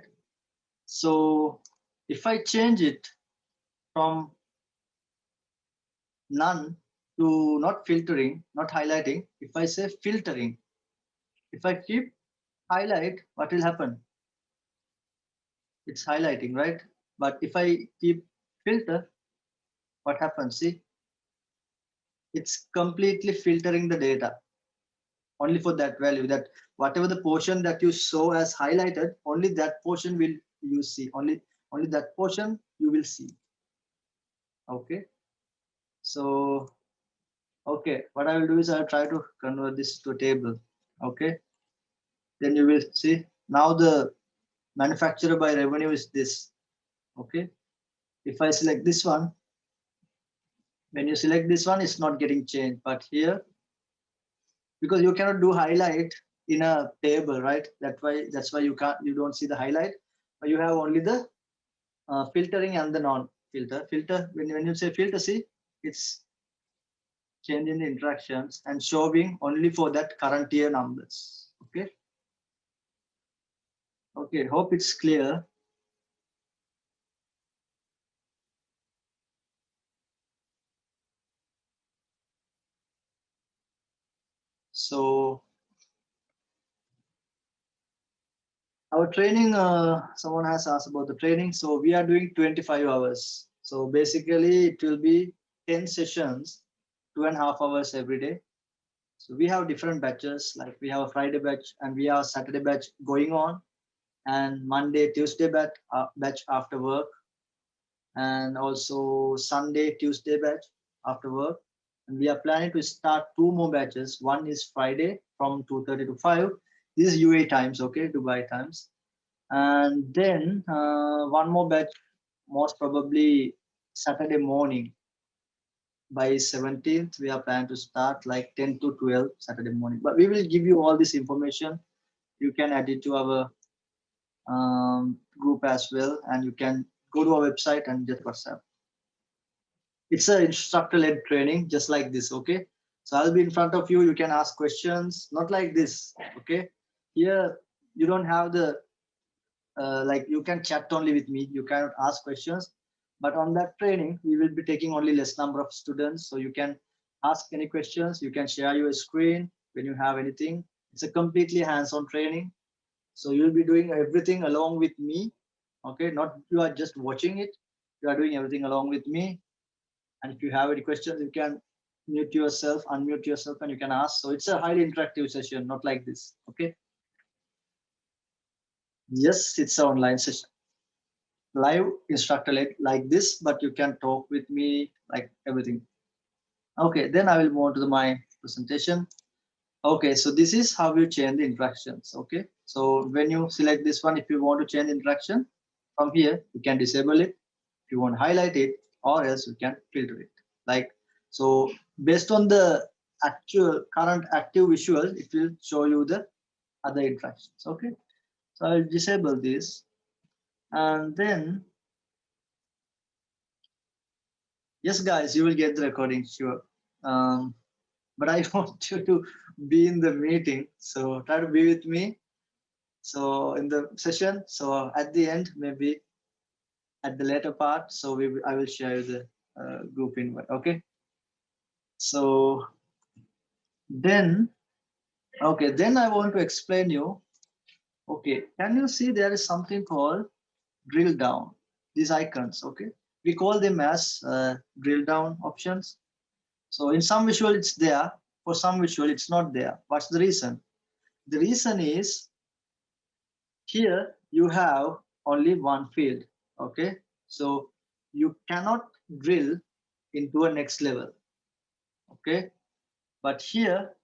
So if I change it from none to not filtering, not highlighting, if I say filtering, if I keep highlight, what will happen? It's highlighting, right? But if I keep filter, what happens? See, it's completely filtering the data only for that value, that whatever the portion that you show as highlighted, only that portion will you see, only that portion you will see. Okay. So, okay, what I will do is I'll try to convert this to a table. Okay. Then you will see now the manufacturer by revenue is this. Okay. If I select this one, when you select this one, it's not getting changed. But here, because you cannot do highlight in a table, right? That's why you don't see the highlight. But you have only the filtering and the non-filter. Filter, when you say filter, see, it's changing the interactions and showing only for that current year numbers. Okay. Okay, hope it's clear. So our training, someone has asked about the training. So we are doing 25 hours. So basically it will be 10 sessions, 2.5 hours every day. So we have different batches, like we have a Friday batch and we have a Saturday batch going on, and Monday, Tuesday batch after work, and also Sunday, Tuesday batch after work. And we are planning to start 2 more batches. One is Friday from 2:30 to 5. This is UA times, okay, Dubai times. And then one more batch, most probably Saturday morning. By 17th, we are planning to start like 10 to 12 Saturday morning. But we will give you all this information. You can add it to our group as well, and you can go to our website and just WhatsApp. It's an instructor-led training, just like this. Okay, so I'll be in front of you. You can ask questions, not like this. Okay, here you don't have the like you can chat only with me. You cannot ask questions. But on that training, we will be taking only less number of students, so you can ask any questions. You can share your screen when you have anything. It's a completely hands-on training. So you'll be doing everything along with me. Okay, not you are just watching it. You are doing everything along with me. And if you have any questions, you can mute yourself, unmute yourself, and you can ask. So it's a highly interactive session, not like this. Okay. Yes, it's an online session. Live instructor like this, but you can talk with me like everything. Okay, then I will move on to my presentation. Okay, so this is how you change the interactions. Okay, so when you select this one, if you want to change interaction from here, you can disable it. If you want to highlight it, or else you can filter it. Like so, based on the actual current active visual, it will show you the other interactions. Okay, so I'll disable this, and then yes, guys, you will get the recording, sure. But I want you to be in the meeting, so try to be with me. So in the session, so at the end, maybe at the later part, so I will share the group invite. Okay. So then, okay, then I want to explain you. Okay, can you see there is something called drill down? These icons. Okay, we call them as drill down options. So in some visual it's there, for some visual it's not there. What's the reason? The reason is here you have only one field. Okay, so you cannot drill into a next level. Okay, but here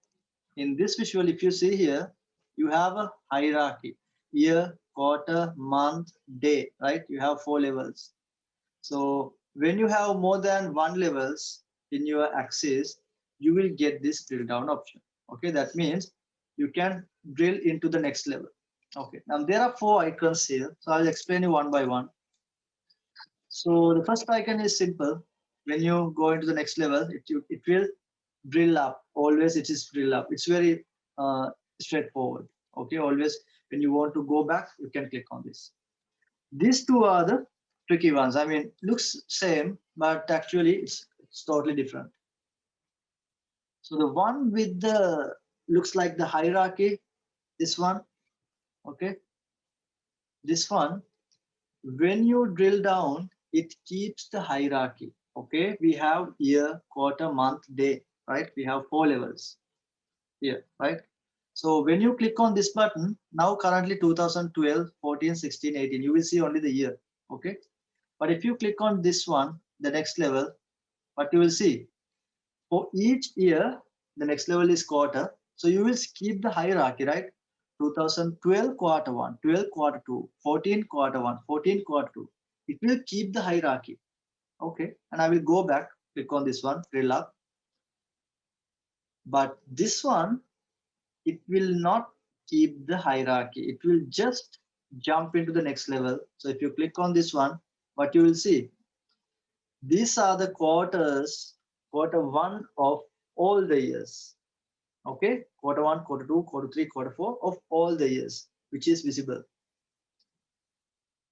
in this visual, if you see here, you have a hierarchy: year, quarter, month, day, right? You have 4 levels. So when you have more than 1 levels in your axis, you will get this drill down option. Okay, that means you can drill into the next level. Okay, now there are 4 icons here, so I'll explain you one by one. So the first icon is simple. When you go into the next level, it will drill up. Always it is drill up. It's very straightforward. Okay, always when you want to go back, you can click on this. These two are the tricky ones. I mean, looks same, but actually it's totally different. So the one with the looks like the hierarchy, this one, okay, this one, when you drill down, it keeps the hierarchy. Okay, we have year, quarter, month, day, right? We have 4 levels here, right? So when you click on this button, now currently 2012, 14, 16, 18, you will see only the year, okay? But if you click on this one, the next level, what you will see, for each year, the next level is quarter. So you will keep the hierarchy, right? 2012 quarter 1, 12 quarter 2, 14 quarter 1, 14 quarter 2. It will keep the hierarchy. Okay, and I will go back, click on this one, drill up. But this one, it will not keep the hierarchy. It will just jump into the next level. So if you click on this one, what you will see, these are the quarters, quarter 1 of all the years. Okay, quarter 1, quarter 2, quarter 3, quarter 4 of all the years, which is visible.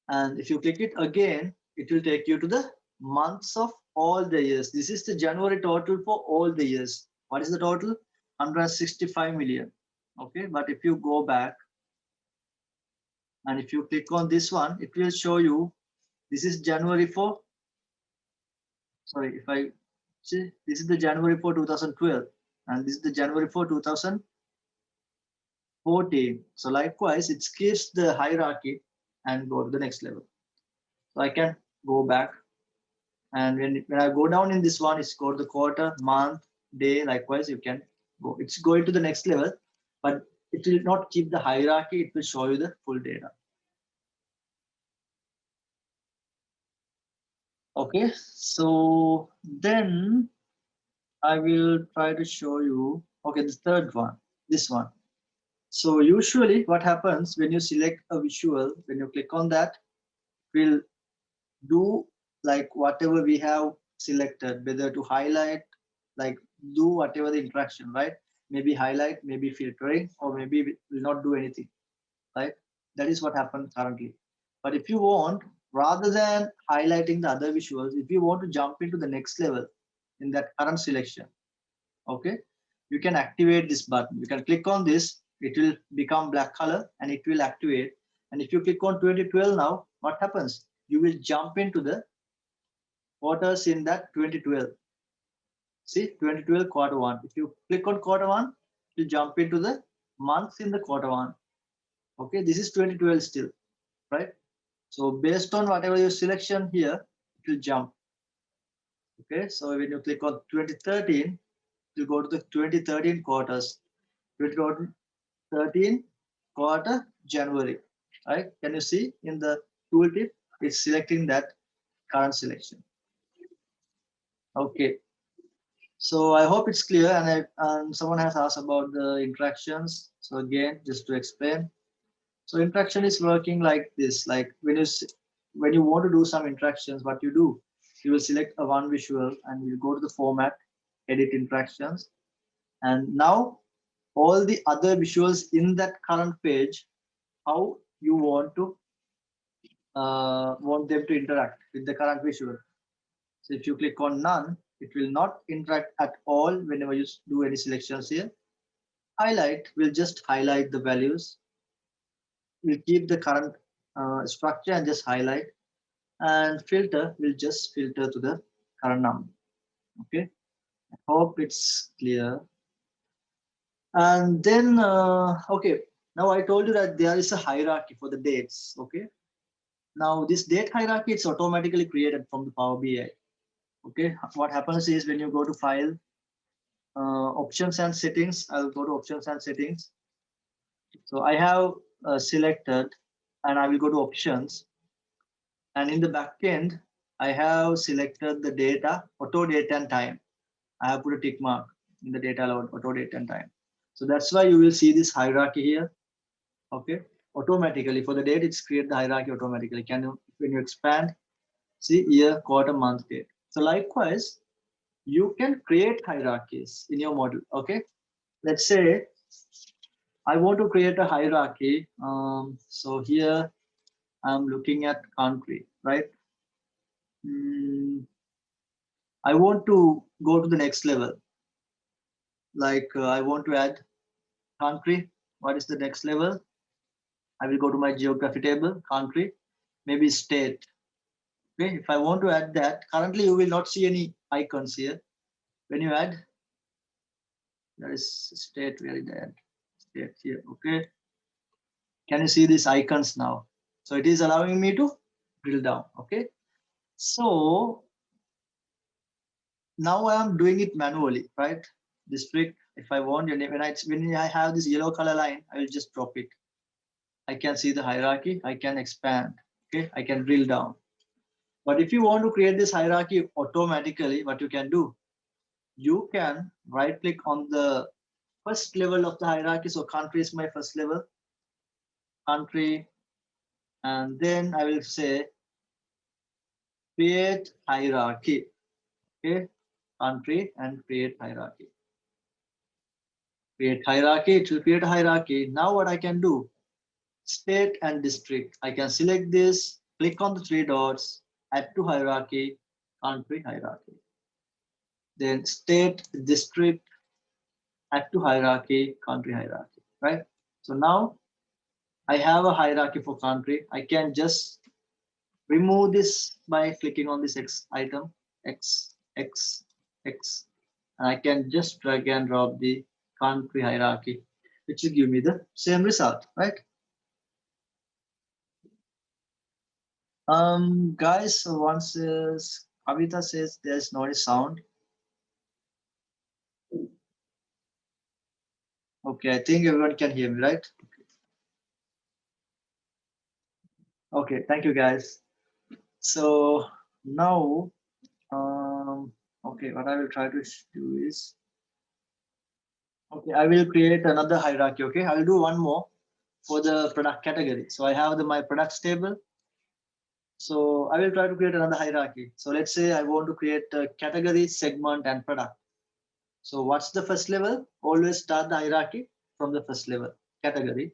And if you click it again, it will take you to the months of all the years. This is the January total for all the years. What is the total? 165 million. Okay, but if you go back and if you click on this one, it will show you this is January for, sorry, if I see, this is the January for 2012 and this is the January for 2014. So likewise, it skips the hierarchy and go to the next level. So I can go back, and when I go down in this one, it's go to the quarter, month, day. Likewise, you can go. It's going to the next level, but it will not keep the hierarchy. It will show you the full data. Okay, so then I will try to show you. Okay, the third one, this one. So usually, what happens when you select a visual, when you click on that, will do like whatever we have selected, whether to highlight, like do whatever the interaction, right? Maybe highlight, maybe filtering, or maybe will not do anything, right? That is what happened currently. But if you want, rather than highlighting the other visuals, if you want to jump into the next level in that current selection, okay, you can activate this button. You can click on this, it will become black color and it will activate. And if you click on 2012 now, what happens? You will jump into the quarters in that 2012. See, 2012 quarter one. If you click on quarter one, you jump into the months in the quarter one. Okay, this is 2012 still, right? So based on whatever your selection here, it will jump. Okay, so when you click on 2013, you go to the 2013 quarters. 2013 quarter January, right? Can you see in the tooltip? It's selecting that current selection. Okay, so I hope it's clear. And someone has asked about the interactions. So again, just to explain, so interaction is working like this. Like when you want to do some interactions, what you do, you will select a one visual and you go to the format, edit interactions, and now all the other visuals in that current page, how you want them to interact with the current visual. So if you click on none, it will not interact at all whenever you do any selections here. Highlight will just highlight the values. We'll keep the current structure and just highlight. And filter will just filter to the current number. Okay, I hope it's clear. And then, okay, now I told you that there is a hierarchy for the dates. Okay, now this date hierarchy, it's automatically created from the Power BI. Okay, what happens is when you go to file, options and settings, I'll go to options and settings. So I have selected, and I will go to options, and in the back end I have selected the data, auto date and time. I have put a tick mark in the data load, auto date and time. So that's why you will see this hierarchy here. Okay, automatically for the date, it's create the hierarchy automatically. Can you, when you expand, see year, quarter, month, date. So likewise, you can create hierarchies in your model. Okay, let's say I want to create a hierarchy. So here I'm looking at country, right? I want to go to the next level. Like I want to add country. What is the next level? I will go to my geography table, country, maybe state. Okay, if I want to add that, currently you will not see any icons here. When you add, there is state, where is that? State here, okay. Can you see these icons now? So it is allowing me to drill down, okay. So now I am doing it manually, right? District, if I want, when I have this yellow color line, I will just drop it. I can see the hierarchy, I can expand, okay, I can drill down. But if you want to create this hierarchy automatically, what you can do, you can right click on the first level of the hierarchy. So country is my first level, country, and then I will say create hierarchy, okay, country and create hierarchy. Create hierarchy, it will create a hierarchy. Now what I can do, state and district. I can select this, click on the three dots, add to hierarchy, country hierarchy. Then state, district, add to hierarchy, country hierarchy, right? So now I have a hierarchy for country. I can just remove this by clicking on this X item, X, X, X, and I can just drag and drop the country hierarchy, which will give me the same result, right? Guys, so once Kavita says there's no sound. Okay, I think everyone can hear me, right? Okay, thank you guys. So now, okay, what I will try to do is, okay, I will create another hierarchy. Okay, I will do one more for the product category. So I have my products table. So I will try to create another hierarchy. So let's say I want to create a category, segment, and product. So what's the first level? Always start the hierarchy from the first level, category.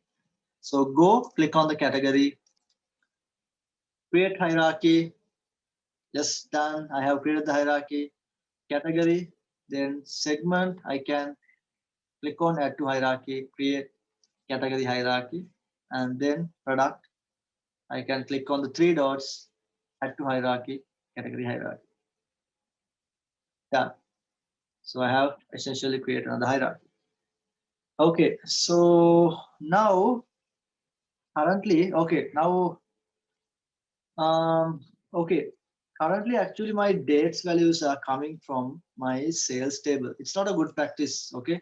So go click on the category, create hierarchy. Just done. I have created the hierarchy. Category, then segment. I can click on add to hierarchy, create category hierarchy, and then product. I can click on the three dots, add to hierarchy, category hierarchy. Done. So I have essentially created another hierarchy. Okay, so now currently, okay, now okay, currently actually my dates values are coming from my sales table. It's not a good practice, okay?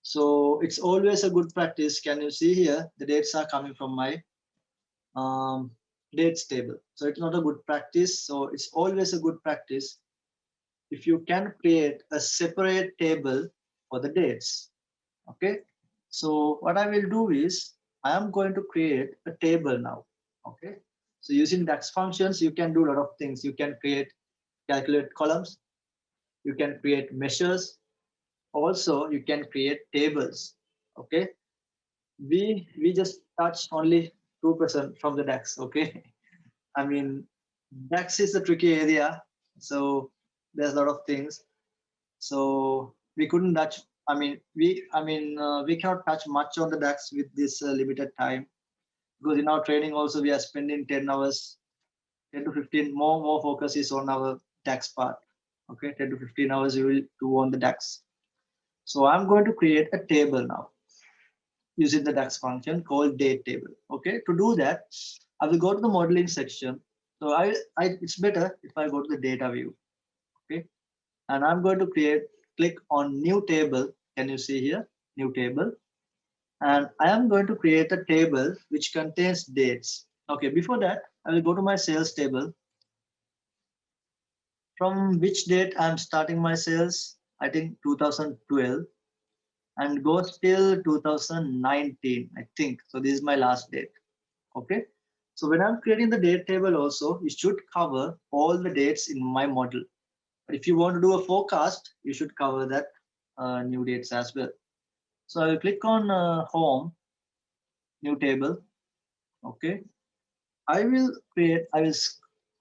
So it's always a good practice. Can you see here? The dates are coming from my um, dates table. So it's not a good practice. So it's always a good practice if you can create a separate table for the dates. Okay. So what I will do is I am going to create a table now. Okay. So using DAX functions, you can do a lot of things. You can calculate columns. You can create measures. Also, you can create tables. Okay. We just touch only 2% from the DAX. Okay. I mean, DAX is a tricky area. So there's a lot of things. So we couldn't touch. We cannot touch much on the DAX with this limited time, because in our training also we are spending 10 hours, 10 to 15 more focus is on our DAX part. Okay, 10 to 15 hours we will do on the DAX. So I'm going to create a table now using the DAX function called date table. Okay, to do that, I will go to the modeling section. So it's better if I go to the data view. Okay, and I'm going to click on new table. Can you see here? New table. And I am going to create a table which contains dates. Okay, before that, I will go to my sales table. From which date I'm starting my sales? I think 2012 and goes till 2019, I think. So this is my last date. Okay. So when I'm creating the date table also, it should cover all the dates in my model. But if you want to do a forecast, you should cover that new dates as well. So I will click on home, new table. Okay. I will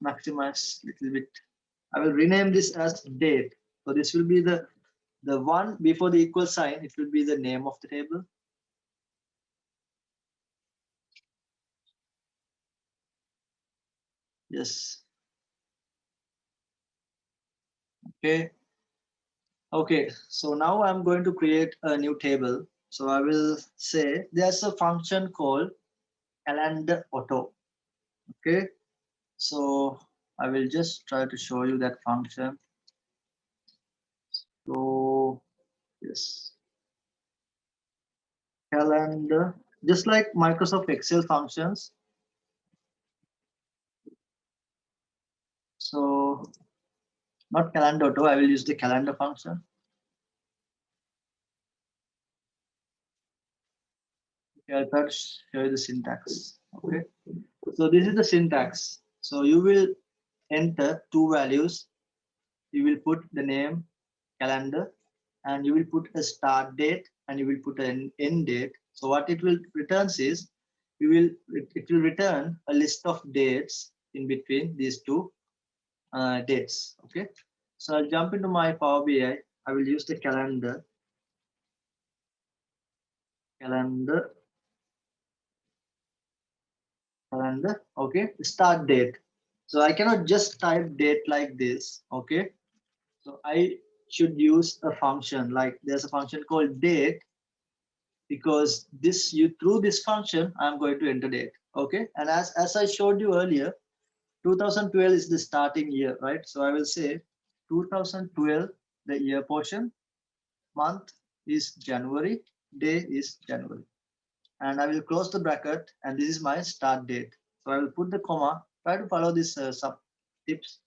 maximize a little bit. I will rename this as date. So this will be the one before the equal sign. It will be the name of the table. Yes. Okay. Okay. So now I'm going to create a new table. So I will say there's a function called calendar auto. Okay. So I will just try to show you that function. So yes, calendar, just like Microsoft Excel functions. So not calendar auto, I will use the calendar function. Okay, I'll try to show you the syntax. Okay. So this is the syntax. So you will enter two values. You will put the name calendar and you will put a start date and you will put an end date. So what it will returns is it will return a list of dates in between these two dates. Okay. So I'll jump into my Power BI. I will use the calendar. Okay. Start date. So I cannot just type date like this. Okay. So I should use a function, like there's a function called date, because through this function I'm going to enter date. Okay. And as I showed you earlier, 2012 is the starting year, right? So I will say 2012, the year portion, month is January, day is January. And I will close the bracket and this is my start date. So I will put the comma, try to follow this sub tips,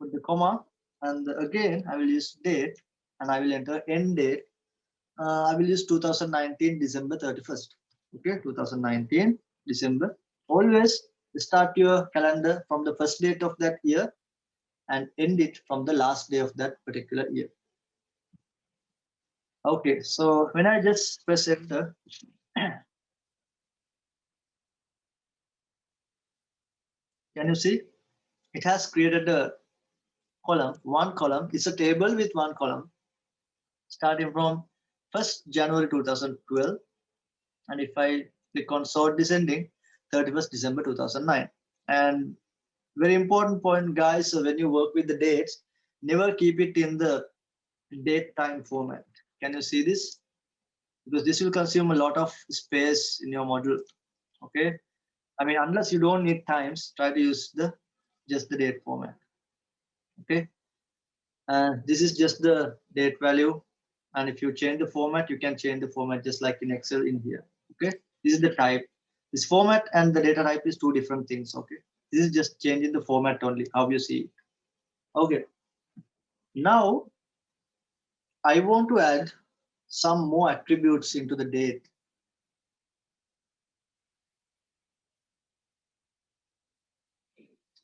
put the comma, and again I will use date and I will enter end date. I will use 2019 December 31st. Okay, 2019 December. Always start your calendar from the first date of that year and end it from the last day of that particular year. Okay, so when I just press enter, can you see? It has created a column, one column. It's a table with one column starting from 1st January 2012. And if I click on sort descending, 31st December 2009. And very important point, guys, so when you work with the dates, never keep it in the date time format. Can you see this? Because this will consume a lot of space in your module. Okay. I mean, unless you don't need times, try to use the just the date format. Okay. And this is just the date value. And if you change the format, you can change the format just like in Excel in here. Okay. This is the type. This format and the data type is two different things. Okay. This is just changing the format only, how you see it. Okay. Now I want to add some more attributes into the date.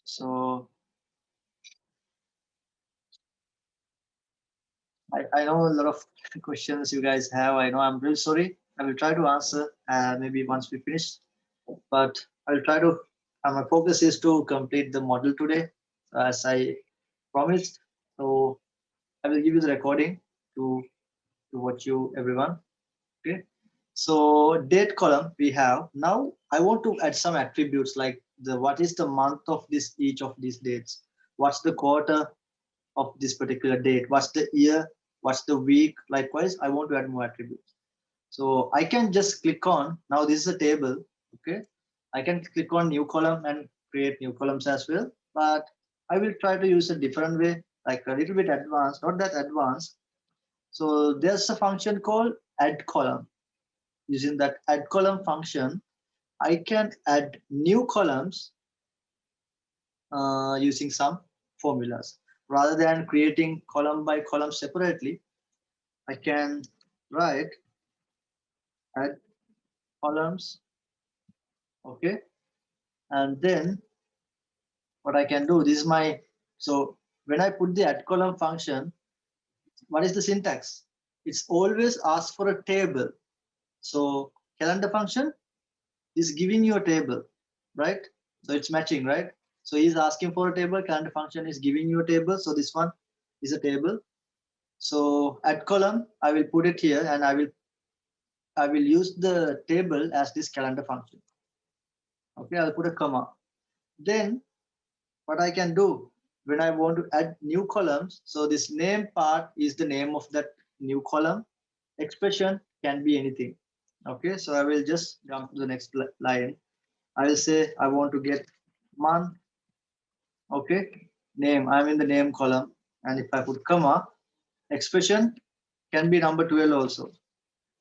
So I know a lot of questions you guys have. I know I'm really sorry. I will try to answer maybe once we finish, but I'll try to. My focus is to complete the model today, as I promised. So I will give you the recording to watch you everyone. Okay. So date column we have now. I want to add some attributes like the what is the month of this each of these dates. What's the quarter of this particular date? What's the year? What's the week? Likewise, I want to add more attributes. So I can just click on, now this is a table, okay? I can click on new column and create new columns as well, but I will try to use a different way, like a little bit advanced, not that advanced. So there's a function called add column. Using that add column function, I can add new columns using some formulas. Rather than creating column by column separately, I can write add columns, okay? And then what I can do, this is my, so when I put the add column function, what is the syntax? It's always ask for a table. So calendar function is giving you a table, right? So it's matching, right? So he's asking for a table, calendar function is giving you a table. So this one is a table. So add column, I will put it here and I will use the table as this calendar function. Okay, I'll put a comma. Then what I can do when I want to add new columns, so this name part is the name of that new column. Expression can be anything. Okay, so I will just jump to the next line. I will say I want to get month. Okay, name, I'm in the name column. And if I put comma, expression can be number 12 also.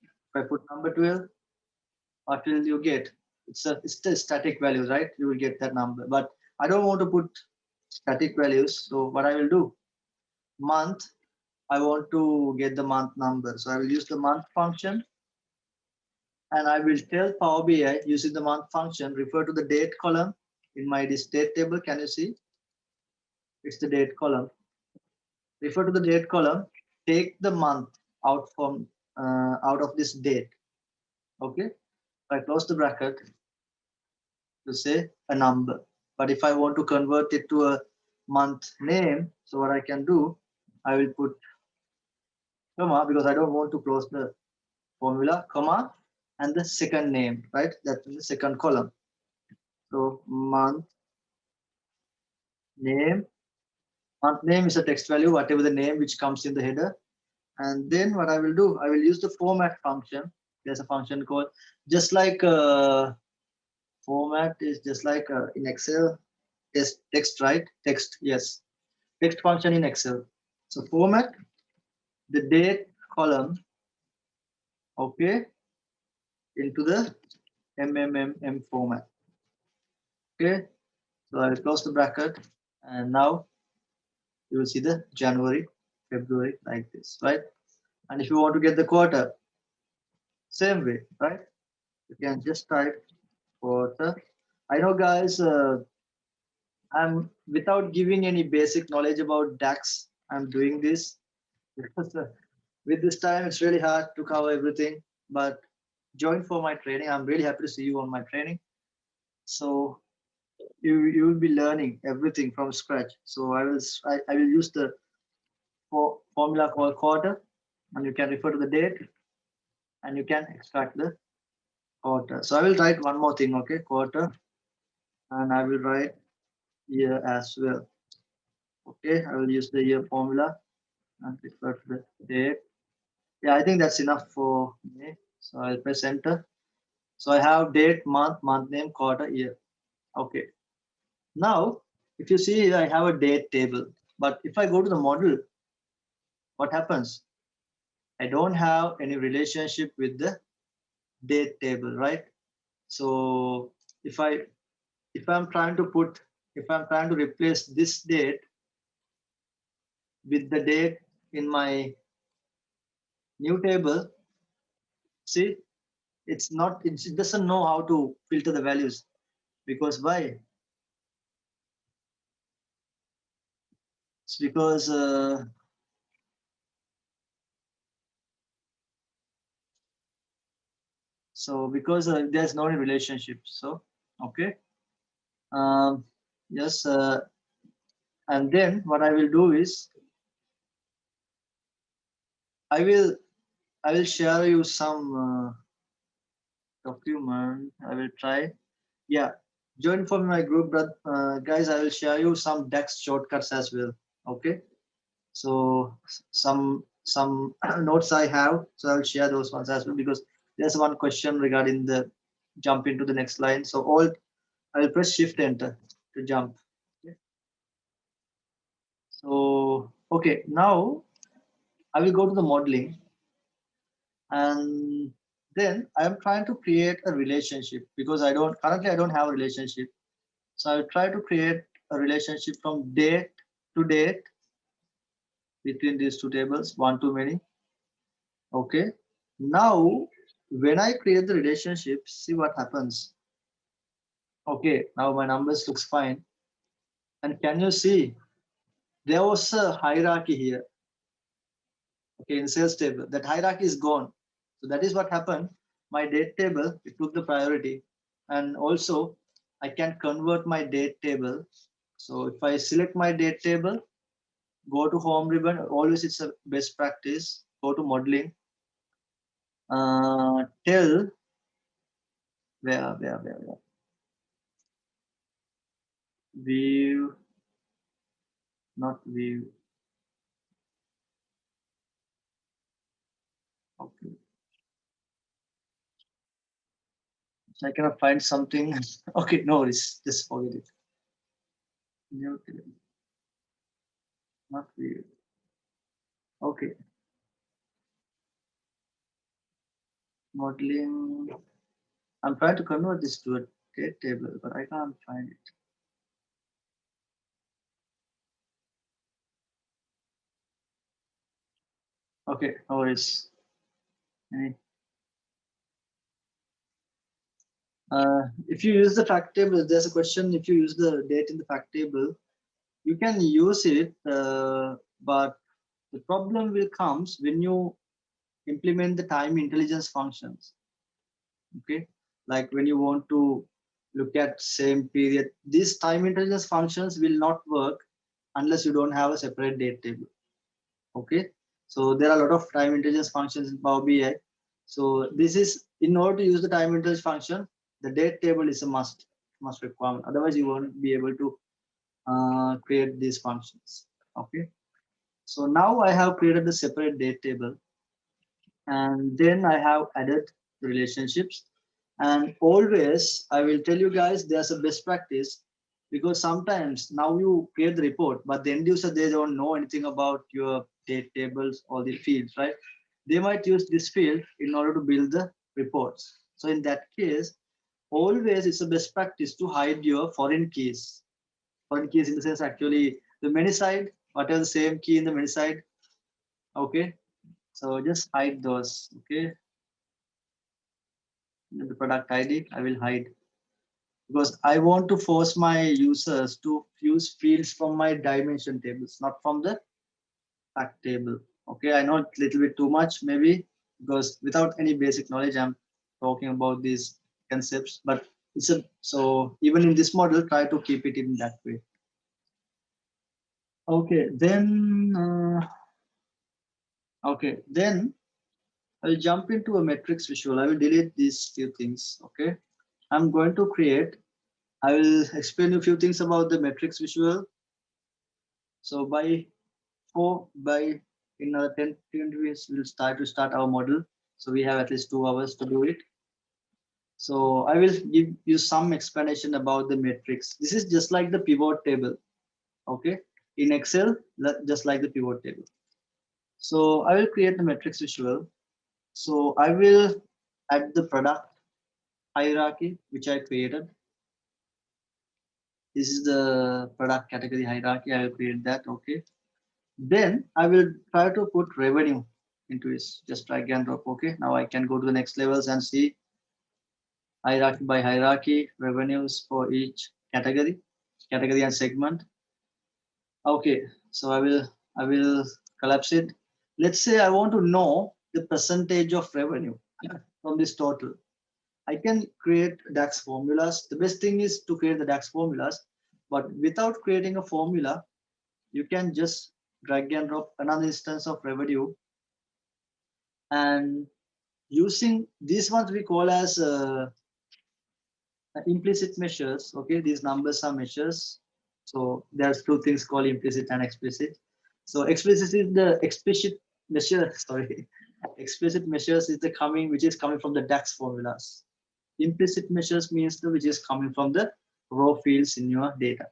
If I put number 12, what will you get? It's the static values, right? You will get that number. But I don't want to put static values. So what I will do, month, I want to get the month number. So I will use the month function and I will tell Power BI using the month function, refer to the date column in my this date table. Can you see? It's the date column. Refer to the date column, take the month out from out of this date. Okay. If I close the bracket to say a number. But if I want to convert it to a month name, so what I can do, I will put comma because I don't want to close the formula, comma, and the second name, right? That's the second column. So month name, month name is a text value, whatever the name which comes in the header. And then what I will do, I will use the format function. There's a function called just like format is just like in Excel, text, right? Text, yes. Text function in Excel. So format the date column, okay, into the MMM format. Okay, so I'll close the bracket and now you will see the January, February like this, right? And if you want to get the quarter, same way, right? You can just type quarter. I know, guys, I'm without giving any basic knowledge about DAX, I'm doing this because with this time it's really hard to cover everything. But join for my training. I'm really happy to see you on my training. So you will be learning everything from scratch. So I will use the formula called quarter, and you can refer to the date, and you can extract the quarter. So I will write one more thing, okay, quarter, and I will write year as well. Okay, I will use the year formula and refer to the date. Yeah, I think that's enough for me. So I'll press enter. So I have date, month name, quarter, year. Okay. Now, if you see here, I have a date table. But if I go to the model, what happens? I don't have any relationship with the date table, right? So if I'm trying to replace this date with the date in my new table, see, it doesn't know how to filter the values. Because why? It's because there's no relationship. So okay, um, yes, and then what I will do is I will share you some document. I will try. Yeah, join for my group, but guys, I will share you some DAX shortcuts as well. Okay, so some notes I have, so I'll share those ones as well because there's one question regarding the jump into the next line. So all I will press Shift Enter to jump. Okay. So okay, now I will go to the modeling, and then I am trying to create a relationship because I don't have a relationship. So I will try to create a relationship from date to date between these two tables, one too many. Okay. Now, when I create the relationship, see what happens. Okay, now my numbers looks fine. And can you see there was a hierarchy here? Okay, in sales table, that hierarchy is gone. So that is what happened. My date table, it took the priority. And also, I can convert my date table. So if I select my date table, go to home ribbon, always it's a best practice. Go to modeling. Tell where view, not view. Okay. So I cannot find something. Okay, no worries. Just forget it. New table, not view. Okay. Modeling. I'm trying to convert this to a date table, but I can't find it. Okay, no worries. If you use the fact table, there's a question. If you use the date in the fact table, you can use it, but the problem will comes when you implement the time intelligence functions. Okay, like when you want to look at same period, these time intelligence functions will not work unless you don't have a separate date table. Okay, so there are a lot of time intelligence functions in Power BI. So this is, in order to use the time intelligence function, the date table is a must requirement. Otherwise, you won't be able to create these functions. Okay, so now I have created the separate date table, and then I have added the relationships. And always, I will tell you guys, there's a best practice because sometimes now you create the report, but the end user, they don't know anything about your date tables or the fields, right? They might use this field in order to build the reports. So in that case, always it's a best practice to hide your foreign keys. Foreign keys in the sense actually the many side, whatever the same key in the many side. Okay, so just hide those. Okay, the product ID I will hide because I want to force my users to use fields from my dimension tables, not from the fact table. Okay, I know it's a little bit too much maybe because without any basic knowledge, I'm talking about these concepts, but it's a, so even in this model, try to keep it in that way. Okay, then I'll jump into a matrix visual. I will delete these few things. Okay, I'm going to create. I will explain a few things about the matrix visual. So by 4 by In another 10 20 minutes, we'll start our model. So we have at least 2 hours to do it. So I will give you some explanation about the matrix. This is just like the pivot table. Okay. In Excel, just like the pivot table. So I will create the matrix visual. So I will add the product hierarchy, which I created. This is the product category hierarchy. I will create that. Okay. Then I will try to put revenue into this. Just drag and drop. Okay. Now I can go to the next levels and see hierarchy by hierarchy, revenues for each category and segment. Okay. So I will collapse it. Let's say I want to know the percentage of revenue from this total. I can create DAX formulas. The best thing is to create the DAX formulas, but without creating a formula, you can just drag and drop another instance of revenue, and using these ones we call as implicit measures. Okay, these numbers are measures. So there's two things called implicit and explicit. So explicit is the explicit measure. Sorry, explicit measures is the coming which is coming from the DAX formulas. Implicit measures means the which is coming from the raw fields in your data.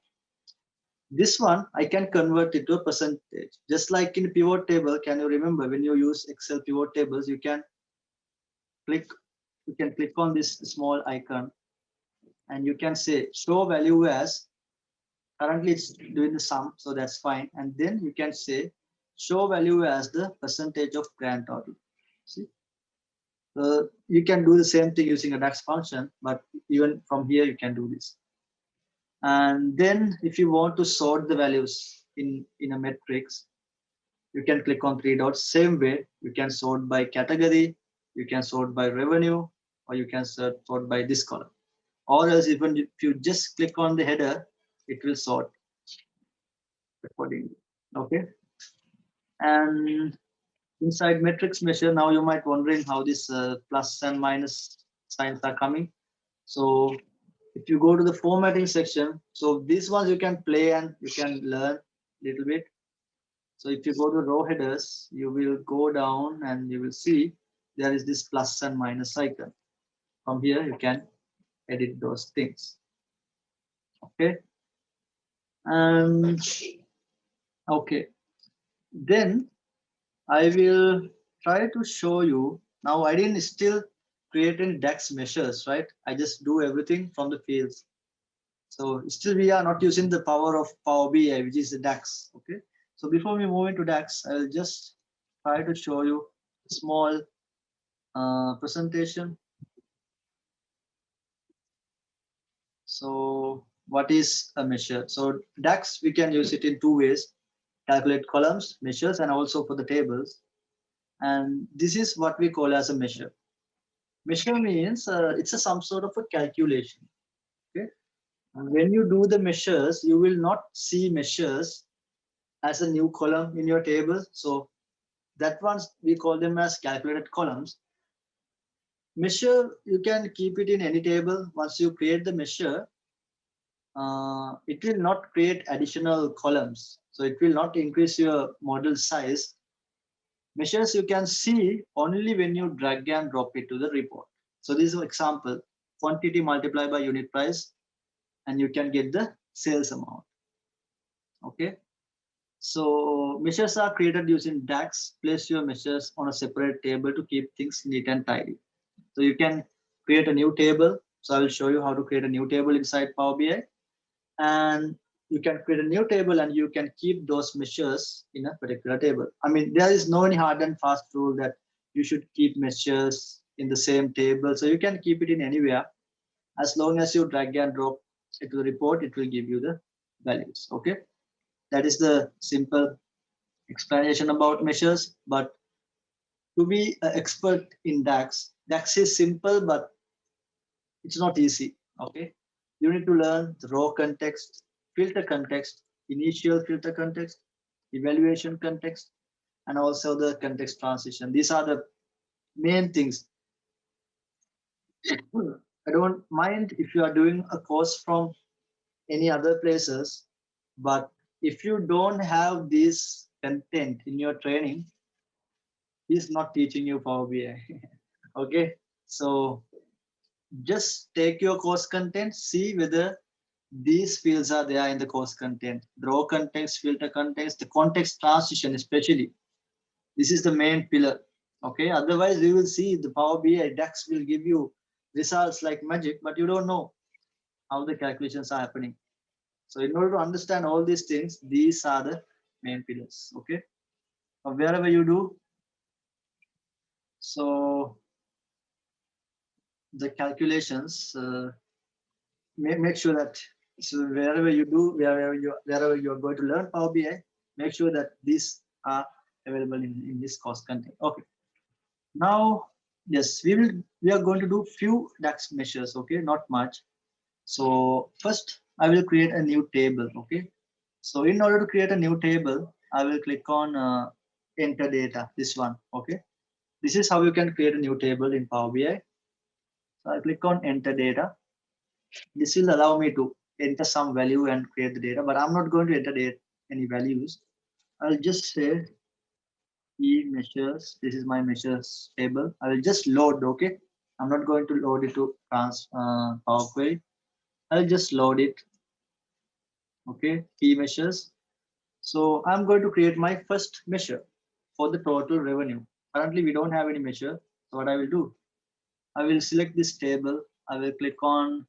This one I can convert it to a percentage. Just like in pivot table, can you remember when you use Excel pivot tables, click you can click on this small icon and you can say show value as, currently it's doing the sum, so that's fine. And then you can say show value as the percentage of grand total. See, you can do the same thing using a DAX function, but even from here you can do this. And then if you want to sort the values in a matrix, you can click on three dots. Same way, you can sort by category, you can sort by revenue, or you can sort by this column. Or else even if you just click on the header, it will sort accordingly. Okay. And inside matrix measure, now you might wondering how this plus and minus signs are coming. So if you go to the formatting section, so these ones you can play and you can learn a little bit. So if you go to row headers, you will go down and you will see there is this plus and minus icon. From here, you can edit those things. Okay. And okay, then I will try to show you. Now I didn't still create any DAX measures, right? I just do everything from the fields. So still we are not using the power of Power BI, which is the DAX. Okay. So before we move into DAX, I'll just try to show you a small presentation. So what is a measure? So DAX, we can use it in two ways: calculate columns, measures, and also for the tables. And this is what we call as a measure. Measure means it's some sort of a calculation. Okay. And when you do the measures, you will not see measures as a new column in your table. So that ones we call them as calculated columns. Measure, you can keep it in any table. Once you create the measure, it will not create additional columns. So it will not increase your model size. Measures you can see only when you drag and drop it to the report. So this is an example: quantity multiplied by unit price, and you can get the sales amount. Okay. So measures are created using DAX. Place your measures on a separate table to keep things neat and tidy. So you can create a new table. So I will show you how to create a new table inside Power BI. And you can create a new table and you can keep those measures in a particular table. I mean, there is no any hard and fast rule that you should keep measures in the same table. So you can keep it in anywhere. As long as you drag and drop it to the report, it will give you the values. Okay. That is the simple explanation about measures. But to be an expert in DAX, DAX is simple, but it's not easy. Okay. You need to learn the raw context, filter context, initial filter context, evaluation context, and also the context transition. These are the main things. I don't mind if you are doing a course from any other places, but if you don't have these content in your training, he's not teaching you Power BI. Okay, so just take your course content, see whether these fields are there in the course content. Draw context, filter context, the context transition especially. This is the main pillar. Okay, otherwise we will see the Power BI DAX will give you results like magic, but you don't know how the calculations are happening. So in order to understand all these things, these are the main pillars. Okay, wherever you do, so the calculations, make sure that, so wherever you do, wherever you are going to learn Power BI, make sure that these are available in this course content. Okay. Now, yes, we are going to do few DAX measures. Okay, not much. So first, I will create a new table. Okay. So in order to create a new table, I will click on enter data. This one. Okay. This is how you can create a new table in Power BI. So I click on enter data. This will allow me to enter some value and create the data, but I'm not going to enter any values. I'll just say e measures. This is my measures table. I will just load. Okay, I'm not going to load it to Power Query. I'll just load it. Okay, key measures. So I'm going to create my first measure for the total revenue. Currently, we don't have any measure. So what I will do, I will select this table. I will click on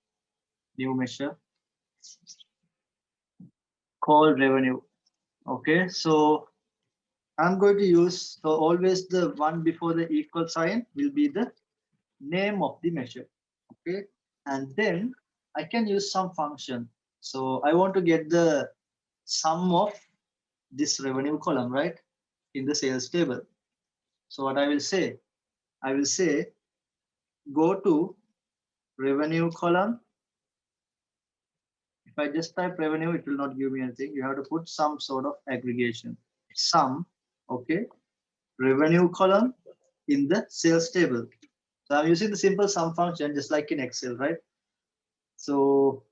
new measure called revenue. Okay, so I'm going to use, so always the one before the equal sign will be the name of the measure. Okay, and then I can use some function. So I want to get the sum of this revenue column, right, in the sales table. So what I will say, go to revenue column. If I just type revenue, it will not give me anything. You have to put some sort of aggregation. Sum, okay, revenue column in the sales table. So I'm using the simple sum function just like in Excel, right? So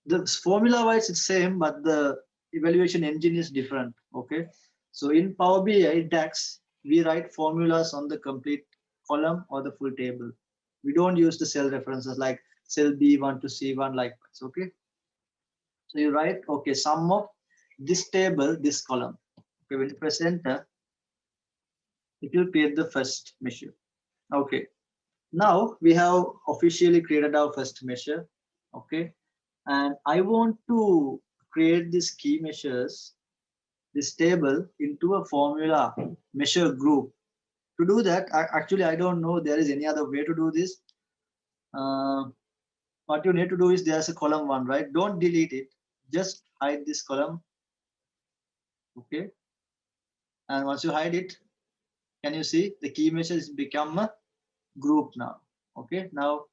the formula wise it's same, but the evaluation engine is different. Okay. So in Power BI DAX, we write formulas on the complete column or the full table. We don't use the cell references like cell B1 to C1 like this. Okay. So you write, okay, sum of this table, this column. Okay, when you press enter, it will create the first measure. Okay. Now we have officially created our first measure. Okay. And I want to create these key measures, this table into a formula measure group. To do that, actually, I don't know there is any other way to do this. What you need to do is there's a column one, right? Don't delete it. Just hide this column. Okay. And once you hide it, can you see the key measures become a group now? Okay. Now,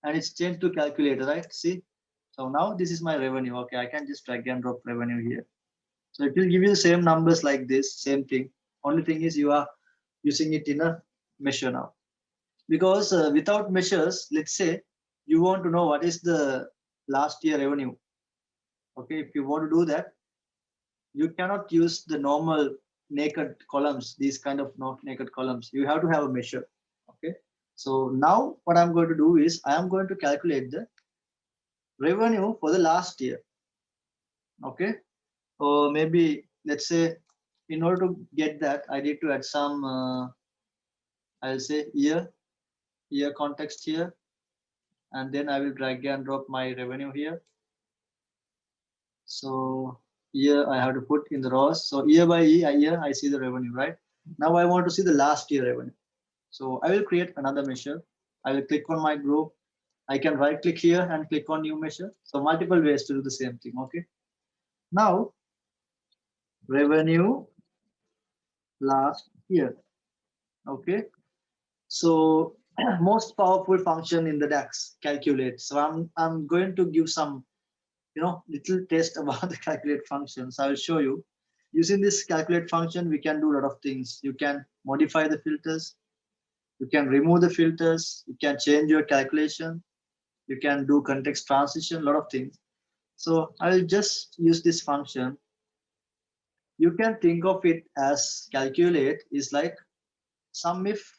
and it's changed to calculator, right? See? So now this is my revenue. Okay. I can just drag and drop revenue here. So it will give you the same numbers like this, same thing. Only thing is you are using it in a measure now. Because without measures, let's say you want to know what is the last year revenue. Okay, if you want to do that, you cannot use the normal naked columns, these kind of not naked columns. You have to have a measure. Okay, so now what I'm going to do is I am going to calculate the revenue for the last year. Okay, or maybe let's say in order to get that, I need to add some, I'll say year context here, and then I will drag and drop my revenue here. So year I have to put in the rows. So year by year, I see the revenue, right? Now I want to see the last year revenue. So I will create another measure. I will click on my group. I can right click here and click on new measure. So multiple ways to do the same thing. Okay. Now revenue last year. Okay. So most powerful function in the DAX, calculate. So I'm going to give some little test about the calculate functions. I will show you. Using this calculate function, we can do a lot of things. You can modify the filters. You can remove the filters. You can change your calculation. You can do context transition, a lot of things. So I will just use this function You can think of it as calculate is like sum if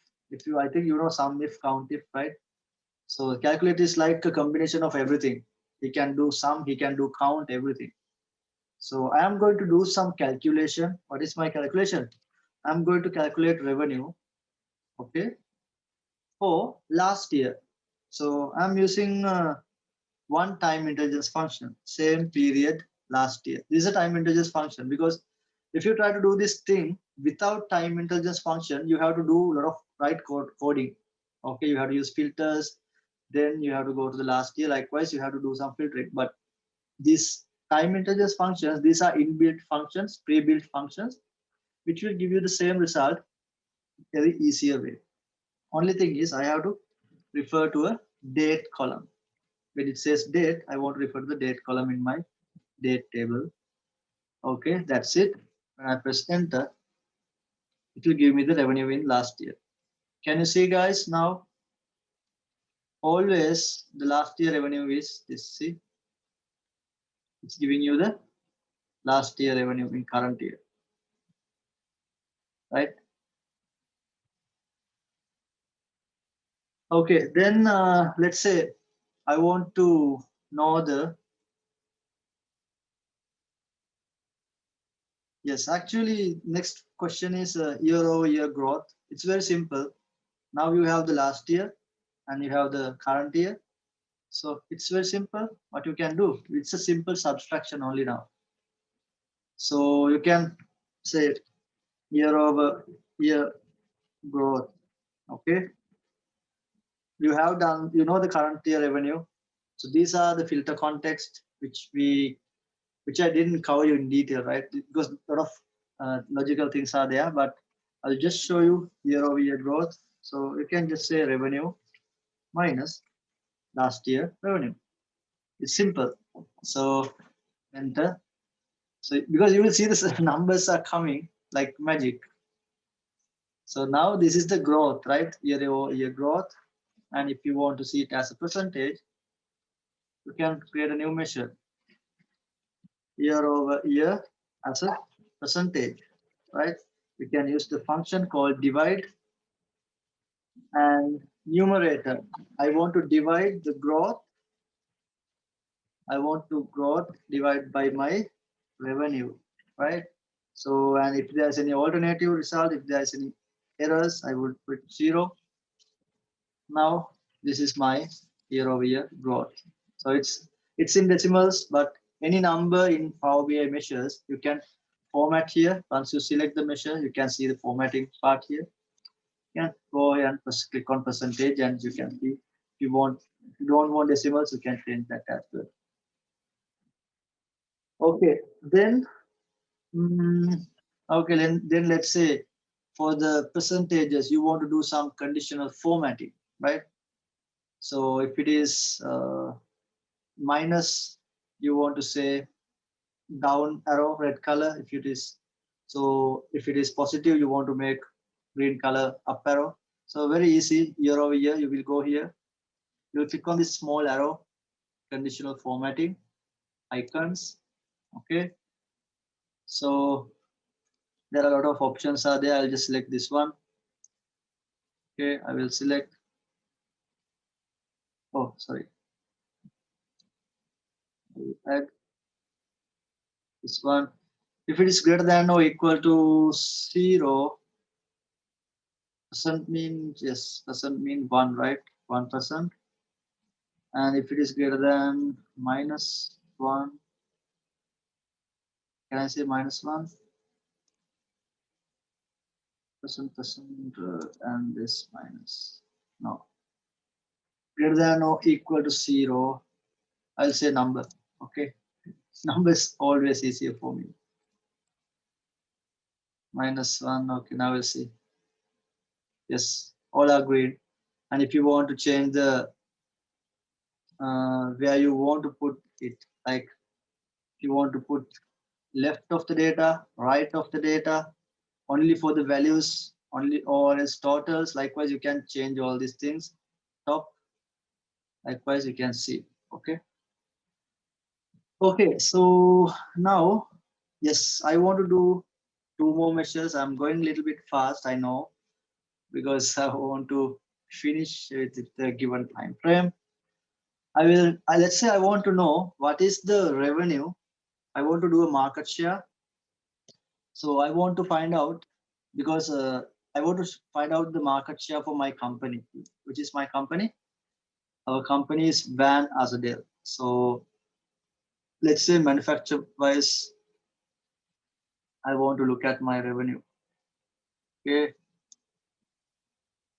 you, I think you know sum if, count if, right? So calculate is like a combination of everything. He can do sum, he can do count, everything. So I am going to do some calculation. What is my calculation? I'm going to calculate revenue, okay, for last year. So I'm using one time intelligence function, same period last year. This is a time intelligence function because if you try to do this thing without time intelligence function, you have to do a lot of coding. Okay, you have to use filters, then you have to go to the last year. Likewise, you have to do some filtering. But these time intelligence functions, these are inbuilt functions, pre-built functions, which will give you the same result very easier way. Only thing is I have to refer to a date column. When it says date, I want to refer to the date column in my date table. Okay, that's it. When I press enter, it will give me the revenue in last year. Can you see, guys? Now, always the last year revenue is this. See, it's giving you the last year revenue in current year, right? Okay, then let's say I want to know the, yes, actually, next question is year-over-year growth. It's very simple. Now you have the last year and you have the current year. So it's very simple what you can do. It's a simple subtraction only now. So you can say year-over-year growth. Okay. You have done, you know, the current year revenue. So these are the filter context which I didn't cover you in detail, right? Because a lot of logical things are there, but I'll just show you year-over-year growth. So you can just say revenue minus last year revenue. It's simple. So enter. So because you will see the numbers are coming like magic. So now this is the growth, right? Year-over-year growth. And if you want to see it as a percentage, you can create a new measure year-over-year as a percentage, right? We can use the function called divide and numerator. I want to divide the growth. I want to growth divide by my revenue, right? So, and if there's any alternative result, if there's any errors, I would put 0. Now, this is my year-over-year growth. So it's in decimals, but any number in Power BI measures, you can format here. Once you select the measure, you can see the formatting part here. You can go and click on percentage, and you can see if you want, if you don't want decimals, you can change that as well. Okay, then okay, then let's say for the percentages, you want to do some conditional formatting, right? So if it is minus, you want to say down arrow red color. If it is, so if it is positive, you want to make green color up arrow. So very easy, year-over-year, you will go here. You'll click on this small arrow, conditional formatting, icons. Okay. So there are a lot of options are there. I'll just select this one. Okay, I will select. Oh, sorry. I will add this one. If it is greater than or equal to 0, doesn't mean, yes, doesn't mean 1, right? 1%. And if it is greater than -1, can I say -1? Percent, and this minus. No. Greater than or equal to 0, I'll say number. Okay. Number is always easier for me. -1. Okay, now we'll see. Yes, all are green. And if you want to change the where you want to put it, like if you want to put left of the data, right of the data, only for the values, only or as totals, likewise you can change all these things. Top, likewise you can see. Okay. Okay, so now, yes, I want to do two more measures. I'm going a little bit fast, I know, because I want to finish with the given time frame. Let's say I want to know what is the revenue. I want to do a market share. So I want to find out because I want to find out the market share for my company, which is my company. Our company is Van Azadel. So let's say manufacture wise, I want to look at my revenue. Okay.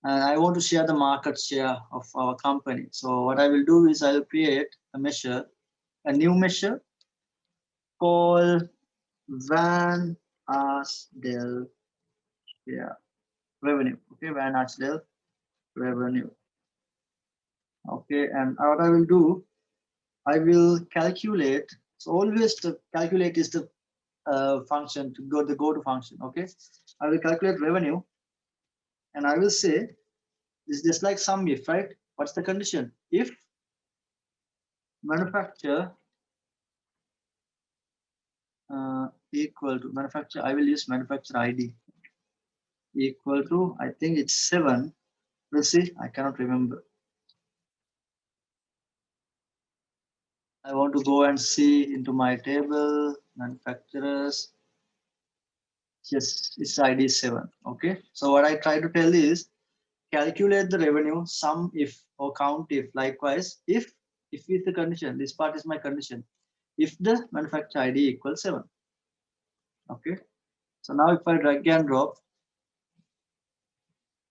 And I want to share the market share of our company. So what I will do is I'll create a measure, a new measure called Van Asdale revenue. Okay, Van Asdale revenue. Okay, and what I will do, I will calculate. So always the calculate is the function to go the go to function. Okay, I will calculate revenue, and I will say it's just like sum if, right? What's the condition? If manufacturer equal to manufacturer, I will use manufacturer ID equal to, I think it's 7. Let's see, I cannot remember. I want to go and see into my table, manufacturers. Yes, it's ID 7. Okay. So what I try to tell is calculate the revenue, sum if or count if. Likewise, if is the condition, this part is my condition. If the manufacturer ID equals 7. Okay. So now if I drag and drop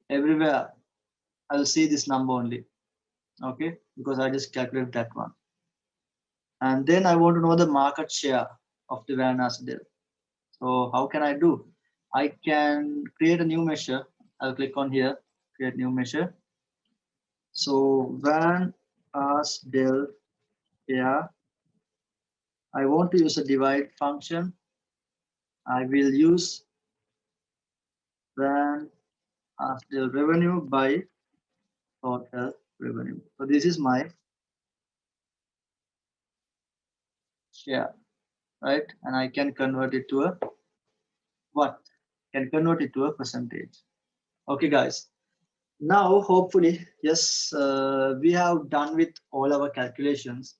everywhere, I'll see this number only. Okay, because I just calculated that one. And then I want to know the market share of the Van Asdale. So how can I do? I can create a new measure. I'll click on here, create new measure. So Van Asdale, yeah. I want to use a divide function. I will use Van Asdale revenue by total revenue. So this is my share, right? And I can convert it to a what? Can convert it to a percentage. Okay, guys. Now, hopefully, yes, we have done with all our calculations.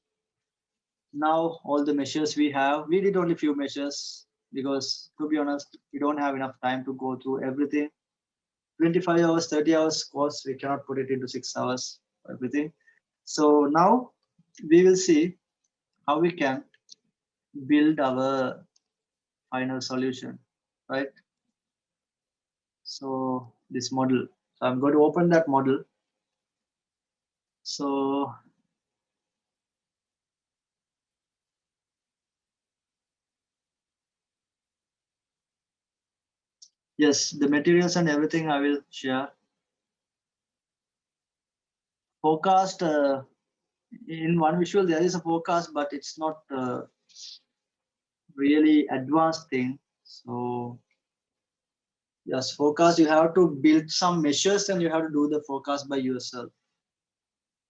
Now, all the measures we did only few measures because, to be honest, we don't have enough time to go through everything. 25 hours, 30 hours course, we cannot put it into 6 hours, everything. So now we will see how we can build our final solution, right? So this model. So I'm going to open that model. So yes, the materials and everything I will share. Forecast, in one visual there is a forecast, but it's not really advanced thing. So yes, forecast, you have to build some measures and you have to do the forecast by yourself.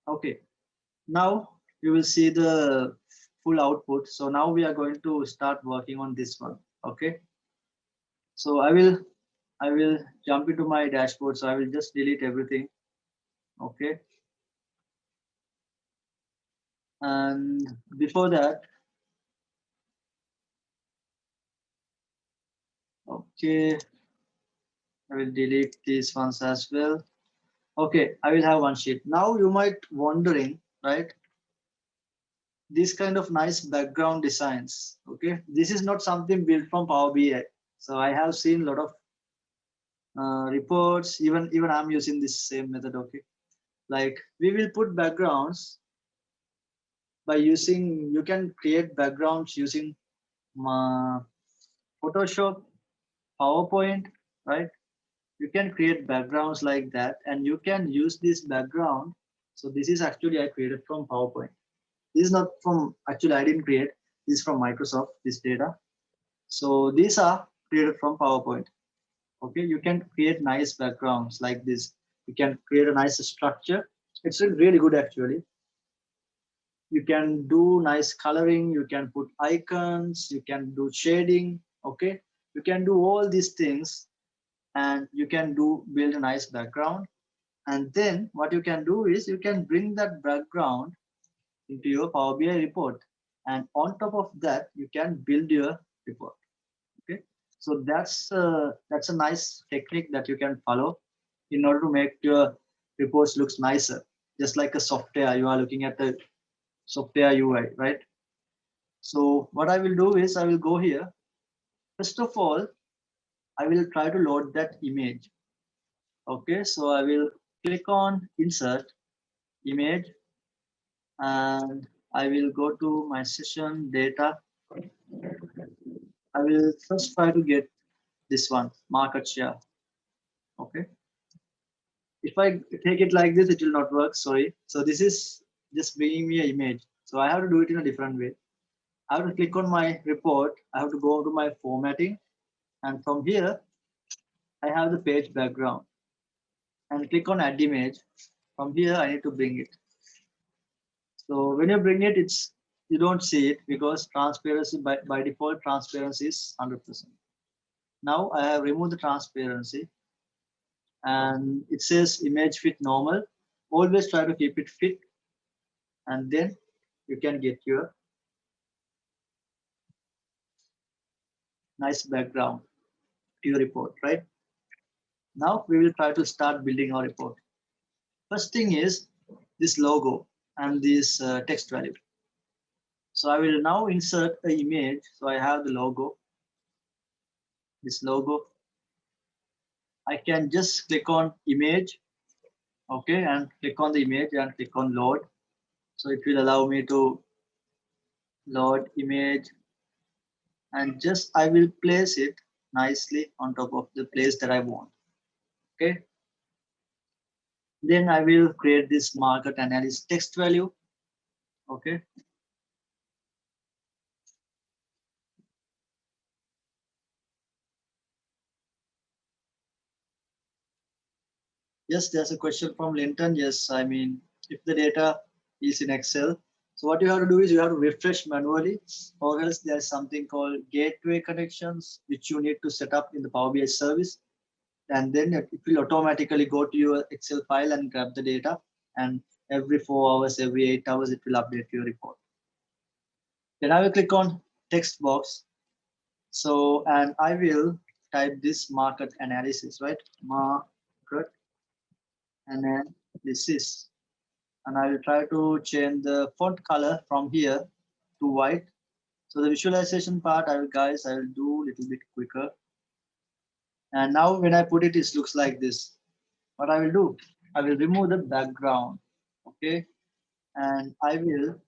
Okay, now you will see the full output. So now we are going to start working on this one. Okay, so I will jump into my dashboard. So I will just delete everything. Okay, and before that, okay, I will delete these ones as well. Okay, I will have one sheet. Now you might wondering, right? This kind of nice background designs. Okay, this is not something built from Power BI. So I have seen a lot of reports. Even I'm using this same method. Okay, like we will put backgrounds by using. You can create backgrounds using Photoshop, PowerPoint, right? You can create backgrounds like that, and you can use this background. So this is actually I created from PowerPoint. This is not from, actually I didn't create, this is from Microsoft, this data. So these are created from PowerPoint. Okay, you can create nice backgrounds like this. You can create a nice structure. It's really good actually. You can do nice coloring, you can put icons, you can do shading. Okay, You can do all these things, and you can build a nice background. And then what you can do is you can bring that background into your Power BI report. And on top of that, you can build your report. Okay. So that's a nice technique that you can follow in order to make your reports looks nicer. Just like a software, you are looking at the software UI, right? So what I will do is I will go here. First of all, I will try to load that image. Okay, so I will click on insert image, and I will go to my session data. I will first try to get this one, market share. Okay. If I take it like this, it will not work. Sorry. So this is just bringing me an image. So I have to do it in a different way. I have to click on my report. I have to go to my formatting. And from here, I have the page background. And click on add image. From here, I need to bring it. So when you bring it, you don't see it because transparency by default, transparency is 100%. Now I have removed the transparency, and it says image fit normal. Always try to keep it fit, and then you can get your nice background to your report, right? Now we will try to start building our report. First thing is this logo and this text value. So I will now insert an image. So I have the logo, this logo. I can just click on image, okay, and click on the image and click on load. So it will allow me to load image, and just I will place it nicely on top of the place that I want. Okay. Then I will create this market analysis text value. Okay. Yes, there's a question from Linton. Yes, I mean, if the data is in Excel, so what you have to do is you have to refresh manually, or else there's something called gateway connections, which you need to set up in the Power BI service. And then it will automatically go to your Excel file and grab the data. And every 4 hours, every 8 hours, it will update your report. Then I will click on text box. So, and I will type this market analysis, right? Market analysis. And I will try to change the font color from here to white. So the visualization part, I will do a little bit quicker. And now when I put it, it looks like this. What I will do, I will remove the background, okay? And I will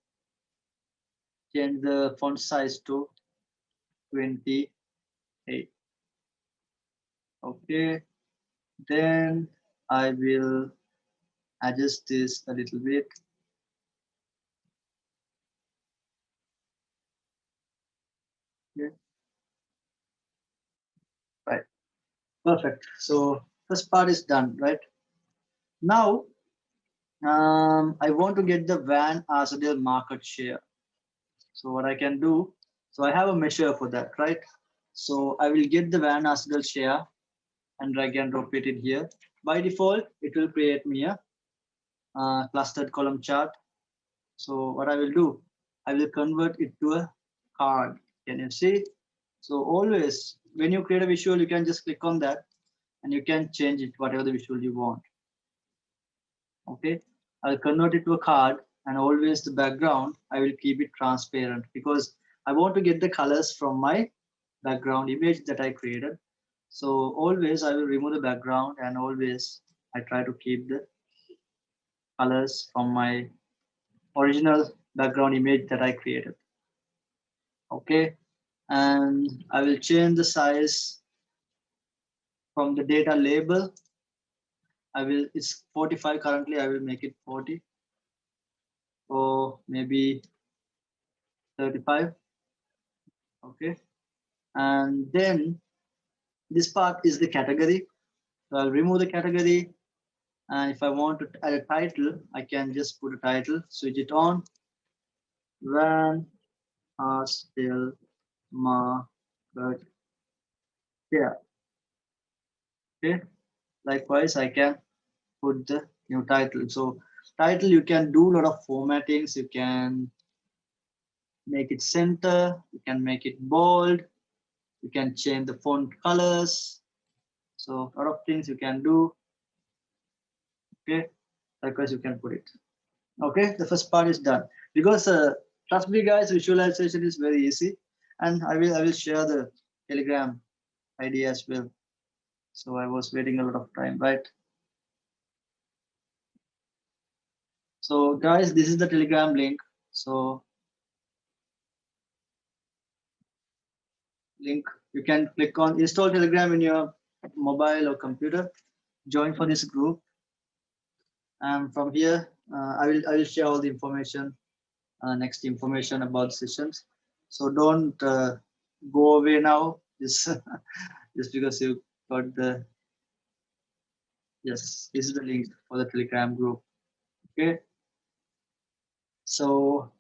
change the font size to 28. Okay, then I will adjust this a little bit. Okay. Right, perfect. So first part is done, right? Now, I want to get the Van Arsdale market share. So what I can do, so I have a measure for that, right? So I will get the Van Arsdale share and drag and drop it in here. By default, it will create me a clustered column chart. So what I will do, I will convert it to a card. Can you see? So always, when you create a visual, you can just click on that and you can change it, whatever the visual you want. Okay, I'll convert it to a card, and always the background, I will keep it transparent because I want to get the colors from my background image that I created. So always I will remove the background, and always I try to keep the colors from my original background image that I created. Okay, and I will change the size from the data label. It's 45 currently, I will make it 40, or maybe 35. Okay, and then this part is the category. So I'll remove the category, and if I want to add a title, I can just put a title, switch it on. Van Arsdale market Yeah. Okay. Likewise, I can put the new title. So title, you can do a lot of formattings. You can make it center. You can make it bold. You can change the font colors. So a lot of things you can do. Okay. Likewise, you can put it. Okay. The first part is done because trust me, guys, visualization is very easy, and I will share the Telegram ID as well. So I was waiting a lot of time, right? So guys, this is the Telegram link. So link you can click on install Telegram in your mobile or computer. Join for this group, and from here I will share all the information, next information about sessions. So don't go away now. Just just because you got the yes, this is the link for the Telegram group. Okay, so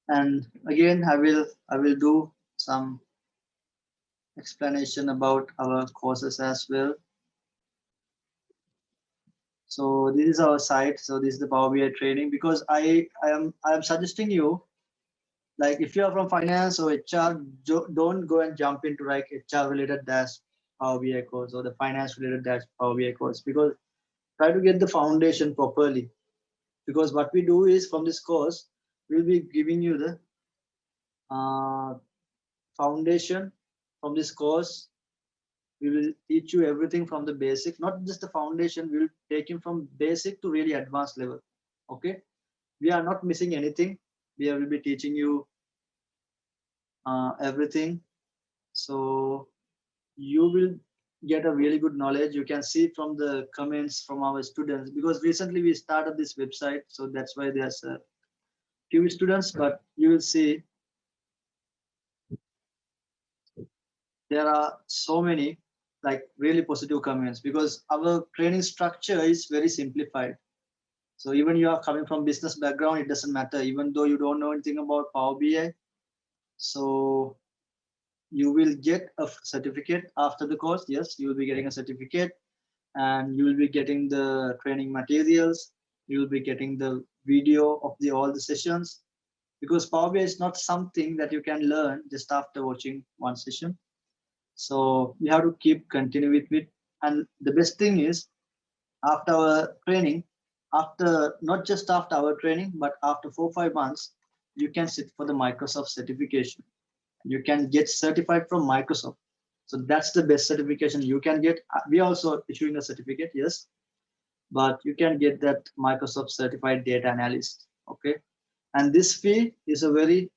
and again I will do some explanation about our courses as well. So this is our site. So this is the Power BI training because I am suggesting you, like if you are from finance or HR, don't go and jump into like HR related dash Power BI course or the finance related dash Power BI course, because try to get the foundation properly. Because what we do is from this course, we'll be giving you the uh, foundation from this course. We will teach you everything from the basic, not just the foundation. We will take you from basic to really advanced level. Okay, we are not missing anything. We will be teaching you everything. So you will get a really good knowledge. You can see from the comments from our students, because recently we started this website, so that's why there's a few students, but you will see there are so many like really positive comments, because our training structure is very simplified. So even you are coming from business background, it doesn't matter. Even though you don't know anything about Power BI, so you will get a certificate after the course. Yes, you will be getting a certificate, and you will be getting the training materials. You will be getting the video of the all the sessions, because Power BI is not something that you can learn just after watching one session. So you have to keep continue with it. And the best thing is, after our training, after not just after our training, but after 4 5 months, you can sit for the Microsoft certification. You can get certified from Microsoft. So that's the best certification you can get. We are also issuing a certificate, yes, but you can get that Microsoft certified data analyst. Okay, and this fee is a very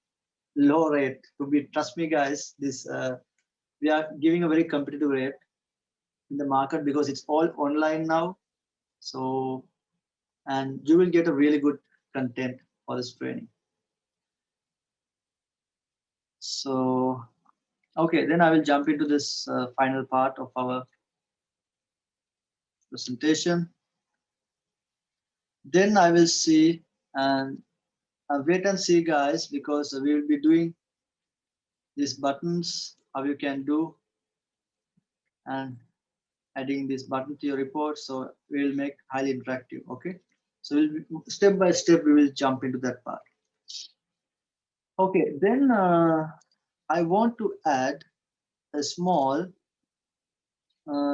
low rate. To be trust me, guys, this we are giving a very competitive rate in the market because it's all online now. So and you will get a really good content for this training. So okay, then I will jump into this final part of our presentation. Then I will see, and wait and see, guys, because we will be doing these buttons, how you can do, and adding this button to your report. So we will make highly interactive. Okay, so step by step we will jump into that part. Okay, then I want to add a small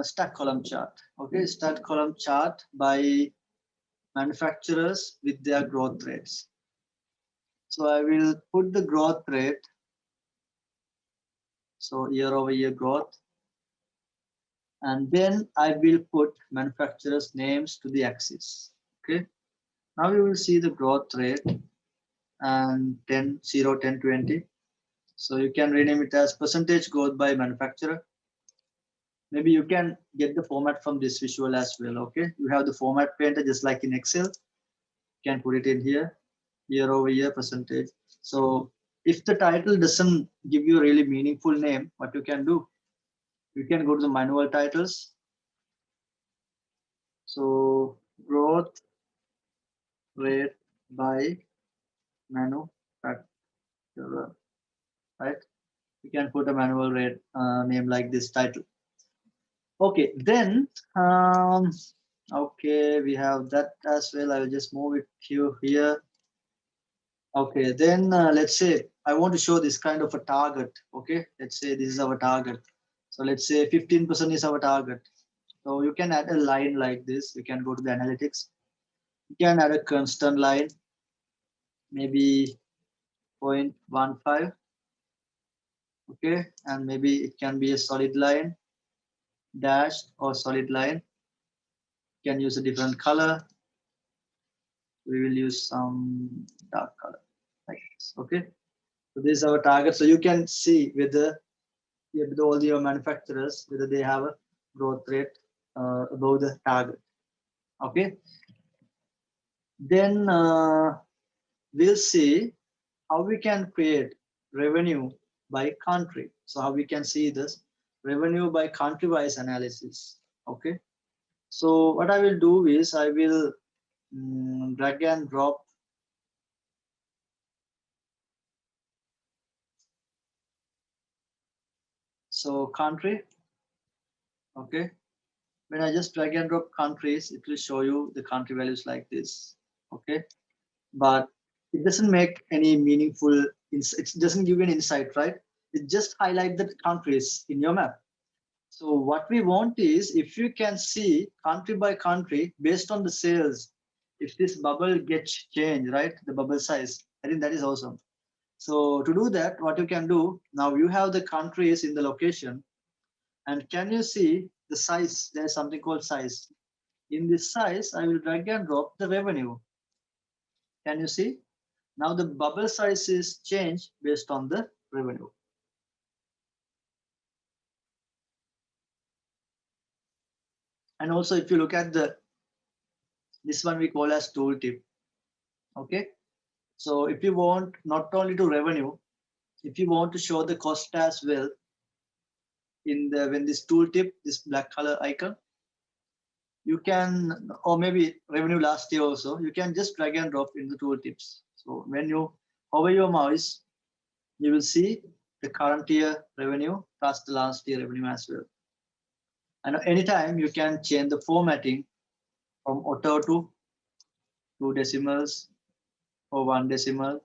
stack column chart. Okay, stack column chart by manufacturers with their growth rates. So I will put the growth rate, so year over year growth, and then I will put manufacturers names to the axis. Okay, now you will see the growth rate and 10 0 10 20. So you can rename it as percentage growth by manufacturer. Maybe you can get the format from this visual as well. Okay, you have the format painter just like in Excel. You can put it in here, year over year percentage. So if the title doesn't give you a really meaningful name, what you can do, you can go to the manual titles. So growth rate by manufacturer, right? You can put a manual rate name like this title. Okay, then okay, we have that as well. I will just move it here. Okay, then let's say I want to show this kind of a target. Okay, let's say this is our target. So let's say 15% is our target. So you can add a line like this. You can go to the analytics. You can add a constant line, maybe 0.15. Okay, and maybe it can be a solid line, dashed or solid line. You can use a different color. We will use some dark color like this. Okay, so this is our target. So you can see whether with all your manufacturers whether they have a growth rate above the target. Okay, then we'll see how we can create revenue by country. So how we can see this revenue by country wise analysis. Okay, so what I will do is I will drag and drop. So country. Okay, when I just drag and drop countries, it will show you the country values like this. Okay, but it doesn't make any meaningful, it doesn't give you an insight, right? It just highlight the countries in your map. So what we want is if you can see country by country based on the sales, if this bubble gets changed, right? The bubble size, I think that is awesome. So to do that, what you can do, now you have the countries in the location, and can you see the size? There's something called size. In this size, I will drag and drop the revenue. Can you see? Now the bubble size is changed based on the revenue. And also if you look at this one we call as tooltip. Okay. So if you want not only to revenue, if you want to show the cost as well when this tooltip, this black color icon, you can, or maybe revenue last year also, you can just drag and drop in the tooltips. So when you hover your mouse, you will see the current year revenue plus the last year revenue as well. And anytime you can change the formatting from auto to 2 decimals or 1 decimal,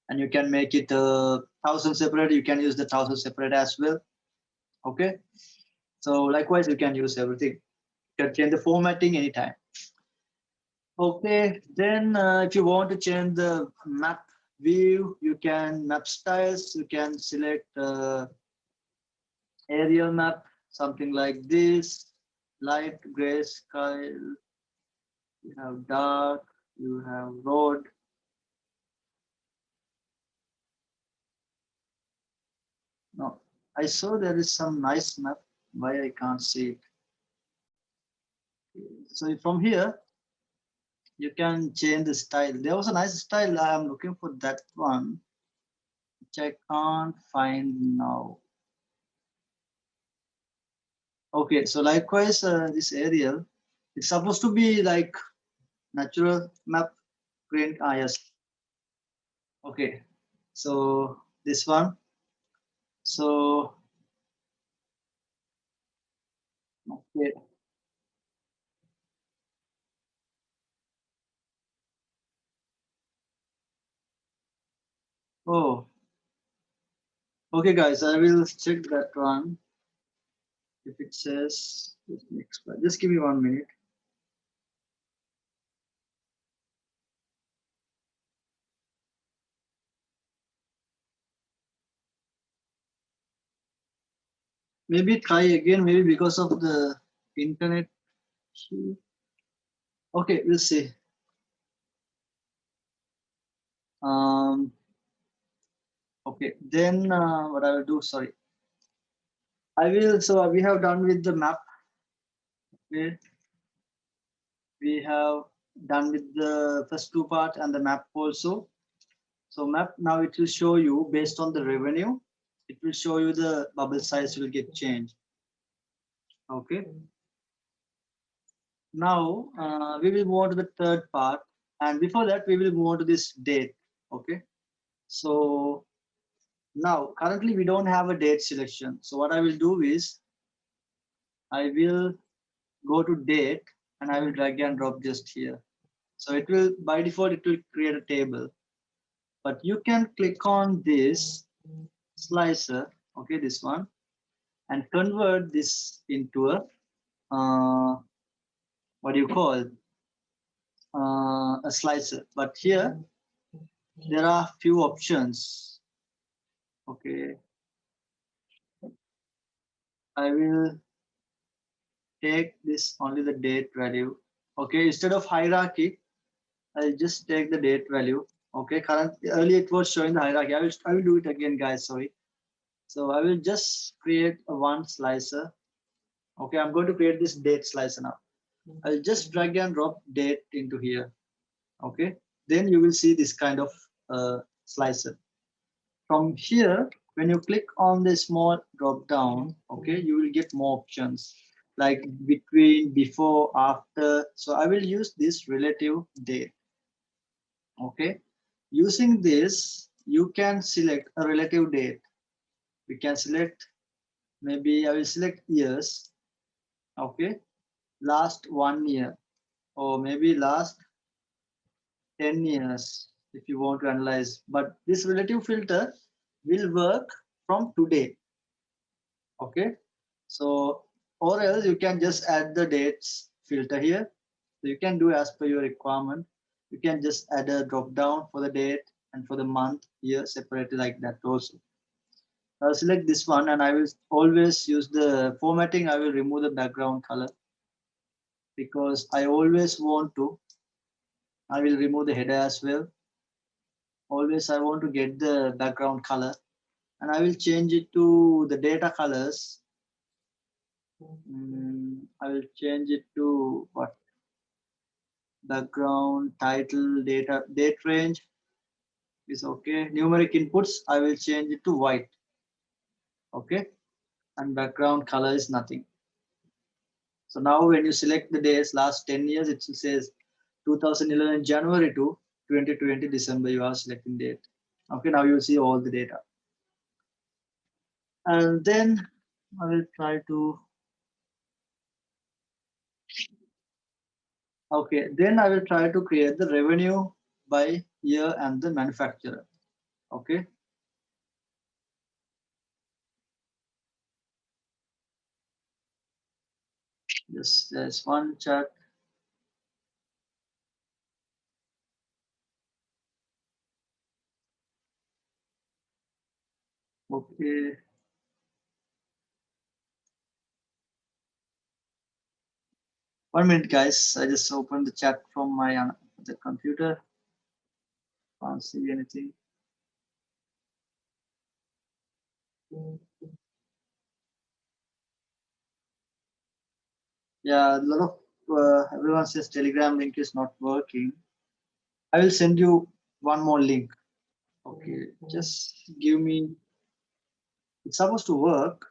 and you can make it 1,000 separate. You can use the 1,000 separate as well. Okay, so likewise you can use everything. You can change the formatting anytime. Okay, then if you want to change the map view, you can map styles. You can select aerial map, something like this, light gray sky. You have dark, you have road. No, I saw there is some nice map. Why I can't see it? So from here, you can change the style. There was a nice style. I am looking for that one, which I can't find now. Okay, so likewise, this aerial, it's supposed to be like natural map print. Ah, yes. Okay, so this one. So, okay. Oh, okay, guys, I will check that one. If it says, just give me 1 minute. Maybe try again, maybe because of the internet. Okay, we'll see. Um, okay, then what I will do, sorry. I will, so we have done with the map. Okay. We have done with the first two part and the map also. So map, now it will show you based on the revenue, it will show you the bubble size will get changed. Okay. Now we will move on to the third part, and before that we will move on to this date. Okay, so Now, currently we don't have a date selection. So what I will do is I will go to date and I will drag and drop just here. So it will, by default, it will create a table, but you can click on this slicer, okay, this one, and convert this into a, what do you call, a slicer. But here, there are few options. Okay, I will take this only the date value. Okay, instead of hierarchy, I'll just take the date value. Okay, currently earlier it was showing the hierarchy. I will do it again, guys. Sorry. So I will just create a one slicer. Okay, I'm going to create this date slicer now. I'll just drag and drop date into here. Okay, then you will see this kind of slicer. From here, when you click on the small drop down, okay, you will get more options like between, before, after. So I will use this relative date. Okay, using this, you can select a relative date. We can select, maybe I will select years. Okay, last 1 year, or maybe last 10 years if you want to analyze. But this relative filter will work from today. Okay, so, or else you can just add the dates filter here. So you can do as per your requirement. You can just add a drop down for the date and for the month, year separated like that also. I'll select this one and I will always use the formatting. I will remove the background color because I always want to. I will remove the header as well. Always I want to get the background color and I will change it to the data colors. I will change it to what? Background, title, data, date range is okay. Numeric inputs, I will change it to white. Okay. And background color is nothing. So now when you select the days, last 10 years, it says 2011 January to 2020 December, you are selecting date. Okay, now you see all the data. And then I will try to, okay, then I will try to create the revenue by year and the manufacturer. Okay. Yes, there's one chart. Okay. 1 minute, guys. I just opened the chat from my the computer. Can't see anything. Yeah, a lot of everyone says Telegram link is not working. I will send you one more link. Okay, just give me. It's supposed to work.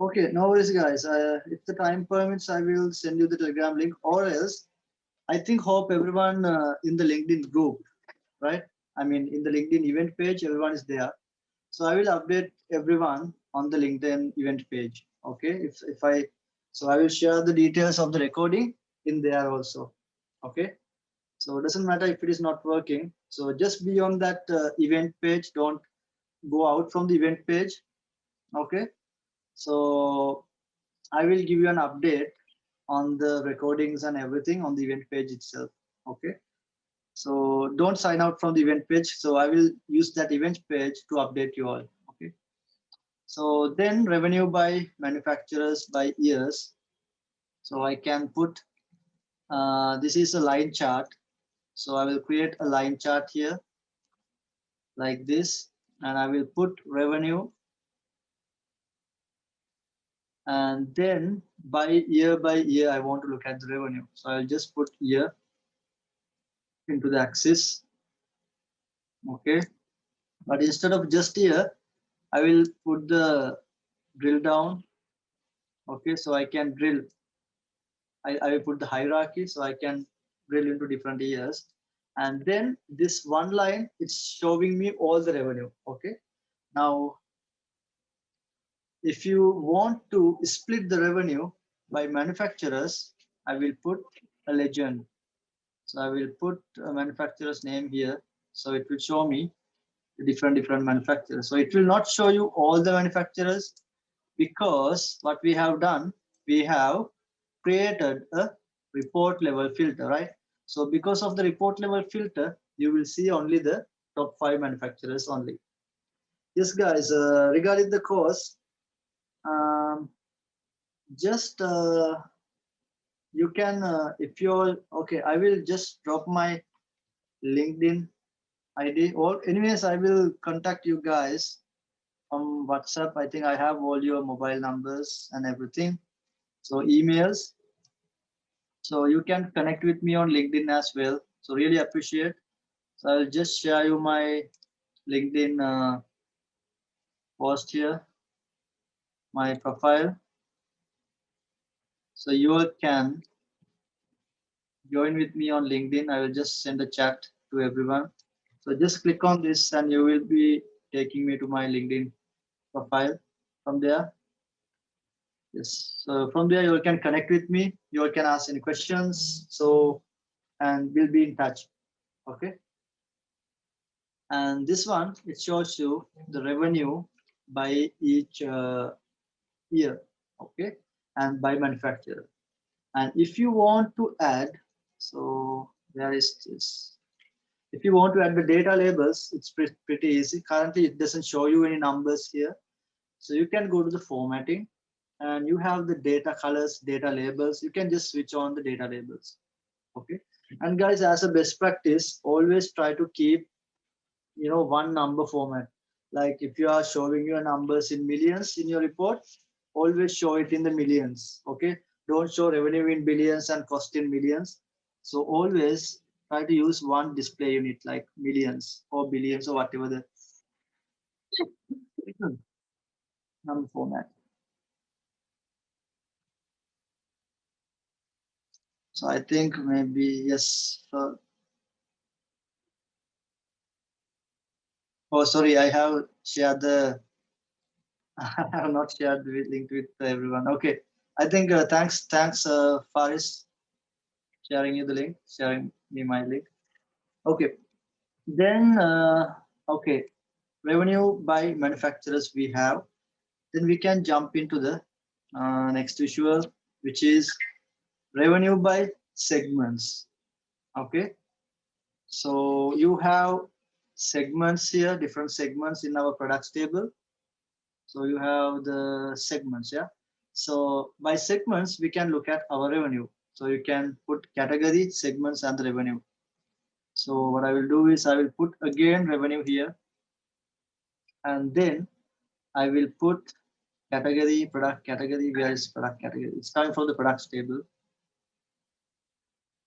Okay, no worries, guys. If the time permits, I will send you the Telegram link, or else I think hope everyone in the LinkedIn group, right? I mean, in the LinkedIn event page, everyone is there. So I will update everyone on the LinkedIn event page. Okay, if I, so I will share the details of the recording in there also. Okay, so it doesn't matter if it is not working. So just be on that event page. Don't go out from the event page. Okay, so I will give you an update on the recordings and everything on the event page itself. Okay, so don't sign out from the event page. So I will use that event page to update you all. Okay. So then revenue by manufacturers by years. So I can put, this is a line chart. So I will create a line chart here like this, and I will put revenue. And then by year, I want to look at the revenue. So I'll just put year into the axis. Okay. But instead of just year, I will put the drill down Okay, so I can drill. I will put the hierarchy, so I can drill into different years. And then this one line, it's showing me all the revenue. Okay. Now, if you want to split the revenue by manufacturers, I will put a legend. So I will put a manufacturer's name here. So it will show me the different manufacturers. So it will not show you all the manufacturers, because what we have done, we have created a report level filter, right? So because of the report level filter, you will see only the top 5 manufacturers only. Yes, guys, regarding the course, um, just you can, if you're okay, I will just drop my LinkedIn ID, or anyways, I will contact you guys from WhatsApp. I think I have all your mobile numbers and everything. So emails. So you can connect with me on LinkedIn as well. So really appreciate. So I'll just share you my LinkedIn post here, my profile. So you can join with me on LinkedIn. I will just send a chat to everyone. So just click on this and you will be taking me to my LinkedIn profile. From there, yes. So from there you can connect with me. You can ask any questions. So and we'll be in touch. Okay. And this one, it shows you the revenue by each year, okay, and by manufacturer. And if you want to add, so there is this. If you want to add the data labels, it's pretty easy. Currently, it doesn't show you any numbers here. So you can go to the formatting and you have the data colors, data labels. You can just switch on the data labels. Okay. And guys, as a best practice, always try to keep, one number format. Like if you are showing your numbers in millions in your report, always show it in the millions. Okay. Don't show revenue in billions and cost in millions. So always try to use one display unit like millions or billions or whatever the number format. So I think maybe yes. Oh, sorry, I have shared the. I have not shared the link with everyone. Okay, I think thanks, Faris, sharing you the link, sharing me my link. Okay, then okay, revenue by manufacturers we have. Then we can jump into the next visual, which is revenue by segments. Okay, so you have segments here, different segments in our products table. So you have the segments, yeah. So by segments, we can look at our revenue. So you can put category, segments, and the revenue. So what I will do is I will put again revenue here, and then I will put category, product category. Where is product category? It's coming from the products table.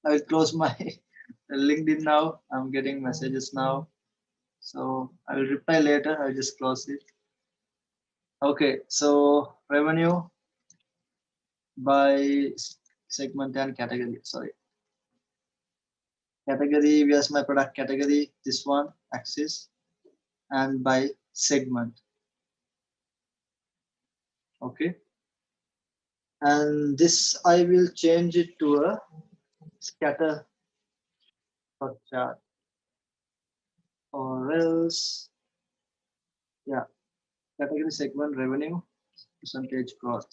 I will close my LinkedIn now. I'm getting messages now. So I will reply later. I'll just close it. Okay, so revenue by segment and category. Sorry. Category, where's my product category? This one, axis, and by segment. Okay. And this I will change it to a scatter chart, or else, yeah, category segment revenue percentage growth.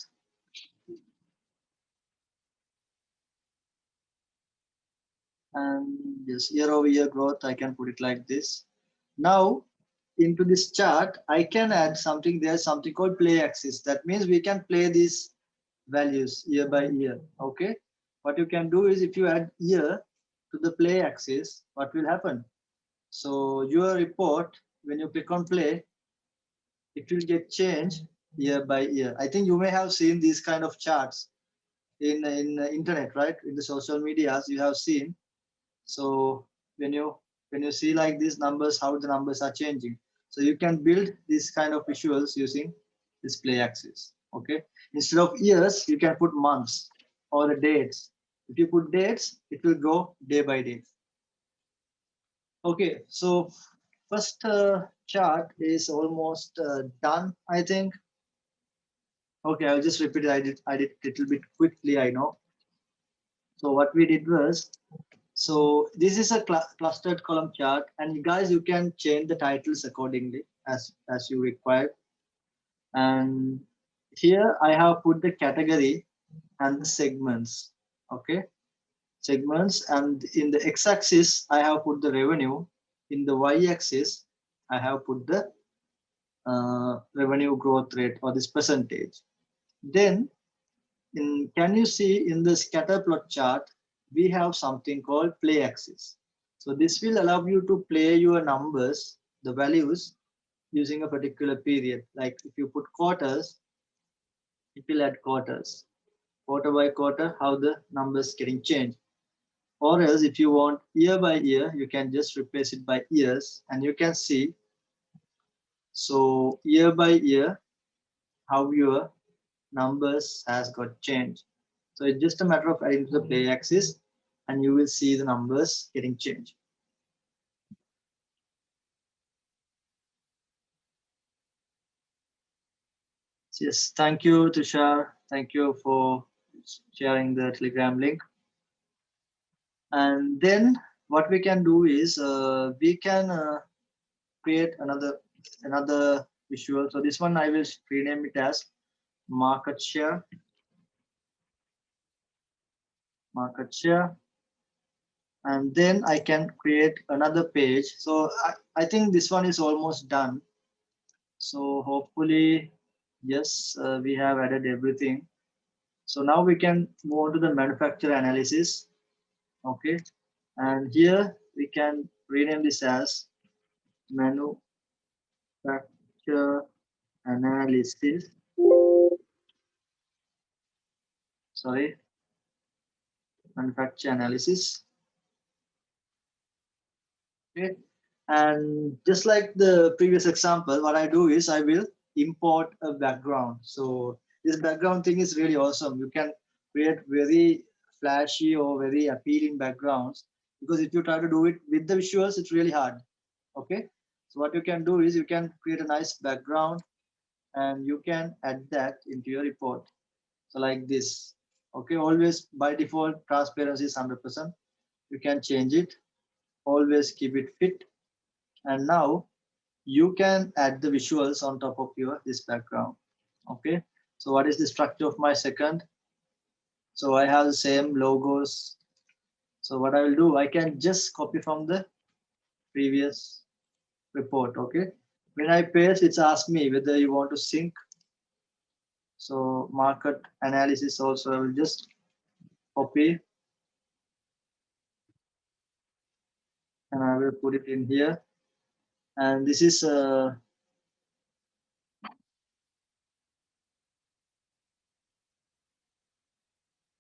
And yes, year-over-year growth, I can put it like this. Now, into this chart, I can add something. There's something called play axis. That means we can play these values year by year. Okay. What you can do is if you add year to the play axis, what will happen? So your report, when you click on play, it will get changed year by year. I think you may have seen these kind of charts in the internet, right? In the social medias, you have seen. So when you see like these numbers, how the numbers are changing. So you can build this kind of visuals using this play axis. Okay, instead of years, you can put months or the dates. If you put dates, it will go day by day. Okay, so first chart is almost done, I think. Okay, I'll just repeat it. I did a little bit quickly, I know. So what we did was, so this is a clustered column chart, and you guys, you can change the titles accordingly as you require. And here I have put the category and the segments. Okay, segments, and in the x-axis I have put the revenue. In the y-axis I have put the revenue growth rate or this percentage. Then can you see in the scatter plot chart, we have something called play axis. So this will allow you to play your numbers, the values, using a particular period. Like if you put quarters, it will add quarters, quarter by quarter, how the numbers getting changed. Or else if you want year by year, you can just replace it by years, and you can see, so year by year, how your numbers has got changed. So it's just a matter of adding to the play axis, and you will see the numbers getting changed. Yes, thank you, Tushar. Thank you for sharing the Telegram link. And then what we can do is we can create another visual. So this one I will rename it as market share. Market share. And then I can create another page. So I think this one is almost done. So hopefully, yes, we have added everything. So now we can move on to the manufacturer analysis. Okay. And here we can rename this as manufacturer analysis. Sorry, manufacturer analysis. Okay. And just like the previous example, what I do is I will import a background. So this background thing is really awesome. You can create very flashy or very appealing backgrounds, because if you try to do it with the visuals, it's really hard. Okay. So what you can do is you can create a nice background and you can add that into your report. So like this. Okay. Always by default, transparency is 100%. You can change it. Always keep it fit. And now you can add the visuals on top of your this background. Okay, so what is the structure of my second? So I have the same logos. So what I will do, I can just copy from the previous report. Okay, when I paste, it's asked me whether you want to sync. So market analysis also, I will just copy and I will put it in here. And this is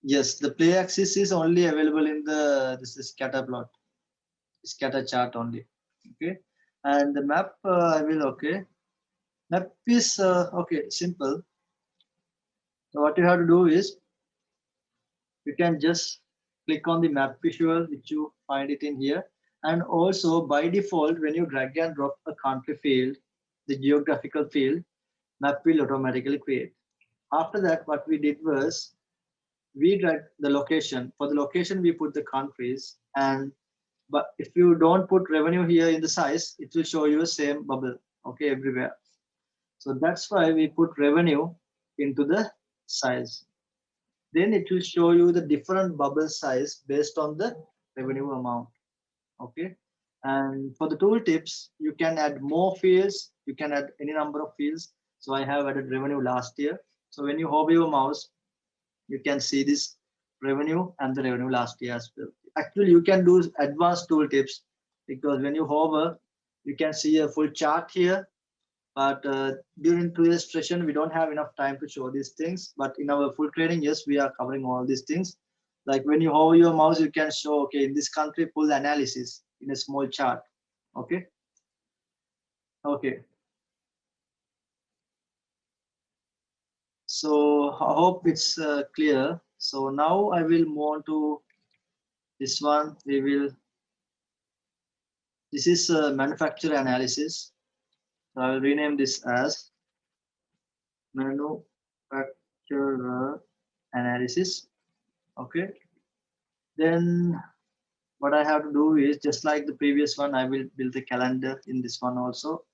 yes, the play axis is only available in the this is scatter plot, scatter chart only. Okay, and the map I will, okay, map is okay, simple. So what you have to do is you can just click on the map visual, which you find it in here. And also by default, when you drag and drop a country field, the geographical field, map will automatically create. After that, what we did was we drag the location. For the location, we put the countries. And but if you don't put revenue here in the size, it will show you the same bubble, okay, everywhere. So that's why we put revenue into the size. Then it will show you the different bubble size based on the revenue amount. Okay. And for the tooltips, you can add more fields. You can add any number of fields. So I have added revenue last year. So when you hover your mouse, you can see this revenue and the revenue last year as well. Actually, you can do advanced tooltips, because when you hover, you can see a full chart here. But during today's session, we don't have enough time to show these things. But in our full training, yes, we are covering all these things. Like when you hover your mouse, you can show, okay, in this country, full analysis in a small chart. Okay. Okay. So I hope it's clear. So now I will move on to this one. This is manufacturer analysis. So I'll rename this as manufacturer analysis. Okay. Then what I have to do is just like the previous one, I will build the calendar in this one also.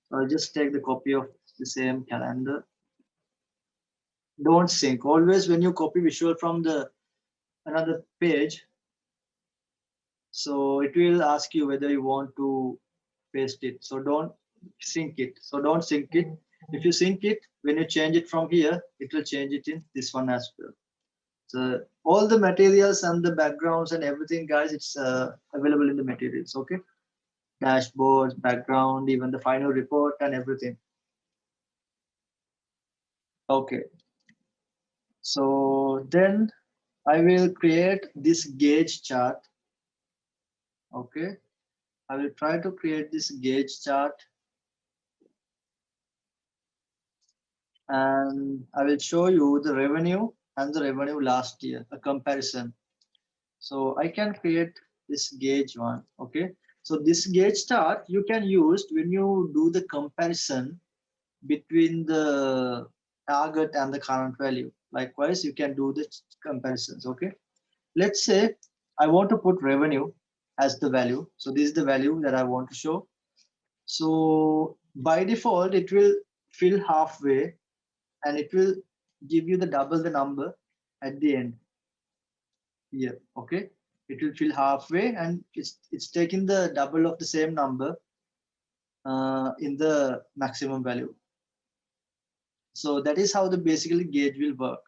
So I'll just take the copy of the same calendar. Don't sync. Always when you copy visual from the another page, so it will ask you whether you want to paste it. So don't sync it. So don't sync it. If you sync it, when you change it from here, it will change it in this one as well. So all the materials and the backgrounds and everything, guys, it's available in the materials. Okay, dashboards, background, even the final report and everything. Okay, so then I will create this gauge chart. Okay, I will try to create this gauge chart, and I will show you the revenue and the revenue last year, a comparison. So I can create this gauge one. Okay, so this gauge chart you can use when you do the comparison between the target and the current value. Likewise, you can do the comparisons. Okay, let's say I want to put revenue as the value. So this is the value that I want to show. So by default, it will fill halfway and it will give you the double the number at the end here. Okay, it will fill halfway and it's taking the double of the same number in the maximum value. So that is how the basically gauge will work.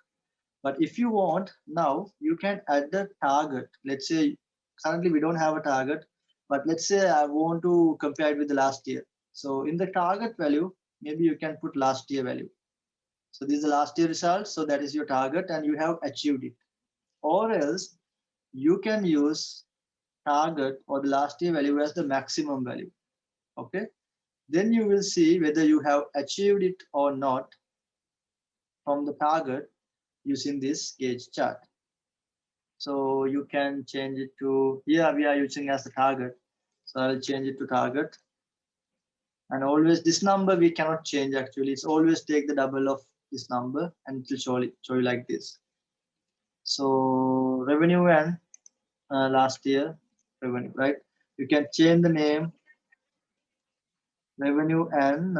But if you want now, you can add the target. Let's say currently we don't have a target, but let's say I want to compare it with the last year. So in the target value, maybe you can put last year value. So this is the last year result. So that is your target and you have achieved it. Or else you can use target or the last year value as the maximum value. Okay. Then you will see whether you have achieved it or not from the target using this gauge chart. So you can change it to, here we are using as the target. So I'll change it to target. And always this number we cannot change actually. It's always take the double of this number and it will show you like this. So revenue and last year revenue, right? You can change the name revenue and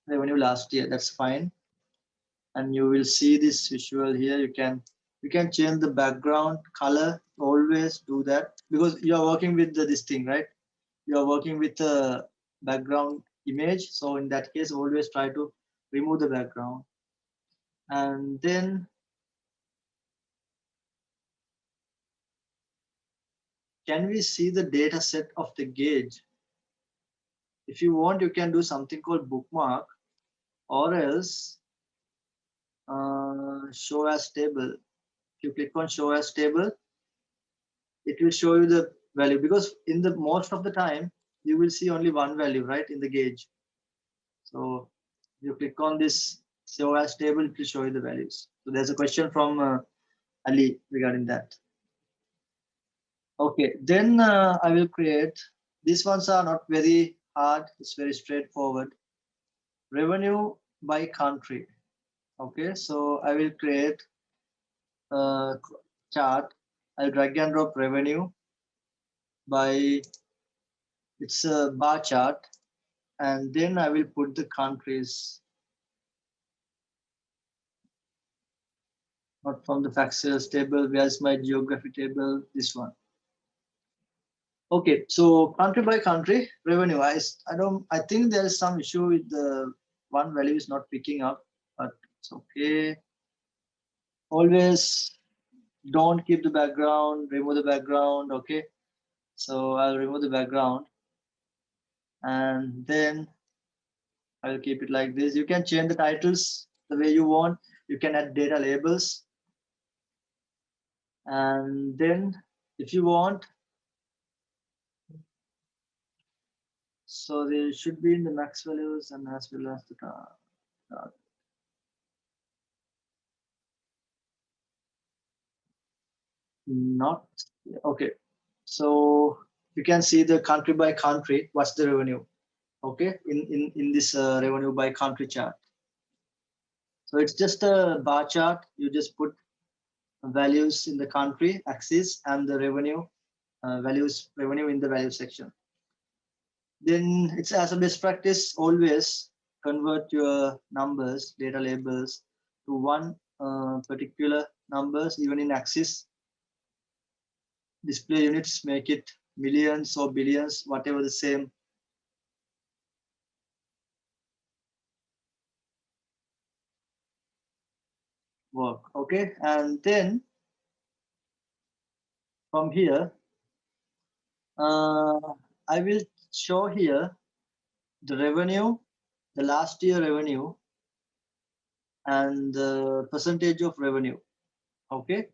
revenue last year. That's fine. And you will see this visual here. You can change the background color. Always do that because you are working with this thing, right? You are working with a background image. So in that case, always try to remove the background. And then can we see the data set of the gauge? If you want, you can do something called bookmark or else show as table. If you click on show as table, it will show you the value because in the most of the time you will see only one value, right, in the gauge. So you click on this show as table, it will show you the values. So there's a question from Ali regarding that. Okay, then I will create, these ones are not very hard, it's very straightforward. Revenue by country. Okay, so I will create a chart. I'll drag and drop revenue by, it's a bar chart, and then I will put the countries, not from the factors table. Where's my geography table? This one. Okay, so country by country revenue. I think there is some issue with the one value is not picking up, but it's okay. Always don't keep the background, remove the background. Okay, so I'll remove the background and then I'll keep it like this. You can change the titles the way you want. You can add data labels. And then if you want, so they should be in the max values and as well as the Not okay. So you can see the country by country. What's the revenue? Okay, in this revenue by country chart. So it's just a bar chart. You just put values in the country axis and the revenue revenue in the value section. Then it's as a best practice, always convert your numbers, data labels to one particular numbers, even in axis. Display units, make it millions or billions, whatever the same. Work, okay? And then from here, I will show here the revenue, the last year revenue, and the percentage of revenue, okay?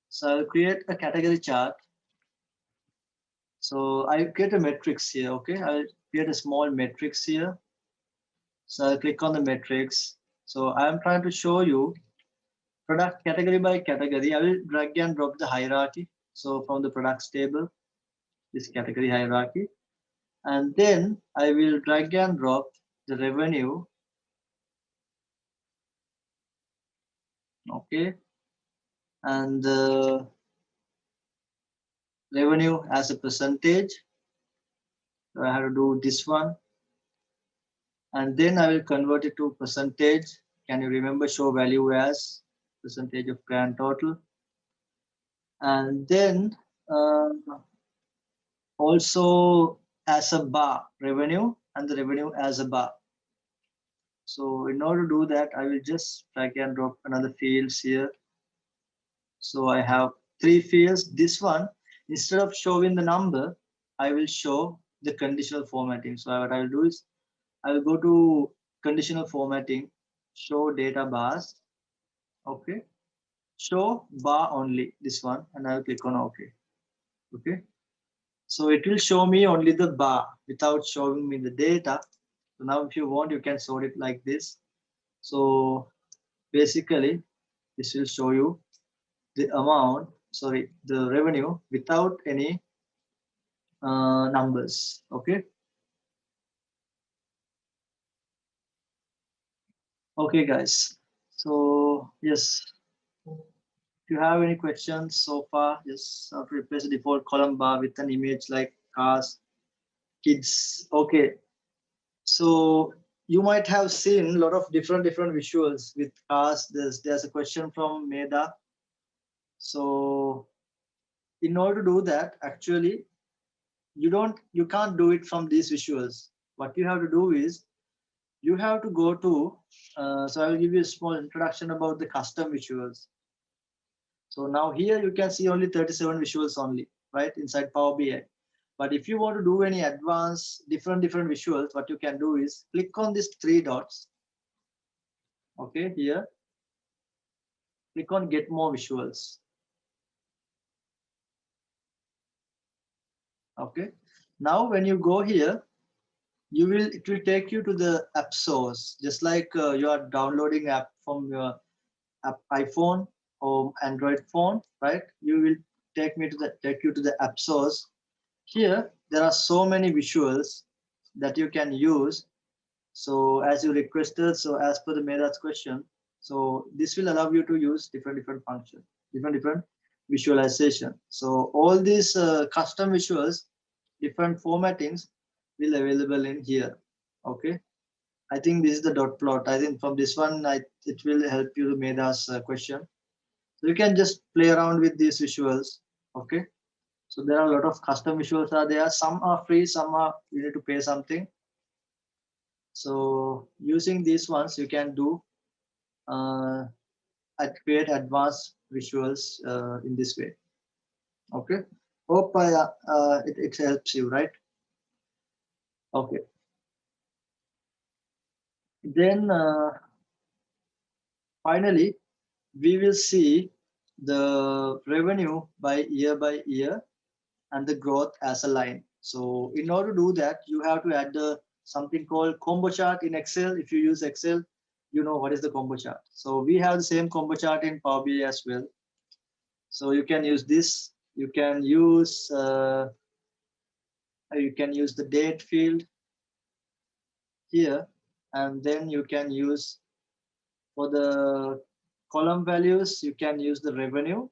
So I'll create a category chart. So I create a matrix here, okay? I'll create a small matrix here. So I'll click on the matrix. So I'm trying to show you product category by category. I will drag and drop the hierarchy. So from the products table, this category hierarchy. And then I will drag and drop the revenue. Okay. And the revenue as a percentage. So I have to do this one. And then I will convert it to percentage. Can you remember show value as percentage of grand total? And then also as a bar revenue and the revenue as a bar. So in order to do that, I will just drag and drop another fields here. So I have 3 fields. This one, instead of showing the number, I will show the conditional formatting. So what I will do is I will go to conditional formatting, show data bars. Okay. Show bar only, this one, and I will click on OK. Okay. So it will show me only the bar without showing me the data. So now if you want, you can sort it like this. So basically, this will show you the amount, sorry, the revenue without any numbers. Okay. Okay, guys. So yes, if you have any questions so far, just have to replace the default column bar with an image like cars, kids. Okay. So you might have seen a lot of different visuals with cars. There's a question from Meda. So in order to do that, actually, you can't do it from these visuals. What you have to do is you have to go to. So I will give you a small introduction about the custom visuals. So now here you can see only 37 visuals only, right, inside Power BI. But if you want to do any advanced different visuals, what you can do is click on these 3 dots. Okay, here, click on get more visuals. Okay, now when you go here, it will take you to the app source, just like you are downloading app from your iPhone or Android phone, right? You will take you to the app source. Here there are so many visuals that you can use. So as you requested, so as per the Meda's question, so this will allow you to use different functions, different visualization. So all these custom visuals, different formattings will available in here. Okay, I think this is the dot plot. I think from this one, it will help you to Meda's question. So you can just play around with these visuals. Okay, so there are a lot of custom visuals are there. Some are free, some are you need to pay something. So using these ones, you can do create advanced visuals in this way. Okay, hope it helps you, right? Okay, then finally we will see the revenue by year and the growth as a line. So in order to do that, you have to add something called combo chart in Excel. If you use Excel, you know what is the combo chart. So we have the same combo chart in Power BI as well. So you can use this. You can use the date field here, and then you can use for the column values, you can use the revenue,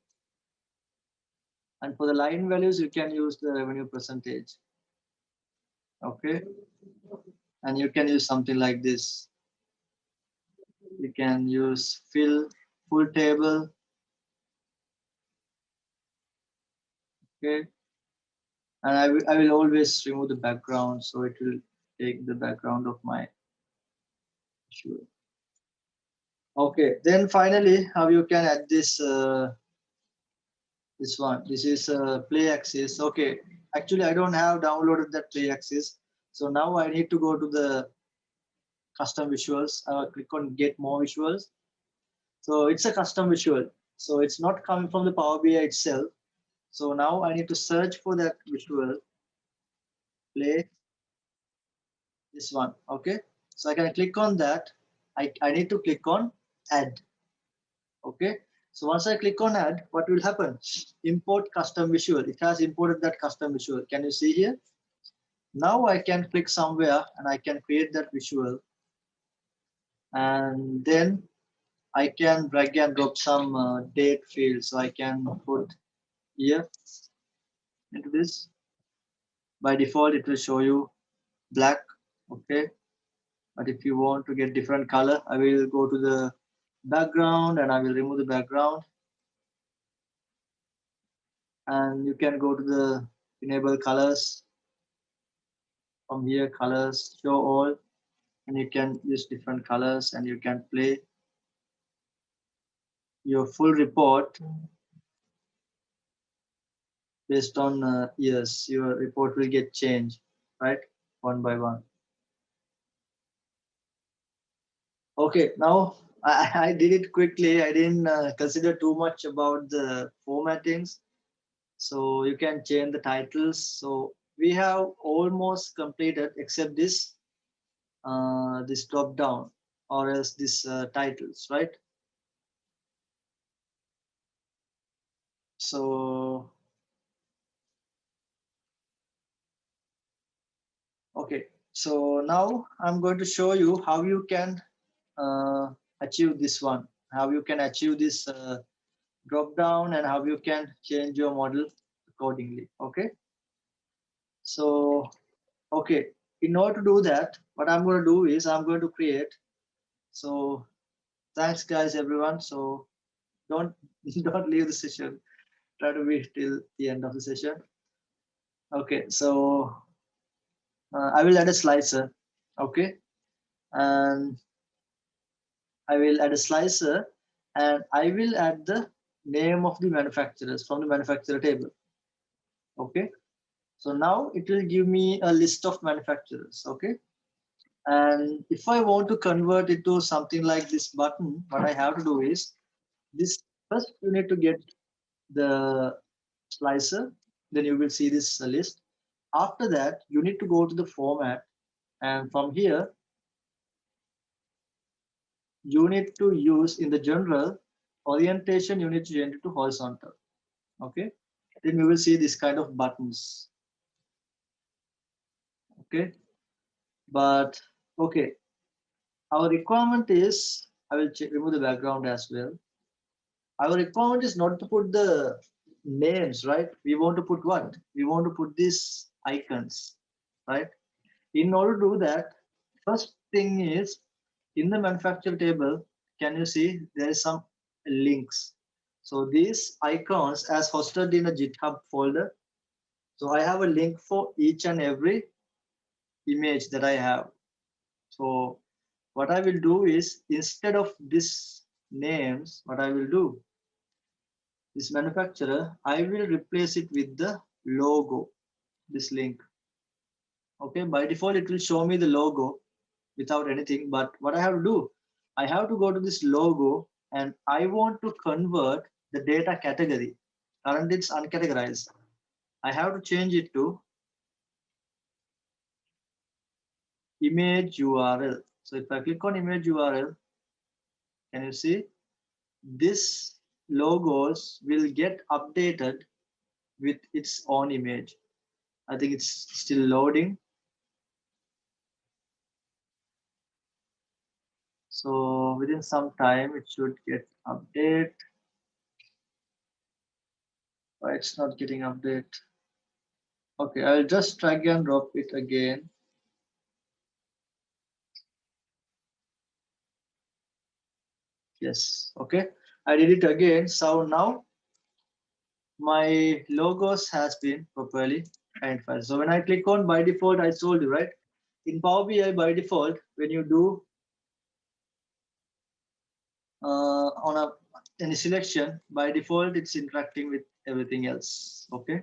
and for the line values, you can use the revenue percentage. Okay, and you can use something like this. You can use full table. Okay, and I will always remove the background, so it will take the background of my issue. Okay, then finally, how you can add this one. This is play axis. Okay, actually I don't have downloaded that play axis, so now I need to go to the custom visuals. Click on get more visuals. So it's a custom visual, so it's not coming from the Power BI itself. So now I need to search for that visual, play this one. Okay, so I can click on that. I need to click on add. Okay, so once I click on add, what will happen? Import custom visual. It has imported that custom visual. Can you see here? Now I can click somewhere and I can create that visual, and then I can drag and drop some date field. So I can put here into this. By default, it will show you black. Okay, but if you want to get different color, I will go to the background and I will remove the background, and you can go to the enable colors. From here, colors, show all, and you can use different colors and you can play your full report based on years. Your report will get changed, right? One by one. Okay, now I did it quickly. I didn't consider too much about the formattings. So you can change the titles. So we have almost completed except this drop down or else this titles, right? So okay, so now I'm going to show you how you can uh, achieve this one, how you can achieve this drop down, and how you can change your model accordingly. Okay, so okay, in order to do that, what I'm going to do is I'm going to create. So thanks guys, everyone. So don't don't leave the session. Try to wait till the end of the session. Okay, so I will add a slicer. Okay, and I will add a slicer, and I will add the name of the manufacturers from the manufacturer table. Okay, so now it will give me a list of manufacturers. Okay, and if I want to convert it to something like this button, what I have to do is this. First you need to get the slicer, then you will see this list. After that, you need to go to the format, and from here you need to use in the general orientation, you need to change it to horizontal. Okay, then you will see this kind of buttons. Okay, but okay, our requirement is, I will remove the background as well. Our requirement is not to put the names, right? We want to put what? We want to put these icons, right? In order to do that, first thing is in the manufacturer table, can you see there is some links? So these icons as hosted in a GitHub folder. So I have a link for each and every image that I have. So what I will do is instead of this names, what I will do, this manufacturer, I will replace it with the logo, this link. Okay, by default, it will show me the logo without anything. But what I have to do, I have to go to this logo and I want to convert the data category. Currently it's uncategorized. I have to change it to image URL. So if I click on image URL, Can you see? This logos will get updated with its own image. I think it's still loading. So within some time, it should get update. Why it's not getting update? Okay, I'll just drag and drop it again. Yes, okay. I did it again. So now my logos has been properly identified. So when I click on by default, I told you, right? In Power BI by default, when you do on any selection, by default, it's interacting with everything else. Okay.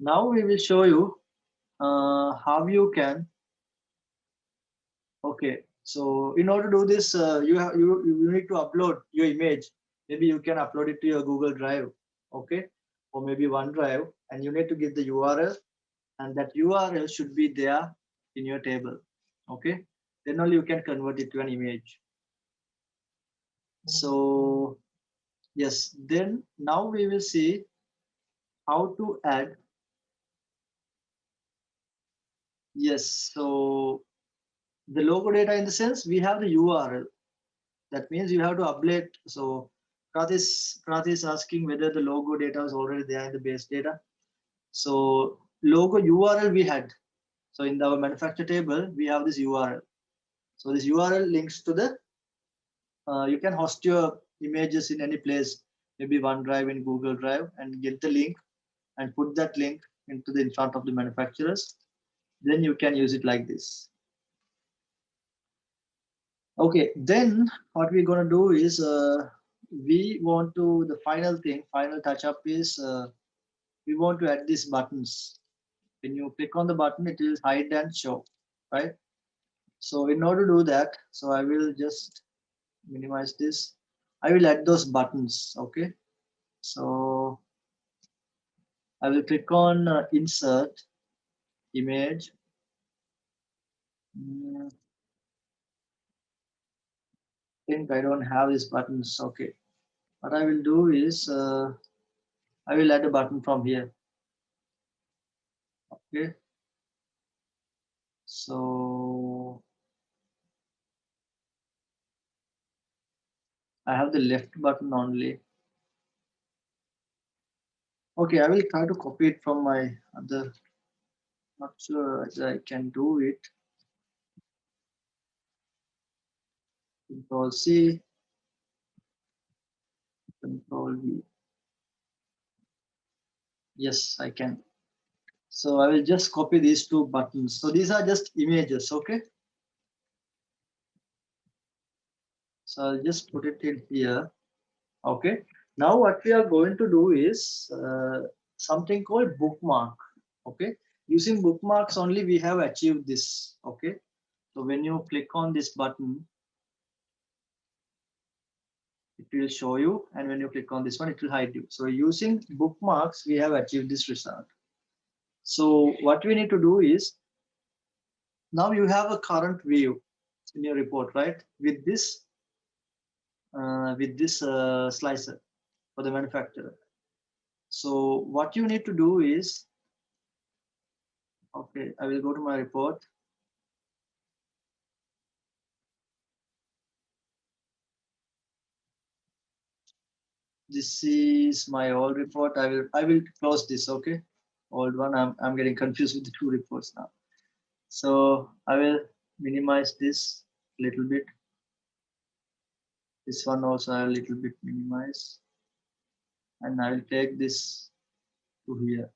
Now we will show you how you can. Okay. So in order to do this, you need to upload your image. Maybe you can upload it to your Google Drive. Okay. Or maybe OneDrive, and you need to give the URL, and that URL should be there in your table. Okay. Then only you can convert it to an image. So yes, then now we will see how to add. Yes, so the logo data, in the sense we have the URL. That means you have to update. So Krath is asking whether the logo data is already there in the base data. So logo URL we had. So in our manufacturer table, we have this URL. So this URL links to the, you can host your images in any place, maybe OneDrive, in Google Drive, and get the link and put that link into the in front of the manufacturers. Then you can use it like this. Okay, then what we're gonna do is we want to, the final thing, final touch up is we want to add these buttons. When you click on the button, it will hide and show, right? So in order to do that, so I will just minimize this. I will add those buttons. Okay, so I will click on insert image. I think I don't have these buttons. Okay, what I will do is I will add a button from here. Okay, so I have the left button only. Okay, I will try to copy it from my other. Not sure whether I can do it. Control C, Control V. Yes, I can. So I will just copy these two buttons. So these are just images, okay? So I'll just put it in here. Okay. Now what we are going to do is something called bookmark. Okay. Using bookmarks only we have achieved this. Okay. So when you click on this button, it will show you, and when you click on this one, it will hide you. So using bookmarks, we have achieved this result. So what we need to do is, now you have a current view in your report, right? With this slicer for the manufacturer. So what you need to do is, okay, I will go to my report. This is my old report. I will close this. Okay, old one. I'm getting confused with the two reports now. So I will minimize this a little bit. This one also a little bit minimize, and I will take this to here.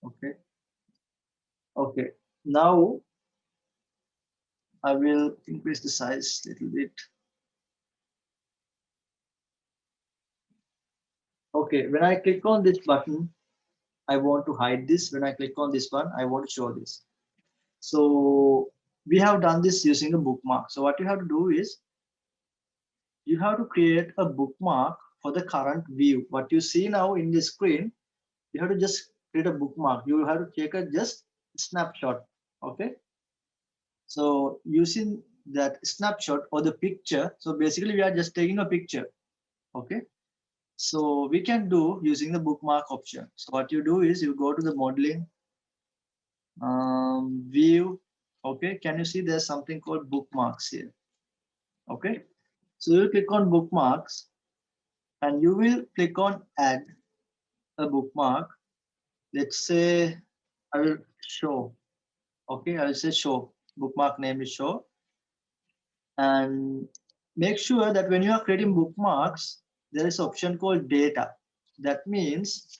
Okay. Okay. Now I will increase the size a little bit. Okay. When I click on this button, I want to hide this. When I click on this one, I want to show this. So we have done this using a bookmark. So what you have to do is, you have to create a bookmark for the current view. What you see now in the screen, you have to just create a bookmark. You have to take a just snapshot. Okay. So using that snapshot or the picture. So basically we are just taking a picture. Okay. So we can do using the bookmark option. So what you do is you go to the modeling, view. Okay. Can you see there's something called bookmarks here? Okay. So you click on bookmarks and you will click on add a bookmark. Let's say I will show. Okay. I will say show. Bookmark name is show. And make sure that when you are creating bookmarks, there is an option called data. That means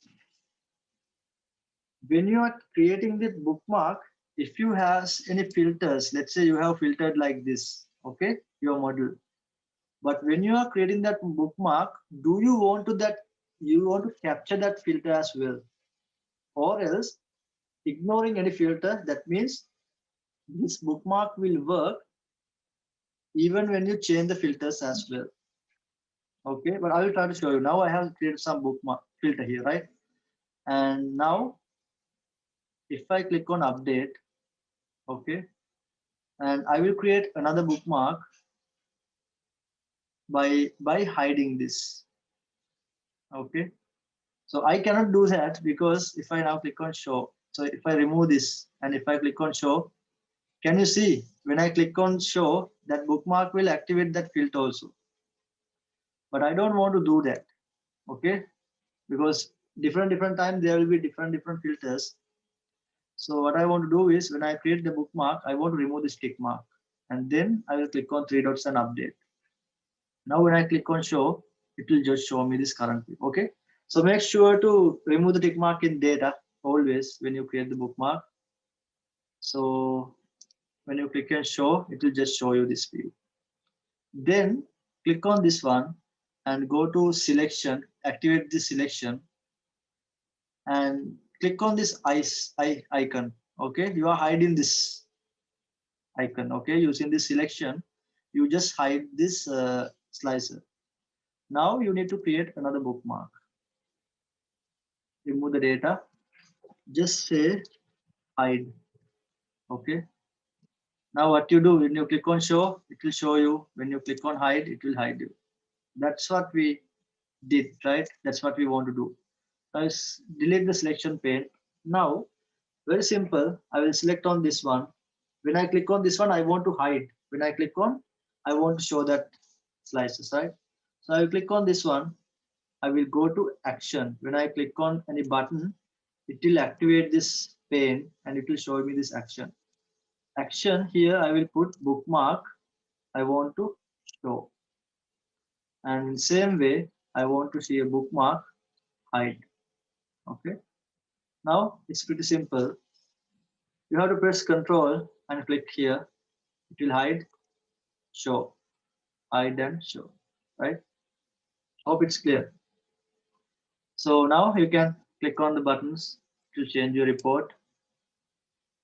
when you are creating the bookmark, if you have any filters, let's say you have filtered like this, okay, your model. But when you are creating that bookmark, do you want to that you want to capture that filter as well, or else ignoring any filter? That means this bookmark will work even when you change the filters as well. Okay, but I will try to show you. Now I have created some bookmark filter here, right? And now if I click on update, okay, and I will create another bookmark by hiding this. Okay, so I cannot do that because if I now click on show, so if I remove this and if I click on show, can you see when I click on show that bookmark will activate that filter also? But I don't want to do that. Okay, because different time there will be different filters. So what I want to do is when I create the bookmark, I want to remove this tick mark and then I will click on three dots and update. Now when I click on show, it will just show me this current view. Okay. So make sure to remove the tick mark in data always when you create the bookmark. So when you click on show, it will just show you this view. Then click on this one and go to selection, activate the selection and click on this icon. Okay. You are hiding this icon. Okay. Using this selection, you just hide this slicer. Now you need to create another bookmark. Remove the data, just say hide. Okay. Now what you do when you click on show, it will show you. When you click on hide, it will hide you. That's what we did, right? That's what we want to do. Let's delete the selection pane. Now, very simple. I will select on this one. When I click on this one, I want to hide. When I click on, I want to show that slices, right? So I will click on this one. I will go to action. When I click on any button, it will activate this pane and it will show me this action. Action here, I will put bookmark. I want to show. And same way, I want to see a bookmark, hide. Okay. Now it's pretty simple. You have to press Control and click here. It will hide, show, hide and show. Right. Hope it's clear. So now you can click on the buttons to change your report.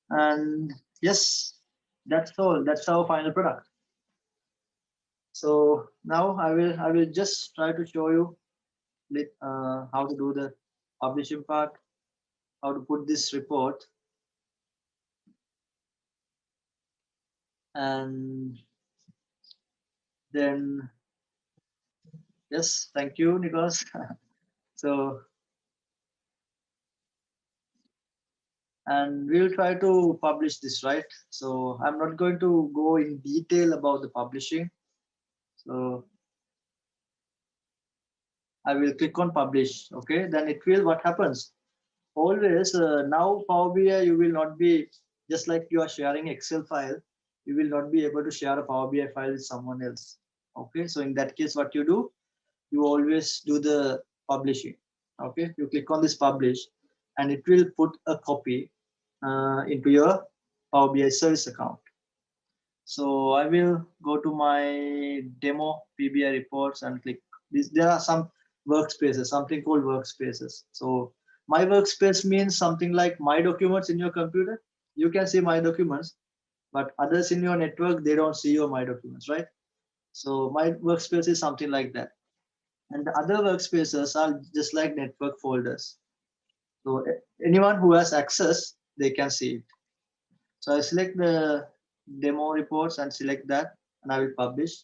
And yes, that's all. That's our final product. So now I will just try to show you how to do the publishing part, how to put this report, and then yes, thank you, Nicholas. So and we'll try to publish this, right? So I'm not going to go in detail about the publishing. So I will click on publish. Okay, then it will what happens always now Power BI you will not be just like you are sharing Excel file, you will not be able to share a Power BI file with someone else. Okay, so in that case what you do, you always do the publishing. Okay, you click on this publish and it will put a copy into your Power BI service account. So I will go to my demo PBI reports and click this. There are some workspaces, something called workspaces. So my workspace means something like my documents in your computer. You can see my documents, but others in your network, they don't see your my documents, right? So my workspace is something like that. And the other workspaces are just like network folders. So anyone who has access, they can see it. So I select the demo reports and select that, and I will publish.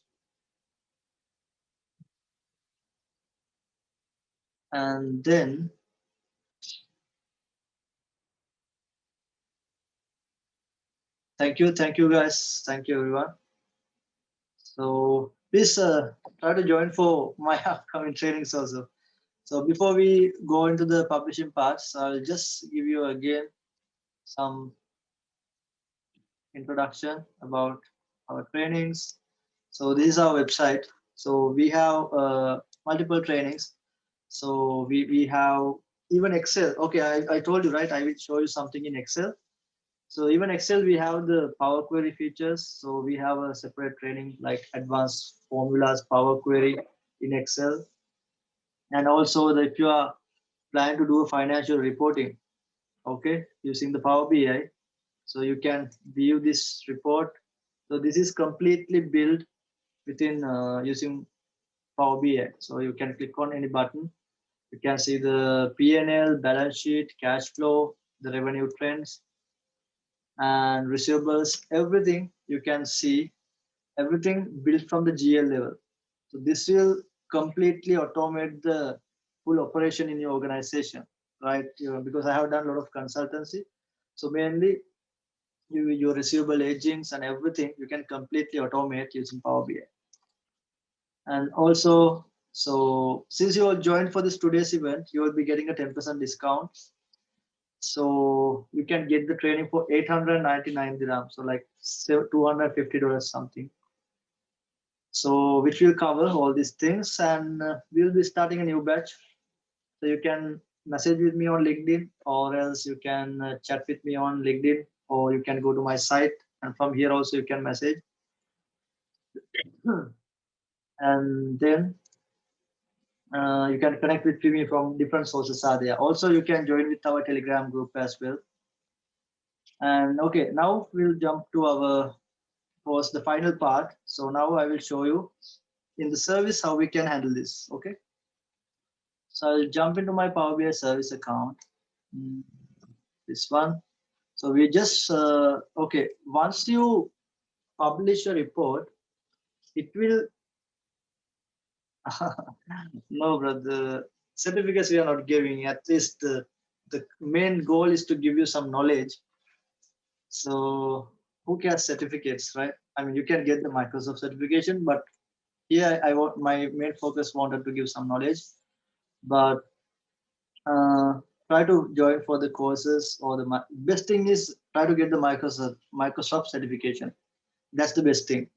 And then thank you guys, thank you everyone. So please try to join for my upcoming trainings also. So before we go into the publishing parts, I'll just give you again some introduction about our trainings. So this is our website. So we have multiple trainings. So we have even Excel. Okay, I told you, right? I will show you something in Excel. So even Excel, we have the Power Query features. So we have a separate training like advanced formulas, Power Query in Excel. And also if you are planning to do a financial reporting, okay, using the Power BI, so you can view this report. So this is completely built within using Power BI. So you can click on any button. You can see the P&L, balance sheet, cash flow, the revenue trends, and receivables, everything you can see, everything built from the GL level. So this will completely automate the full operation in your organization, right? Because I have done a lot of consultancy. So mainly your receivable agings and everything, you can completely automate using Power BI. And also, so since you are joined for this today's event, you will be getting a 10% discount. So you can get the training for 899 dirhams, so like $250 something. So which will cover all these things, and we'll be starting a new batch. So you can message with me on LinkedIn, or else you can chat with me on LinkedIn, or you can go to my site, and from here also you can message. And then you can connect with me from different sources are there. Also, you can join with our Telegram group as well. And okay, now we'll jump to our was the final part. So now I will show you in the service how we can handle this. Okay. So I'll jump into my Power BI service account. This one. So we just okay. Once you publish a report, it will no, brother. Certificates we are not giving. At least the main goal is to give you some knowledge. So who cares certificates, right? I mean, you can get the Microsoft certification, but here I want my main focus wanted to give some knowledge. But try to join for the courses, or the best thing is try to get the Microsoft certification. That's the best thing.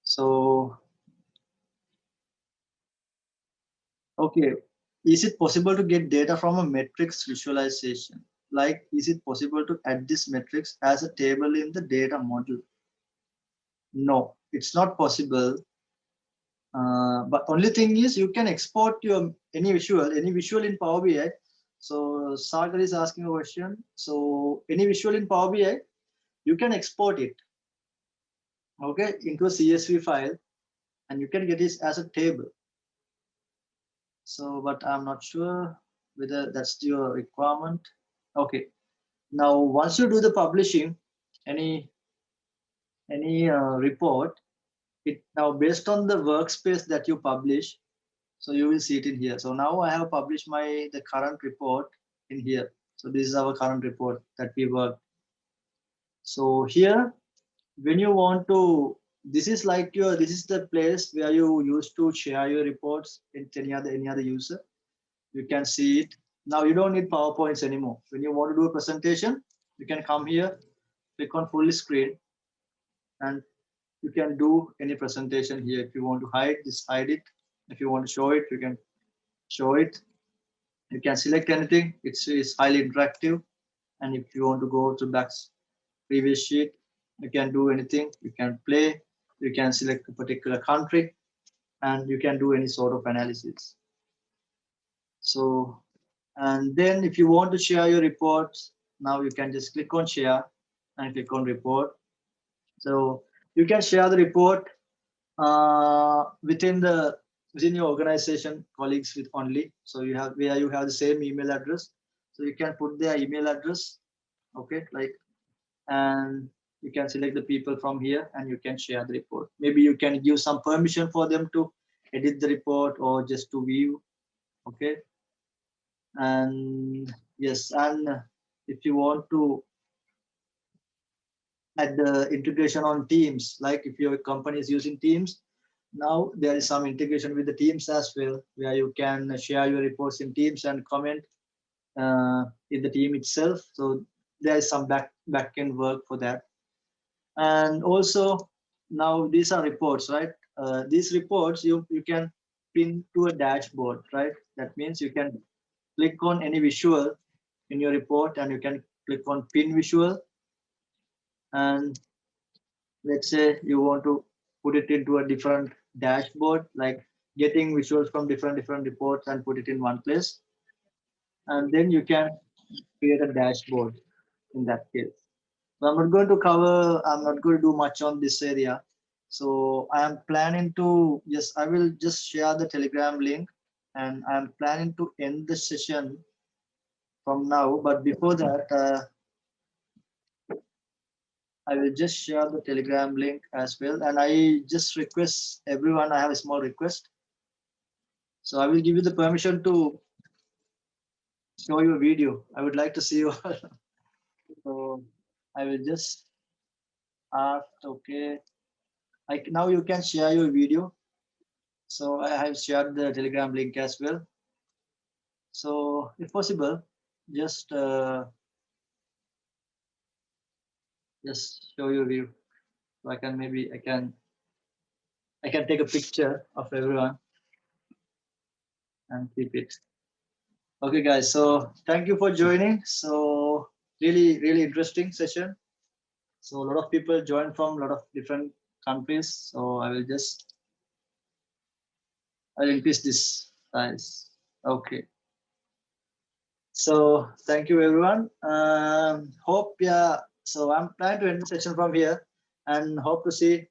So okay, is it possible to get data from a metrics visualization? Like, is it possible to add this metrics as a table in the data model? No, it's not possible. But only thing is you can export your any visual in Power BI. So Sagar is asking a question. So any visual in Power BI, you can export it, okay, into a CSV file, and you can get it as a table. So, but I'm not sure whether that's your requirement. Okay. Now, once you do the publishing, any report, it now based on the workspace that you publish, so you will see it in here. So now I have published the current report in here. So this is our current report that we worked. So here, when you want to, this is the place where you used to share your reports in any other user. You can see it. Now you don't need PowerPoints anymore. When you want to do a presentation, you can come here, click on full screen, and you can do any presentation here. If you want to hide, just hide it. If you want to show it, you can show it. You can select anything. It's highly interactive. And if you want to go to back previous sheet, you can do anything. You can play. You can select a particular country, and you can do any sort of analysis. So, and then if you want to share your reports, now you can just click on share and click on report. So you can share the report within your organization colleagues with only. So you have where you have the same email address. So you can put their email address, okay, like, and You can select the people from here and you can share the report. Maybe you can give some permission for them to edit the report or just to view. Okay. And yes, and if you want to add the integration on Teams, like if your company is using Teams, now there is some integration with the Teams as well, where you can share your reports in Teams and comment in the team itself. So there is some back-end work for that. And also now these are reports, right? These reports you can pin to a dashboard, right? That means you can click on any visual in your report and you can click on pin visual. And let's say you want to put it into a different dashboard, like getting visuals from different reports and put it in one place. And then you can create a dashboard in that case. So I'm not going to do much on this area. So I am planning to, yes, I will just share the Telegram link and I'm planning to end the session from now. But before that, I will just share the Telegram link as well. And I just request everyone, I have a small request. So I will give you the permission to show your video. I would like to see you. So I will just ask, okay. Now you can share your video. So I have shared the Telegram link as well. So if possible, just show your view. So I can take a picture of everyone and keep it. Okay, guys. So thank you for joining. So really interesting session. So a lot of people joined from a lot of different countries. So I'll increase this size. Okay. So thank you everyone. Hope, yeah. So I'm planning to end the session from here and hope to see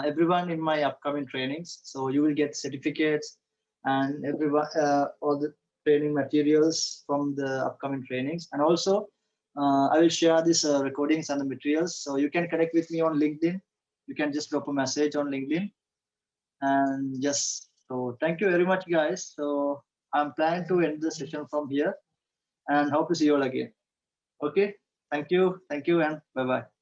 everyone in my upcoming trainings. So you will get certificates and everyone, all the training materials from the upcoming trainings. And also I will share these recordings and the materials. So you can connect with me on LinkedIn. You can just drop a message on LinkedIn. And just, so thank you very much, guys. So I'm planning to end the session from here and hope to see you all again. Okay, thank you, and bye bye.